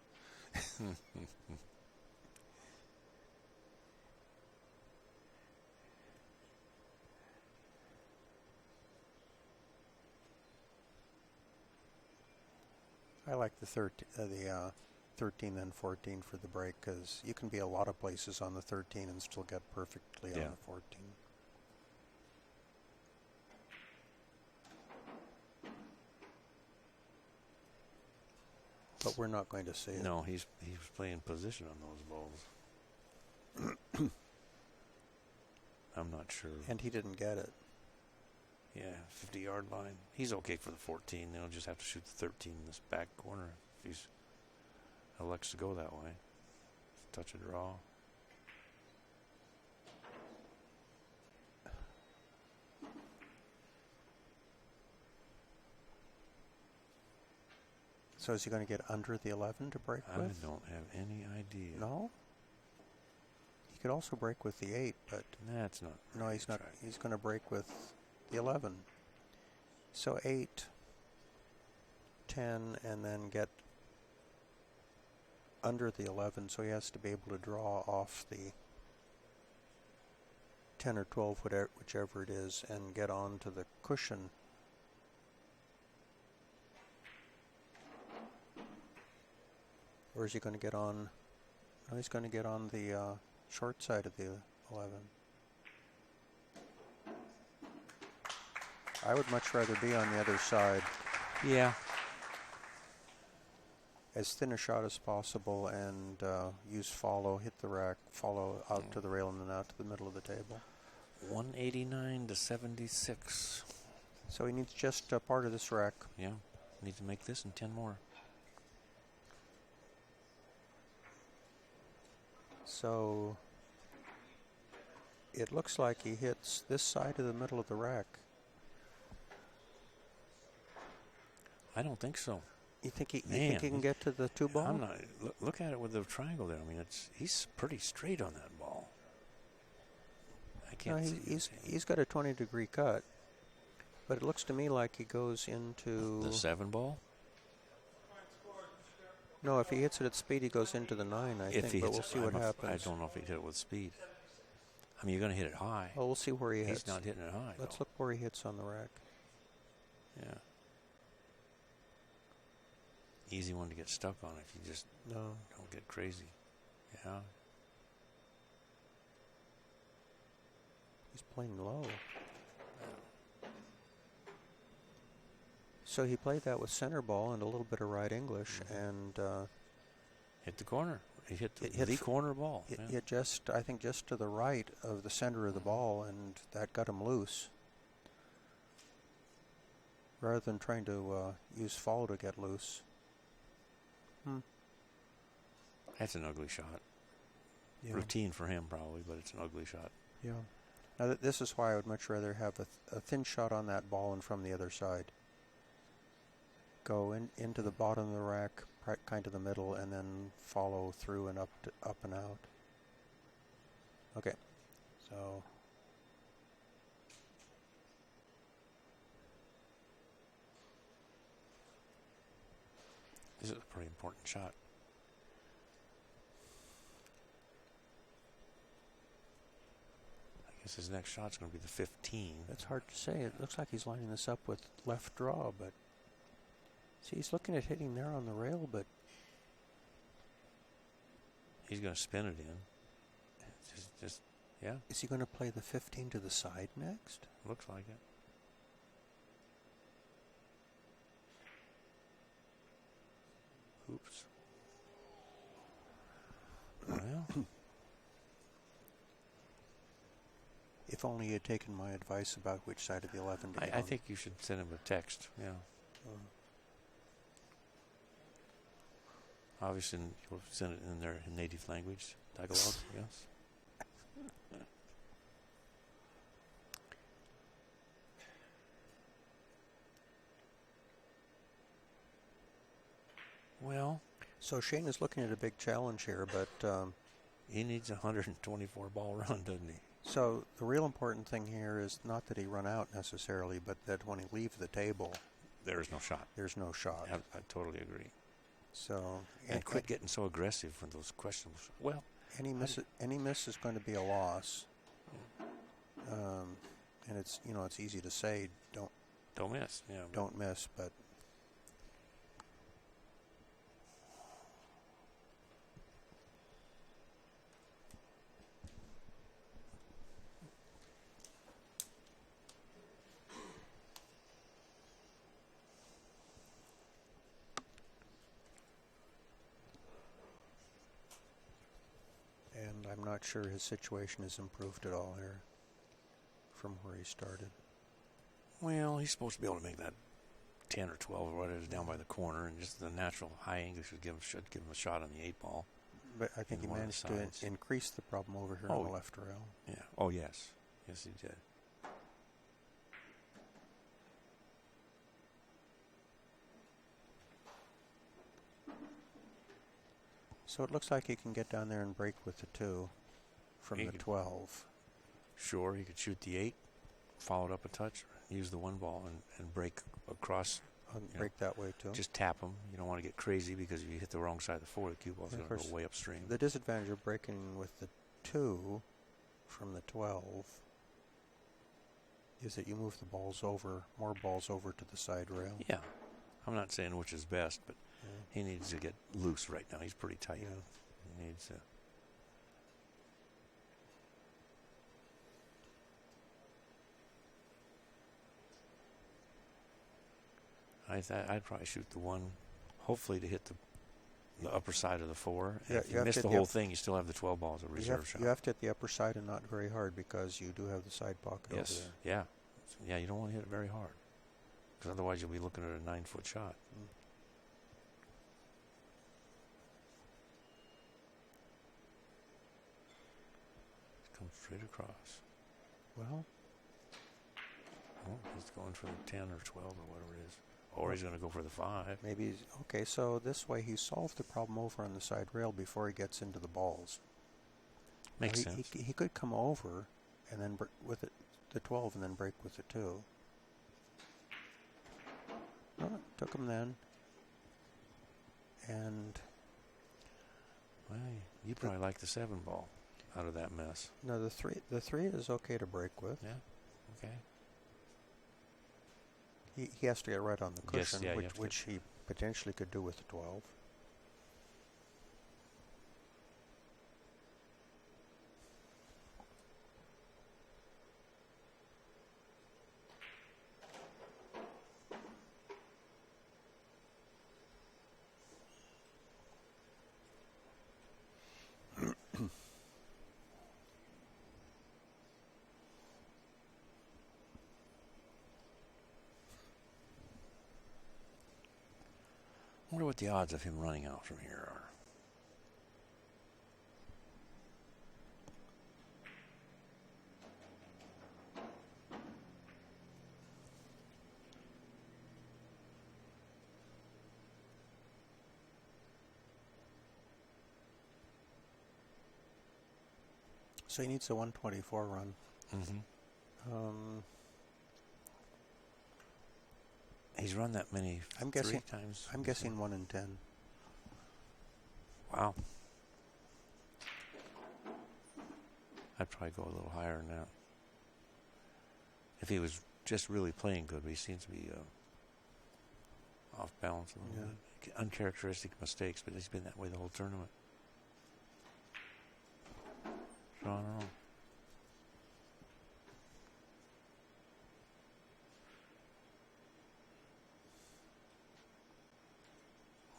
I like the 13 and 14 for the break because you can be a lot of places on the 13 and still get perfectly on the 14. But we're not going to see it. No, he was playing position on those balls. I'm not sure. And he didn't get it. Yeah, 50-yard line. He's okay for the 14. They'll just have to shoot the 13 in this back corner if he elects to go that way. Touch a draw. So is he going to get under the 11 to break with? I don't have any idea. No? He could also break with the 8, but... That's not... No, he's not. He's going to break with the 11. So 8, 10, and then get under the 11, so he has to be able to draw off the 10 or 12, whichever it is, and get onto the cushion. Or is he going to get on? No, he's going to get on the short side of the 11. I would much rather be on the other side. Yeah. As thin a shot as possible and use follow, hit the rack, follow out to the rail and then out to the middle of the table. 189 to 76. So he needs just a part of this rack. Yeah. Need to make this and 10 more. So it looks like he hits this side of the middle of the rack. I don't think so. You think he can get to the 2 ball? I'm not. Look at it with the triangle there. I mean, he's pretty straight on that ball. I can't see. He's got a 20-degree cut, but it looks to me like he goes into the 7 ball. No, if he hits it at speed, he goes into the 9, I think, but we'll see what happens. I don't know if he hit it with speed. I mean, you're going to hit it high. Well, we'll see where he hits. He's not hitting it high. Let's look where he hits on the rack. Yeah. Easy one to get stuck on if you just don't get crazy. Yeah. He's playing low. So he played that with center ball and a little bit of right English and hit the corner. He hit the corner ball. It hit just, I think, just to the right of the center of the ball, and that got him loose. Rather than trying to use follow to get loose. That's an ugly shot. Yeah. Routine for him probably, but it's an ugly shot. Yeah. Now this is why I would much rather have a thin shot on that ball and from the other side. Go into the bottom of the rack, kind of the middle, and then follow through and up and out. Okay, so this is a pretty important shot. I guess his next shot's going to be the 15. That's hard to say. It looks like he's lining this up with left draw, but see, he's looking at hitting there on the rail, but he's going to spin it in. Just yeah. Is he going to play the 15 to the side next? Looks like it. Oops. Well, if only he had taken my advice about which side of the 11 to get I on. think you should send him a text. Yeah. Obviously, you'll send it in their native language, Tagalog, yes. Well, So Shane is looking at a big challenge here, but he needs a 124 ball run, doesn't he? so the real important thing here is not that he run out necessarily, but that when he leaves the table, There is no shot. there's no shot. I totally agree. So And quit getting so aggressive when those questions. Well, any miss is going to be a loss. And it's it's easy to say don't miss. Yeah. don't miss, but and I'm not sure his situation has improved at all here from where he started. Well, he's supposed to be able to make that 10 or 12 or whatever it is down by the corner, and just the natural high English should give him a shot on the 8 ball. But I think he one of managed the to sides. increase the problem over here on the left rail. Yeah. Oh, yes. Yes, he did. So it looks like he can get down there and break with the 2 from He the could- 12. Sure, he could shoot the 8, follow it up a touch, use the 1 ball, and break across. Break that way too. Just tap him. You don't want to get crazy, because if you hit the wrong side of the 4, the cue ball's And going of to course, go way upstream. The disadvantage of breaking with the 2 from the 12 is that you move the balls over, more balls over to the side rail. Yeah. I'm not saying which is best, but Yeah. he needs to get loose right now. He's pretty tight. Yeah. He needs to. I'd probably shoot the 1, hopefully to hit the upper side of the 4. And Yeah, if you you have miss to the hit the whole thing, you still have the 12 balls a reserve shot. You have to hit the upper side and not very hard, because you do have the side pocket over Yes. there. Yeah. Yeah, you don't want to hit it very hard, because otherwise you'll be looking at a 9-foot shot. Come straight across. Well, Oh, he's going for the 10 or 12 or whatever it is. Or he's going to go for the 5. maybe okay. So this way, he solved the problem over on the side rail before he gets into the balls. Makes Now, sense. He could come over and then with it, the 12 and then break with the 2. Oh, took him then. And Well, you probably like the 7 ball out of that mess. no, the 3 is okay to break with. Yeah. Okay. He has to get right on the Yes, cushion, yeah, you have to which he potentially could do with the 12. I wonder what the odds of him running out from here are. So he needs a 124 run. Mm-hmm. He's run that many I'm 3 guessing. times. I'm guessing 1 in 10. Wow. I'd probably go a little higher than that. If he was just really playing good, but he seems to be off balance a little bit. Uncharacteristic mistakes, but he's been that way the whole tournament. So I don't know.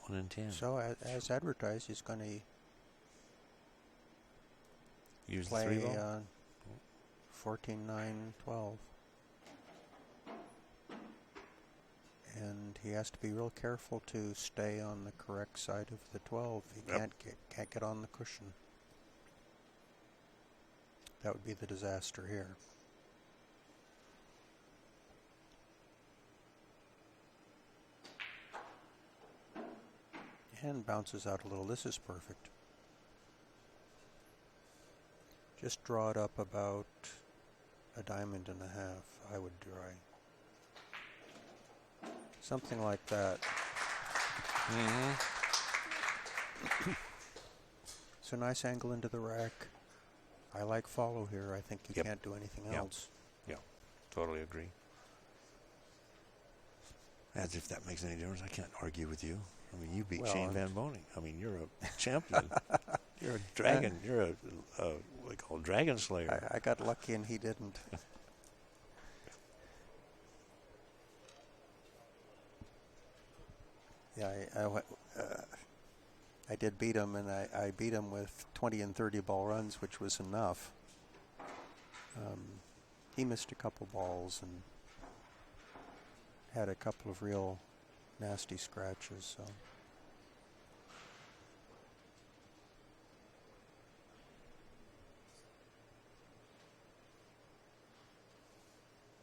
One in 10. So as advertised, he's going to Use the 3 play ball. 14, 9, 12. And he has to be real careful to stay on the correct side of the 12. He can't get on the cushion. That would be the disaster here. And bounces out a little. This is perfect. Just draw it up about a diamond and a half, I would try. Something like that. It's a nice angle into the rack. I like follow here. I think you can't do anything else. Yeah, totally agree. As if that makes any difference. I can't argue with you. I mean, you beat Shane VanBoening. I mean, you're a champion. You're a dragon. You're a what they call dragon slayer. I got lucky and he didn't. Yeah, I did beat him, and I beat him with 20 and 30 ball runs, which was enough. He missed a couple balls and had a couple of real nasty scratches. So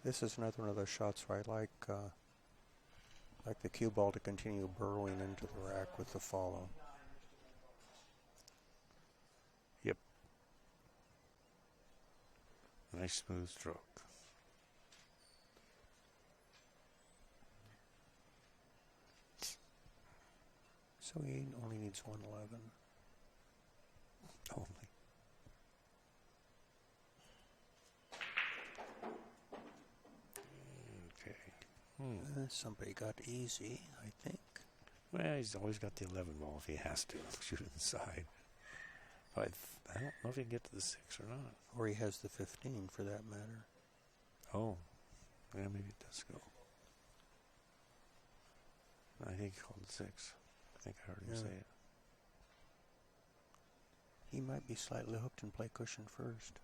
this is another one of those shots where I like the cue ball to continue burrowing into the rack with the follow. Yep. Nice smooth stroke. So he only needs 111. Only. Okay. Somebody got easy, I think. Well, he's always got the 11 ball if he has to shoot inside. But I don't know if he can get to the 6 or not. Or he has the 15 for that matter. Oh, yeah, maybe it does go. I think he called 6. I think I heard him say it. He might be slightly hooked and play cushion first.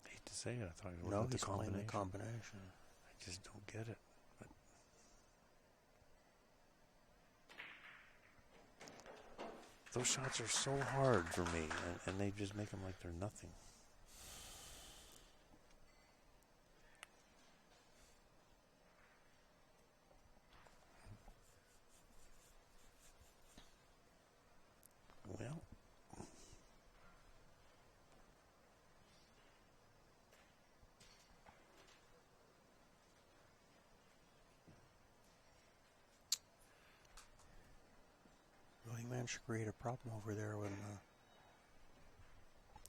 I hate to say it. I thought he was No, with he's the playing combination. the combination. I just don't get it. But those shots are so hard for me, and they just make them like they're nothing. Well, Well, he managed to create a problem over there when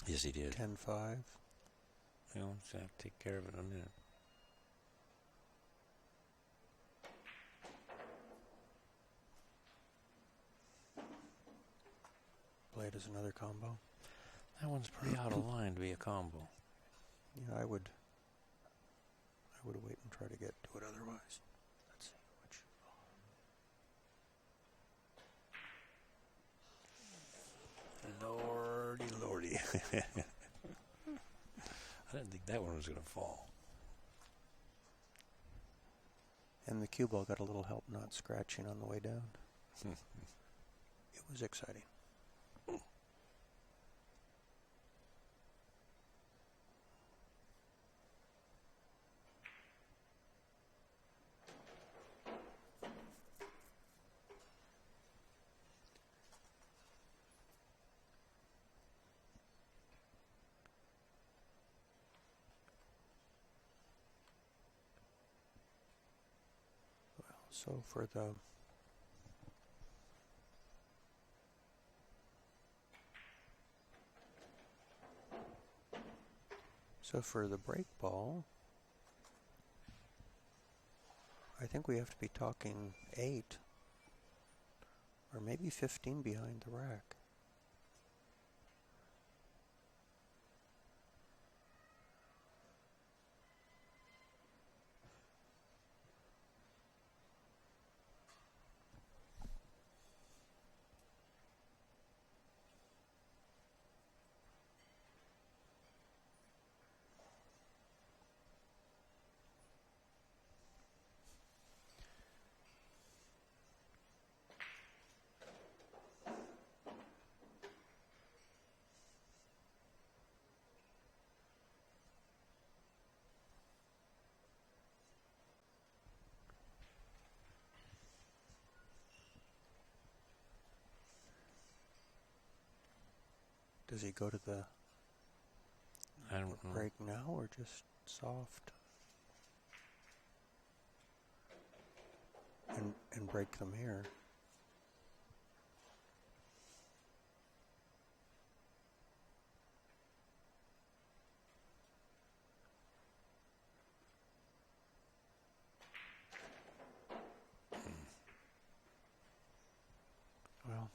yes, he did. 10-5. Well, just have to take care of it in a minute. Played as another combo. That one's pretty out of line to be a combo. Yeah, I would wait and try to get to it otherwise. Let's see which. Lordy, lordy. I didn't think that one was going to fall. And the cue ball got a little help not scratching on the way down. It was exciting. So for the break ball, I think we have to be talking 8 or maybe 15 behind the rack. Does he go to the I don't know. break now or just soft? And break them here. Well,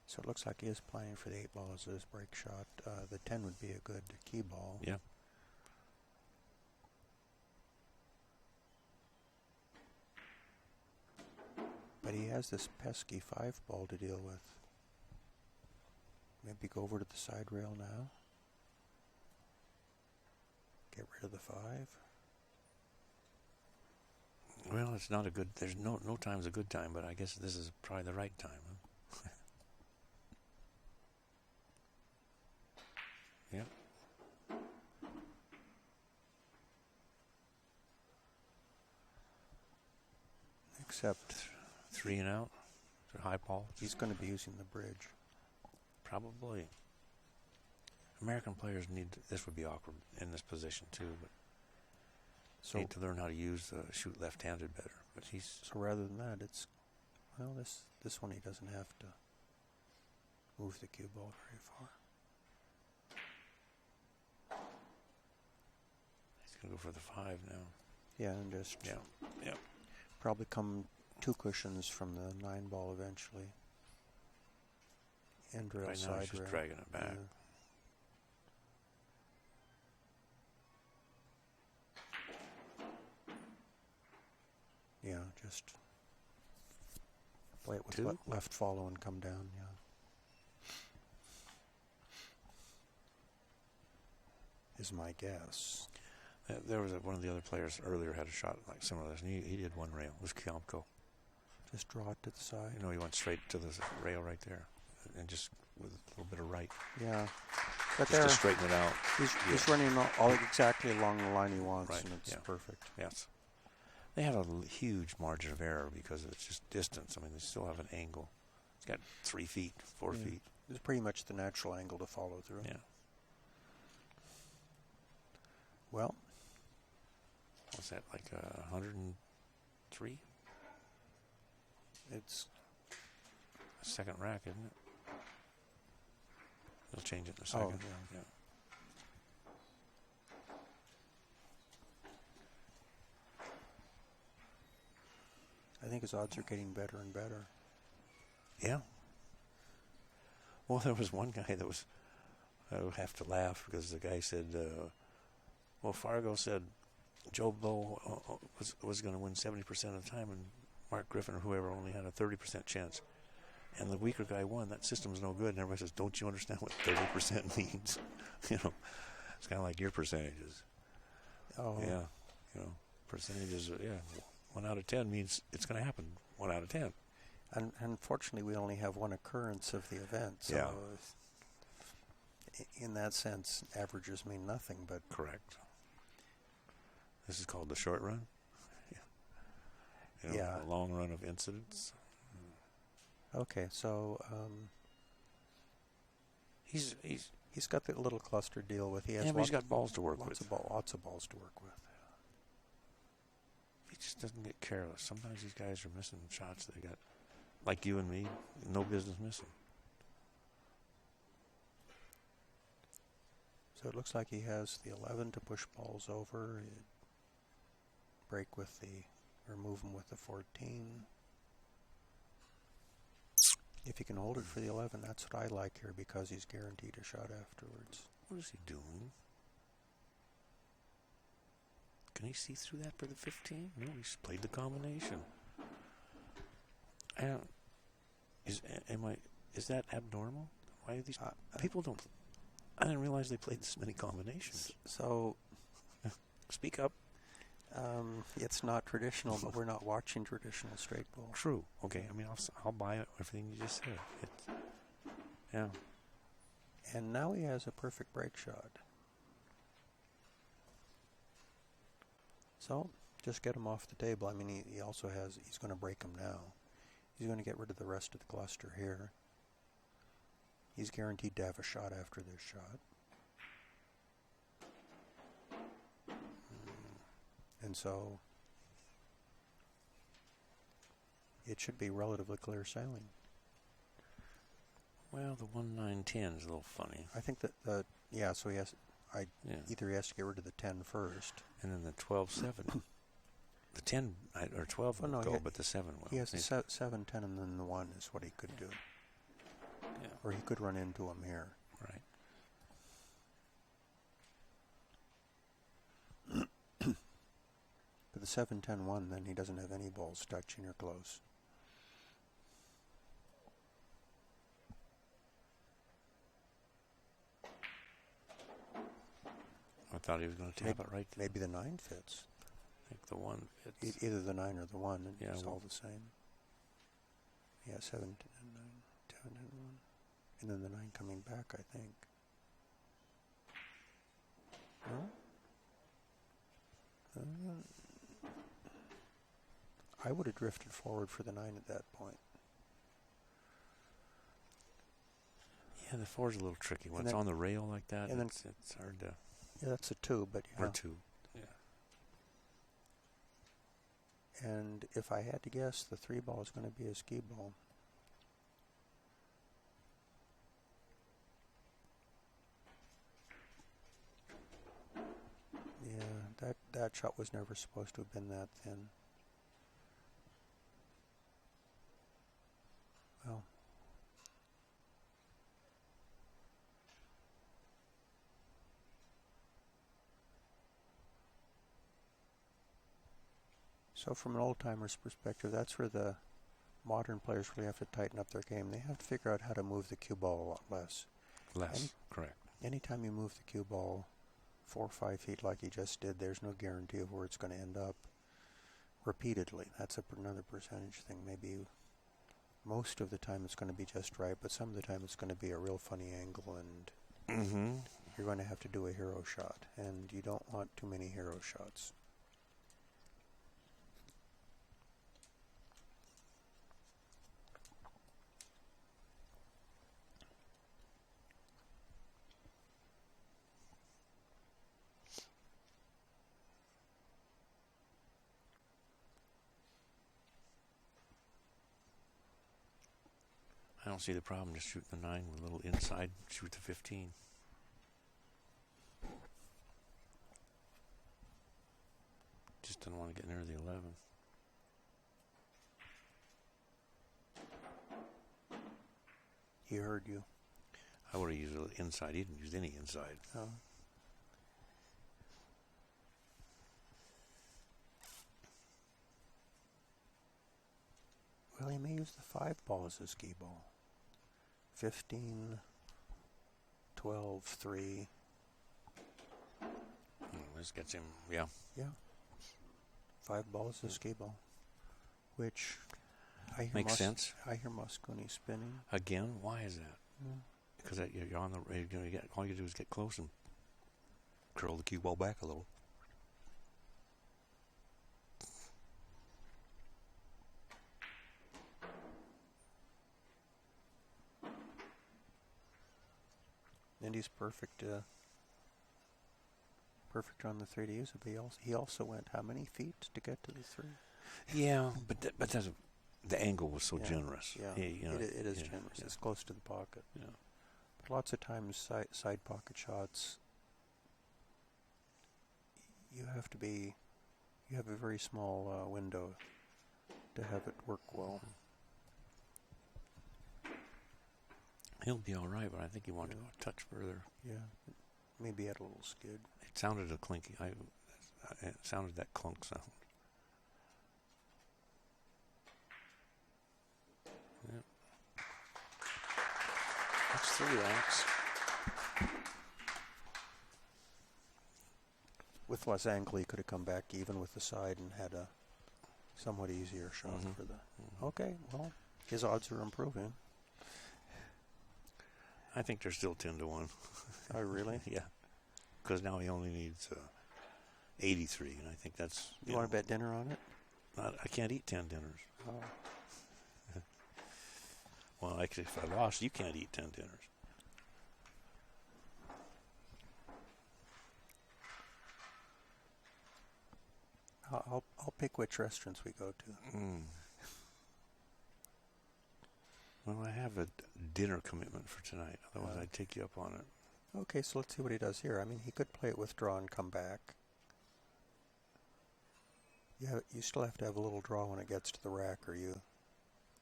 so it looks like he is playing for the 8 ball as his break shot. The 10 would be a good key ball. Yeah. But he has this pesky 5 ball to deal with. Maybe go over to the side rail now. Get rid of the 5. Well, it's not a good. There's no time's a good time, but I guess this is probably the right time. Huh? Yep. Except 3 and out. To high ball. he's going to be using the bridge. Probably. American players need. This would be awkward in this position too, but So need to learn how to use shoot left-handed better. But he's So rather than that, it's, well, this one he doesn't have to move the cue ball very far. he's gonna go for the 5 now. Yeah, and just Yeah. probably come 2 cushions from the 9 ball eventually. End rail, Right now side he's just rail. dragging it back. Yeah, just play it with 2? left follow and come down, yeah. Is my guess. There was one of the other players earlier had a shot like similar to this, and he did 1 rail. It was Kiamko. Just draw it to the side. You know, he went straight to the rail right there, and just with a little bit of right, Yeah. But just there, to straighten it out. he's running all exactly along the line he wants, Right, and it's yeah. perfect. Yes. They have a huge margin of error because it's just distance. I mean, they still have an angle. It's got 3 feet, 4 Yeah. feet. It's pretty much the natural angle to follow through. Yeah. Well, What's that, like 103? it's Second rack, isn't it? They'll change it in a Oh, second. yeah. I think his odds are getting better and better. Yeah. Well, there was one guy that was, I would have to laugh because the guy said, well, Fargo said Joe Blow was going to win 70% of the time, and Mark Griffin or whoever only had a 30% chance. And the weaker guy won. That system's no good. And everybody says, don't you understand what 30% means? You know, it's kind of like your percentages. Oh, Yeah. You know, percentages, 1 out of 10 means it's going to happen 1 out of 10. And unfortunately, we only have one occurrence of the event. So Yeah. in that sense, averages mean nothing. But Correct. This is called the short run. You know, Yeah. The long run of incidents. okay, so He's he's got the little cluster to deal with. He has but he's got balls to work lots with. lots of balls to work with. He just doesn't get careless. Sometimes these guys are missing shots they got, like you and me, no business missing. So it looks like he has the 11 to push balls over, break with the, or move him with the 14. If he can hold it for the 11, that's what I like here because he's guaranteed a shot afterwards. What is he doing? Can he see through that for the 15? No, he's played the combination. And Is that abnormal? Why do these people don't? I didn't realize they played this many combinations. So, Speak up. it's not traditional, but we're not watching traditional straight ball. True. Okay. I mean, I'll buy everything you just said. Yeah. And now he has a perfect break shot. So, just get him off the table. I mean, he also has, he's going to break him now. He's going to get rid of the rest of the cluster here. He's guaranteed to have a shot after this shot. And so, it should be relatively clear sailing. Well, the 1-9-10 is a little funny. I think that, so he has, either he has to get rid of the 10 first. And then the 12-7. The 10 or 12 will go, but the 7 will. He has the 7, 10, and then the 1 is what he could do. Yeah. Or he could run into him here. Right. But the 7, 10, 1, then he doesn't have any balls touching or close. I thought he was going to tap it right. Maybe the 9 fits. I think the 1 fits. Either the 9 or the 1. Yeah, it's all the same. Yeah, 7, 10, 9, 10, 1. And then the 9 coming back, I think. No? I would have drifted forward for the 9 at that point. Yeah, the 4's a little tricky. When it's on the rail like that, it's hard to... Yeah, that's a 2, but... Or 2, yeah. And if I had to guess, the 3 ball is going to be a ski ball. Yeah, that shot was never supposed to have been that thin. Well. So from an old-timer's perspective, that's where the modern players really have to tighten up their game. They have to figure out how to move the cue ball a lot less. Correct. Anytime you move the cue ball 4 or 5 feet like he just did, there's no guarantee of where it's going to end up repeatedly. That's another percentage thing. Maybe most of the time it's going to be just right, but some of the time it's going to be a real funny angle, and you're going to have to do a hero shot, and you don't want too many hero shots. I don't see the problem just shooting the 9 with a little inside, shoot the 15. Just didn't want to get near the 11. He heard you. I would have used a little inside. He didn't use any inside. Oh. Well, he may use the 5 ball as a ski ball. 15, 12, 3. This gets him, yeah. Yeah. 5 balls as a ski ball. Which I hear makes sense. I hear Mosconi spinning. Again, why is that? Because you're on the, all you do is get close and curl the cue ball back a little. And he's perfect. Perfect on the 3 to use it. But he also went how many feet to get to the 3? Yeah, but that's the angle was so generous. Yeah, it is generous. Yeah. It's close to the pocket. Yeah. But lots of times, side pocket shots, you have a very small window to have it work well. He'll be all right, but I think he wanted to go a touch further. Yeah, maybe add a little skid. It sounded a clinky. It sounded that clunk sound. Yep. relax. With less angle, he could have come back even with the side and had a somewhat easier shot for the... Okay, well, his odds are improving. I think they're still 10-1. Oh, really? Yeah. Because now he only needs 83, and I think that's... You want to bet dinner on it? I can't eat 10 dinners. Oh. Well, actually, if I lost, you can't eat 10 dinners. I'll pick which restaurants we go to. Well, I have a dinner commitment for tonight. Otherwise, I'd take you up on it. Okay, so let's see what he does here. I mean, he could play it with draw and come back. You still have to have a little draw when it gets to the rack, or you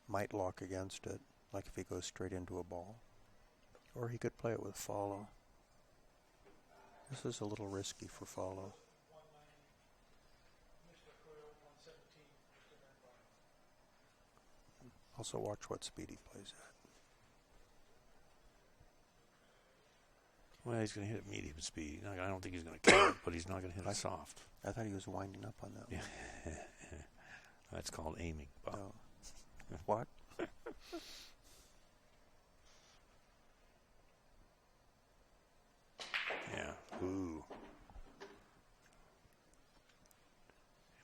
might lock against it, like if he goes straight into a ball. Or he could play it with follow. This is a little risky for follow. Also watch what speed he plays at. Well, he's going to hit at medium speed. I don't think he's going to kill it, but he's not going to hit it soft. I thought he was winding up on that one. That's called aiming, Bob. No. What? Yeah. Ooh.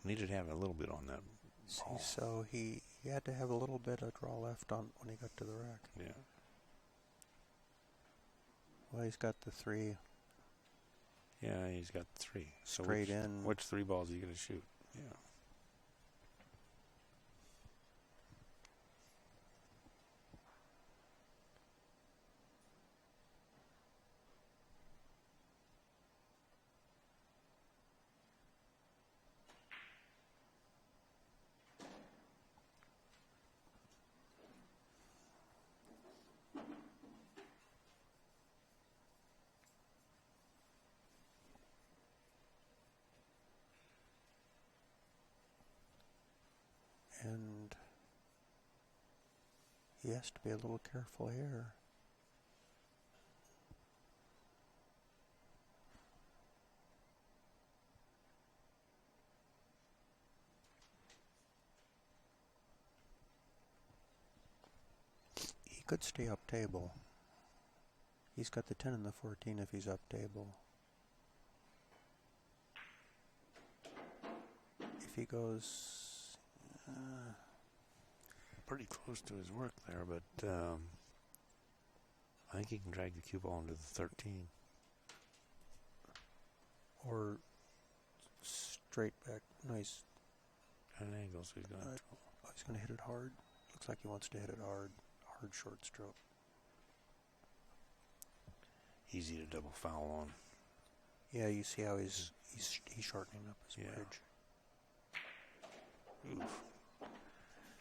Needed to have a little bit on that ball. See, so he had to have a little bit of draw left on when he got to the rack. Yeah. Well, he's got the 3. Yeah, he's got 3. So Straight in. Which 3 balls are you going to shoot? Yeah. And he has to be a little careful here. He could stay up table. He's got the 10 and the 14 if he's up table. If he goes... pretty close to his work there, but I think he can drag the cue ball into the 13. Or straight back. Nice. At an angle, so he's going to... He's going to hit it hard. Looks like he wants to hit it hard. Hard short stroke. Easy to double foul on. Yeah, you see how he's shortening up his bridge. Oof.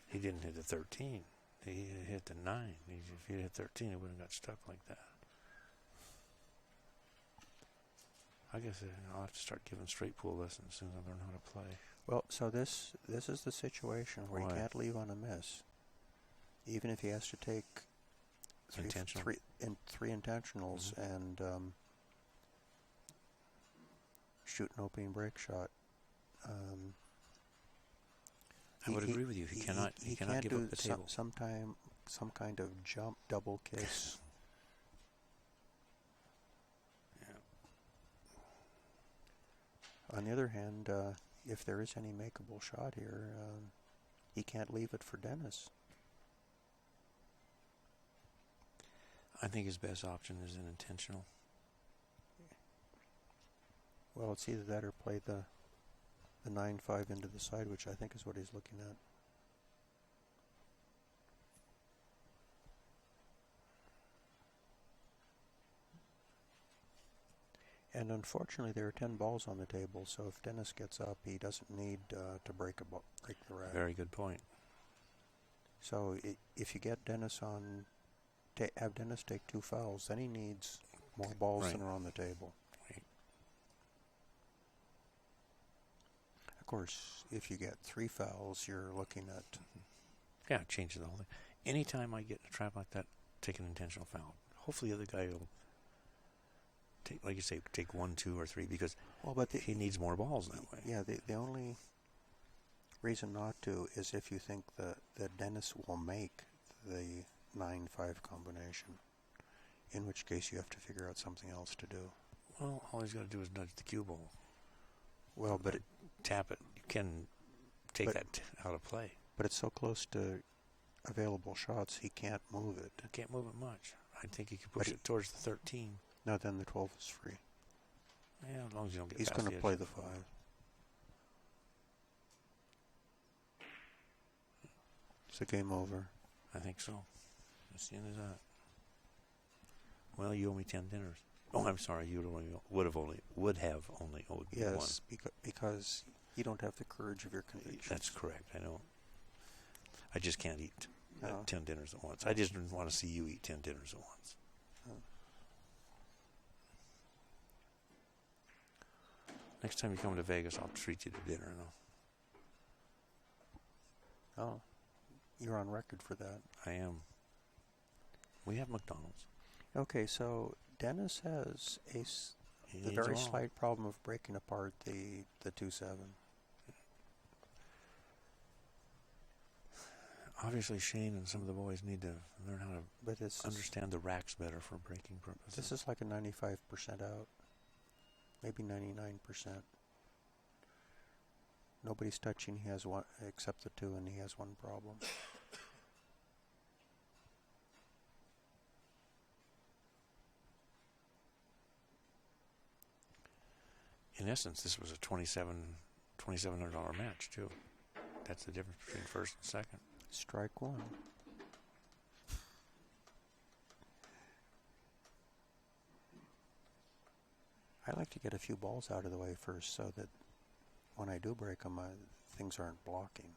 He didn't hit the 13. He hit the 9. If he hit 13, he wouldn't have got stuck like that. I guess I'll have to start giving straight pool lessons as soon as I learn how to play. Well, so this is the situation where he can't leave on a miss. Even if he has to take three intentionals and shoot an opening break shot. I would agree with you. He cannot give up the table. Some kind of jump, double kiss. Yeah. On the other hand, if there is any makeable shot here, he can't leave it for Dennis. I think his best option is an intentional. Well, it's either that or play the 9-5 into the side, which I think is what he's looking at. And unfortunately, there are 10 balls on the table, so if Dennis gets up, he doesn't need to break the rack. Very good point. So if you get Dennis on, have Dennis take 2 fouls, then he needs more balls than are on the table. Of course, if you get 3 fouls, you're looking at... Yeah, changes the whole thing. Anytime I get in a trap like that, take an intentional foul. hopefully the other guy will take, like you say, take 1, 2, or 3 because he needs more balls that way. Yeah, the only reason not to is if you think that Dennis will make the 9-5 combination, in which case you have to figure out something else to do. Well, all he's got to do is nudge the cue ball. Well, but tap it. You can take that out of play. But it's so close to available shots, he can't move it. He can't move it much. I think he could push it towards the 13. No, then the 12 is free. Yeah, as long as you don't get He's past going to play the 5. It's a game over. I think so. That's the end of that. Well, you owe me 10 dinners. Oh, I'm sorry. You would have only owed me 1. Yes, because you don't have the courage of your convictions. That's correct. I know. I just can't eat 10 dinners at once. I just didn't want to see you eat 10 dinners at once. Next time you come to Vegas, I'll treat you to dinner. Oh, you're on record for that. I am. We have McDonald's. Okay, so Dennis has the very slight problem of breaking apart the 2-7. Obviously, Shane and some of the boys need to learn how to understand the racks better for breaking purposes. This is like a 95% out, maybe 99%. Nobody's touching. He has 1 except the 2, and he has 1 problem. In essence, this was a $2,700 match too. That's the difference between first and second. Strike 1. I like to get a few balls out of the way first so that when I do break them, things aren't blocking.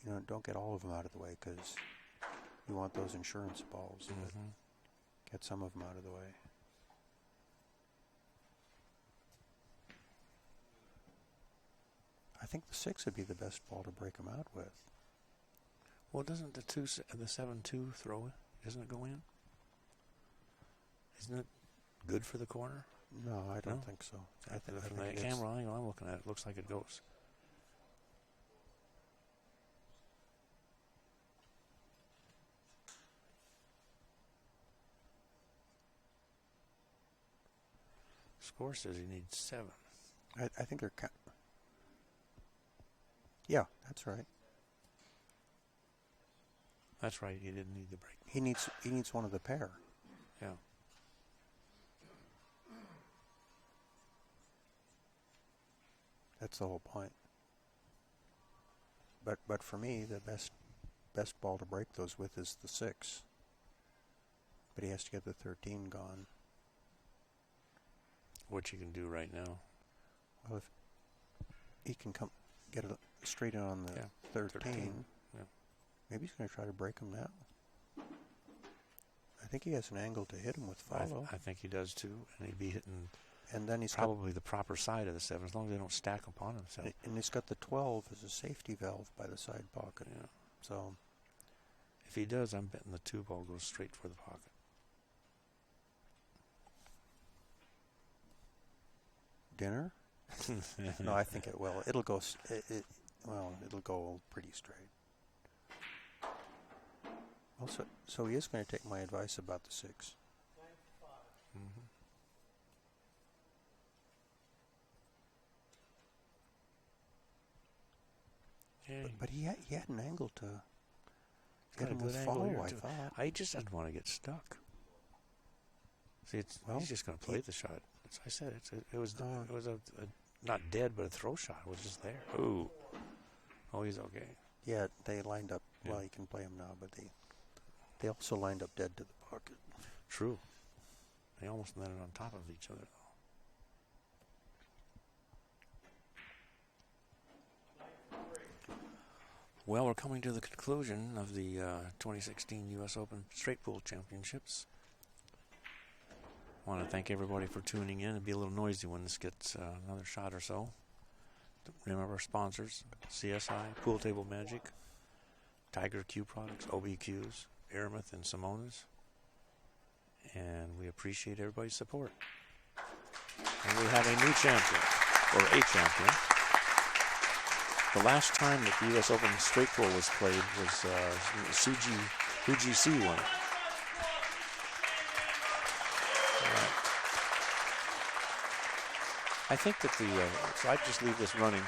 You know, don't get all of them out of the way because you want those insurance balls. But get some of them out of the way. I think the 6 would be the best ball to break them out with. Well, doesn't the 7-2 throw it? Doesn't it go in? Isn't it good for the corner? No, I don't think so. I think from the camera angle I'm looking at, it looks like it goes. Score says he needs 7. I think they're. Yeah, that's right. That's right. He didn't need the break. He needs one of the pair. Yeah. That's the whole point. But for me, the best ball to break those with is the 6. But he has to get the 13 gone. What you can do right now. Well, if he can get it straight in on the 13. Yeah. Maybe he's going to try to break him now. I think he has an angle to hit him with follow. I think he does too, and he'd be hitting. And then he's probably the proper side of the 7, as long as they don't stack upon himself. And he's got the 12 as a safety valve by the side pocket. Yeah. So if he does, I'm betting the 2 ball goes straight for the pocket. Dinner? No, I think it will. It'll go. It'll go pretty straight. Also, so he is going to take my advice about the 6. But he had an angle to get him with follow, I thought. I just didn't want to get stuck. See, he's just going to play the shot. As I said, it was a not dead, but a throw shot. It was just there. Ooh. Oh, he's okay. Yeah, they lined up. Yeah. Well, you can play him now, but they also lined up dead to the pocket. True. They almost landed on top of each other, though. Well, we're coming to the conclusion of the 2016 U.S. Open Straight Pool Championships. I want to thank everybody for tuning in. It'll be a little noisy when this gets another shot or so. Remember our sponsors, CSI, Pool Table Magic, Tiger Q Products, OBQs, Aramith, and Simonis. And we appreciate everybody's support. And we have a new champion, or a champion. The last time that the U.S. Open straight tour was played was UGC won it. I think that so I just leave this running.